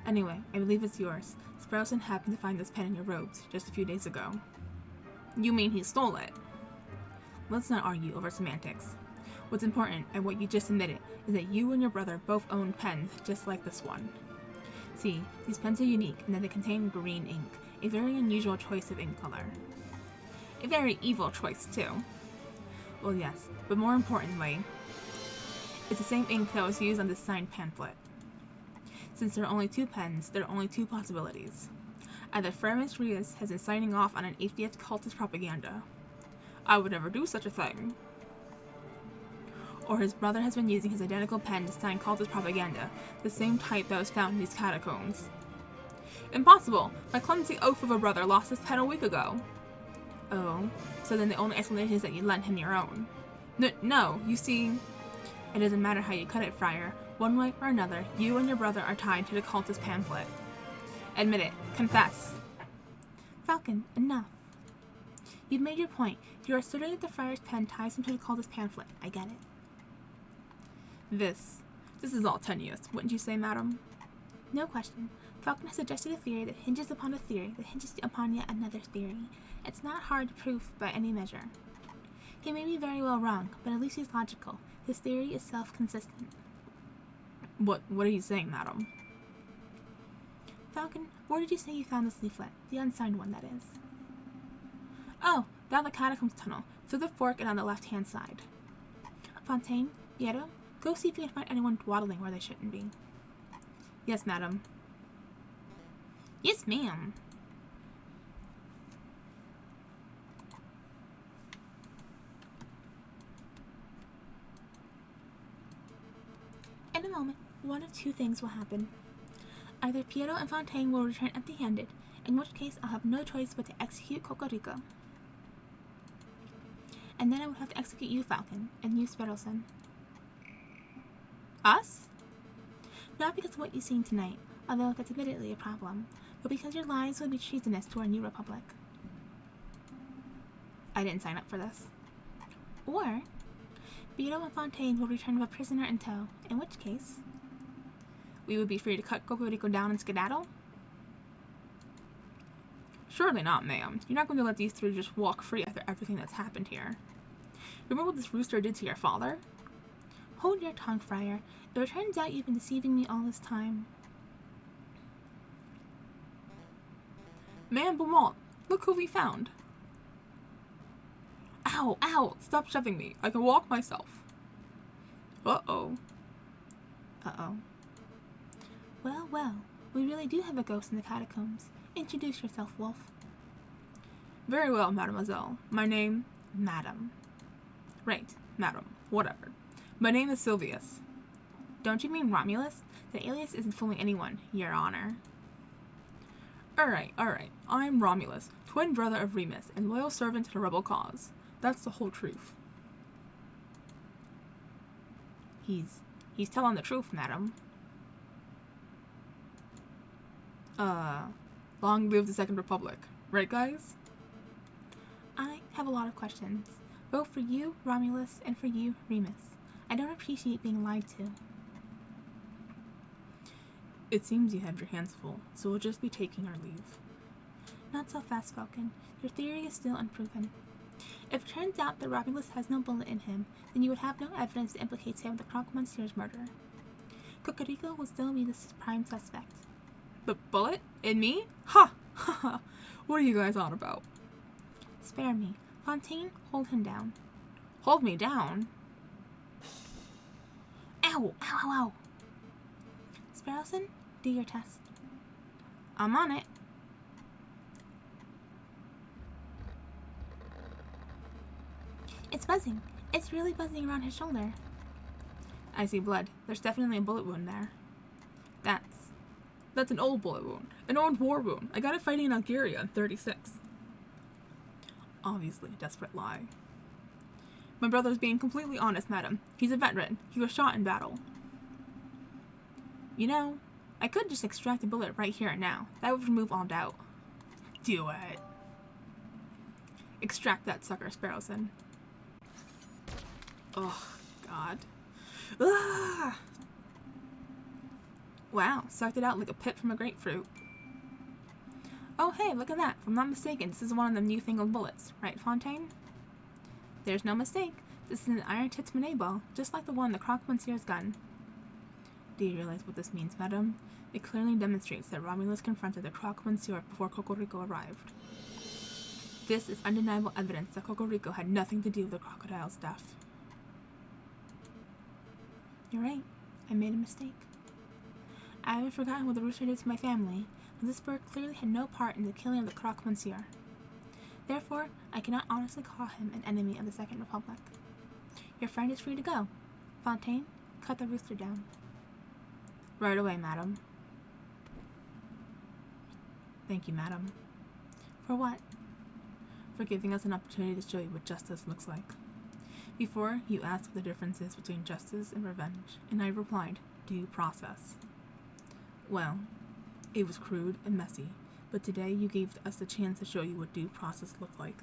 Anyway, I believe it's yours. Sparrowson happened to find this pen in your robes just a few days ago. You mean he stole it? Let's not argue over semantics. What's important, and what you just admitted, is that you and your brother both own pens just like this one. See, these pens are unique in that they contain green ink, a very unusual choice of ink color. A very evil choice, too. Well, yes, but more importantly, it's the same ink that was used on this signed pamphlet. Since there are only two pens, there are only two possibilities. Either Remus Remus has been signing off on an atheist cultist propaganda. I would never do such a thing. Or his brother has been using his identical pen to sign cultist propaganda, the same type that was found in these catacombs. Impossible! My clumsy oaf of a brother lost his pen a week ago. Oh, so then the only explanation is that you lent him your own. No, you see, it doesn't matter how you cut it, Friar. One way or another, you and your brother are tied to the cultist pamphlet. Admit it. Confess. Falcon, enough. You've made your point. You're asserting that the friar's pen ties him to the cultist pamphlet. I get it. This is all tenuous, wouldn't you say, madam? No question. Falcon has suggested a theory that hinges upon a theory that hinges upon yet another theory. It's not hard to prove by any measure. He may be very well wrong, but at least he's logical. His theory is self-consistent. What are you saying, madam? Falcon, where did you say you found this leaflet? The unsigned one, that is. Oh, down the catacombs tunnel, through the fork and on the left-hand side. Fontaine, Piero, go see if you can find anyone dawdling where they shouldn't be. Yes, madam. Yes, ma'am. In a moment, one of two things will happen. Either Piero and Fontaine will return empty-handed, in which case I'll have no choice but to execute Cocorico. And then I would have to execute you, Falcon, and you, Sparrowson. Us? Not because of what you've seen tonight, although that's admittedly a problem, but because your lies would be treasonous to our new republic. I didn't sign up for this. Or, Beetle and Fontaine will return with a prisoner in tow, in which case... we would be free to cut Cocorico down and skedaddle? Surely not, ma'am. You're not going to let these three just walk free after everything that's happened here. Remember what this rooster did to your father? Hold your tongue, Friar. If it turns out you've been deceiving me all this time... Man Beaumont, look who we found. Ow, ow, stop shoving me. I can walk myself. Uh-oh. Uh-oh. Well, well, we really do have a ghost in the catacombs. Introduce yourself, Wolf. Very well, mademoiselle. My name... Madam. Right, madam. Whatever. My name is Sylvius. Don't you mean Romulus? The alias isn't fooling anyone, Your Honor. Alright. I'm Romulus, twin brother of Remus, and loyal servant to the rebel cause. That's the whole truth. He's telling the truth, madam. Long live the Second Republic. Right, guys? I have a lot of questions. Both for you, Romulus, and for you, Remus. I don't appreciate being lied to. It seems you have your hands full, so we'll just be taking our leave. Not so fast, Falcon. Your theory is still unproven. If it turns out that Romulus has no bullet in him, then you would have no evidence to implicate him in the Croque Monsieur's murder. Cocorico will still be the prime suspect. The bullet? In me? Ha! Ha! What are you guys on about? Spare me. Fontaine, hold him down. Hold me down? Ow! Ow, ow, ow! Sparrowson, do your test. I'm on it. It's buzzing. It's really buzzing around his shoulder. I see blood. There's definitely a bullet wound there. That's an old bullet wound. An old war wound. I got it fighting in Aviary on 36. Obviously a desperate lie. My brother's being completely honest, madam. He's a veteran. He was shot in battle. You know, I could just extract a bullet right here and now. That would remove all doubt. Do it. Extract that sucker, Sparrowson. Oh, God. Ah! Wow, sucked it out like a pip from a grapefruit. Oh, hey, look at that. If I'm not mistaken, this is one of the newfangled bullets. Right, Fontaine? There's no mistake. This is an iron-tipped Monet ball, just like the one in the Croque Monsieur's gun. Do you realize what this means, madam? It clearly demonstrates that Romulus confronted the Croque Monsieur before Cocorico arrived. This is undeniable evidence that Cocorico had nothing to do with the crocodile's death. You're right. I made a mistake. I haven't forgotten what the rooster did to my family, but this bird clearly had no part in the killing of the Croque Monsieur. Therefore, I cannot honestly call him an enemy of the Second Republic. Your friend is free to go. Fontaine, cut the rooster down. Right away, madam. Thank you, madam. For what? For giving us an opportunity to show you what justice looks like. Before, you asked what the difference is between justice and revenge, and I replied, due process. Well, it was crude and messy, but today you gave us the chance to show you what due process looked like.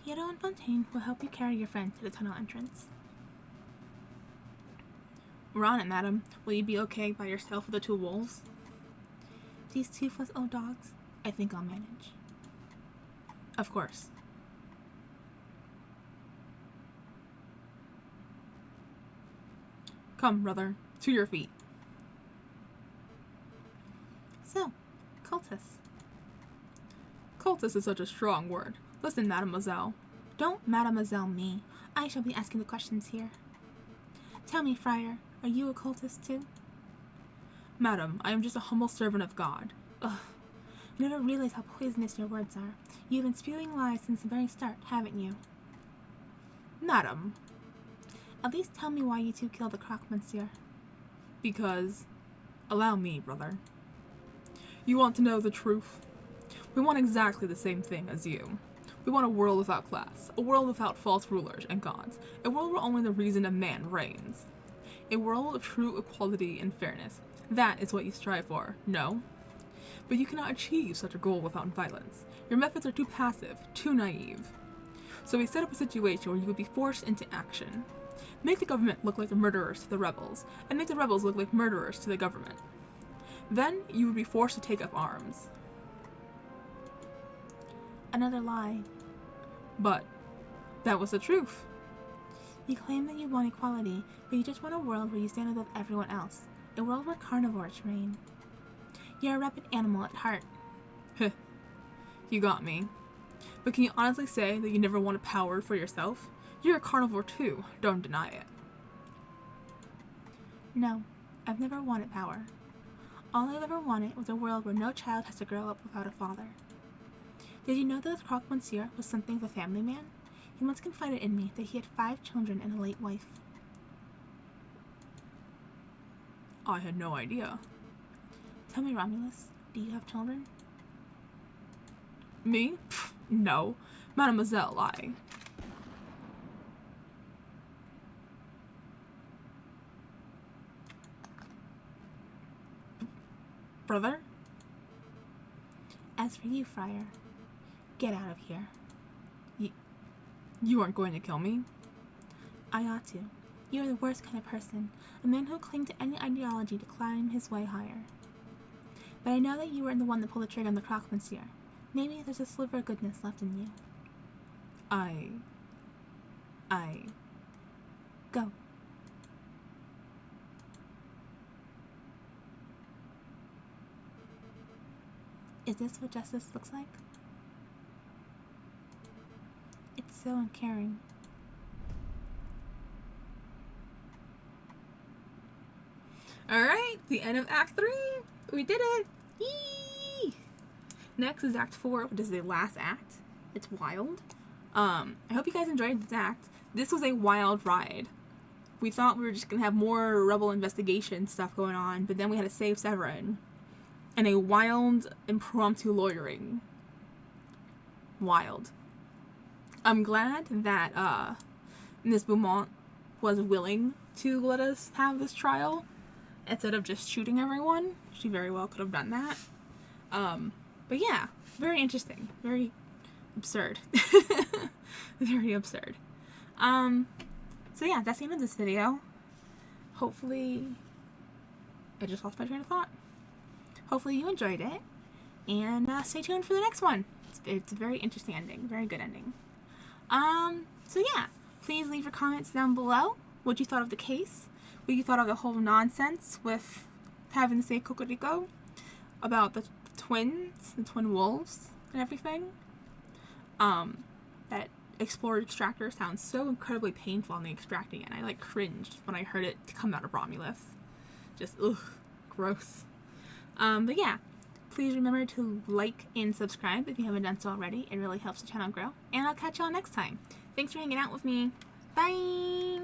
Piero and Fontaine will help you carry your friend to the tunnel entrance. We're on it, madam. Will you be okay by yourself with the two wolves? These toothless old dogs, I think I'll manage. Of course. Come, brother, to your feet. So, cultists. Cultist is such a strong word. Listen, mademoiselle. Don't mademoiselle me. I shall be asking the questions here. Tell me, friar, are you a cultist too? Madam, I am just a humble servant of God. Ugh. You never realize how poisonous your words are. You've been spewing lies since the very start, haven't you? Madam. At least tell me why you two killed the Croque Monsieur. Because... Allow me, brother. You want to know the truth? We want exactly the same thing as you. We want a world without class, a world without false rulers and gods, a world where only the reason of man reigns. A world of true equality and fairness. That is what you strive for, no? But you cannot achieve such a goal without violence. Your methods are too passive, too naive. So we set up a situation where you would be forced into action. Make the government look like the murderers to the rebels, and make the rebels look like murderers to the government. Then you would be forced to take up arms. Another lie. But that was the truth. You claim that you want equality, but you just want a world where you stand above everyone else. A world where carnivores reign. You're a rabid animal at heart. Heh. You got me. But can you honestly say that you never wanted power for yourself? You're a carnivore too, don't deny it. No, I've never wanted power. All I've ever wanted was a world where no child has to grow up without a father. Did you know that the Croque Monsieur was something of a family man? He once confided in me that he had 5 children and a late wife. I had no idea. Tell me, Romulus, do you have children? Me? Pfft, no. Mademoiselle, I... Brother? As for you, Friar, get out of here. You aren't going to kill me? I ought to. You are the worst kind of person, a man who'll cling to any ideology to climb his way higher. But I know that you weren't the one that pulled the trigger on the Croque Monsieur. Maybe there's a sliver of goodness left in you. Go. Is this what justice looks like? It's so uncaring. Alright, the end of Act 3. We did it. Yee! Next is Act 4, which is the last act. It's wild. I hope you guys enjoyed this act. This was a wild ride. We thought we were just going to have more rebel investigation stuff going on, but then we had to save Severin. And a wild, impromptu lawyering. Wild. I'm glad that Ms. Beaumont was willing to let us have this trial instead of just shooting everyone. She very well could have done that. But yeah, very interesting. Very absurd. Very absurd. So yeah, that's the end of this video. Hopefully, I just lost my train of thought. Hopefully you enjoyed it, and stay tuned for the next one. It's a very interesting ending, very good ending. So yeah, please leave your comments down below. What you thought of the case, what you thought of the whole nonsense with having to say Cocorico about the twins, the twin wolves, and everything. That explorer extractor sounds so incredibly painful on the extracting it. I like cringed when I heard it come out of Romulus. Just ugh, gross. But yeah, please remember to like and subscribe if you haven't done so already. It really helps the channel grow. And I'll catch y'all next time. Thanks for hanging out with me. Bye!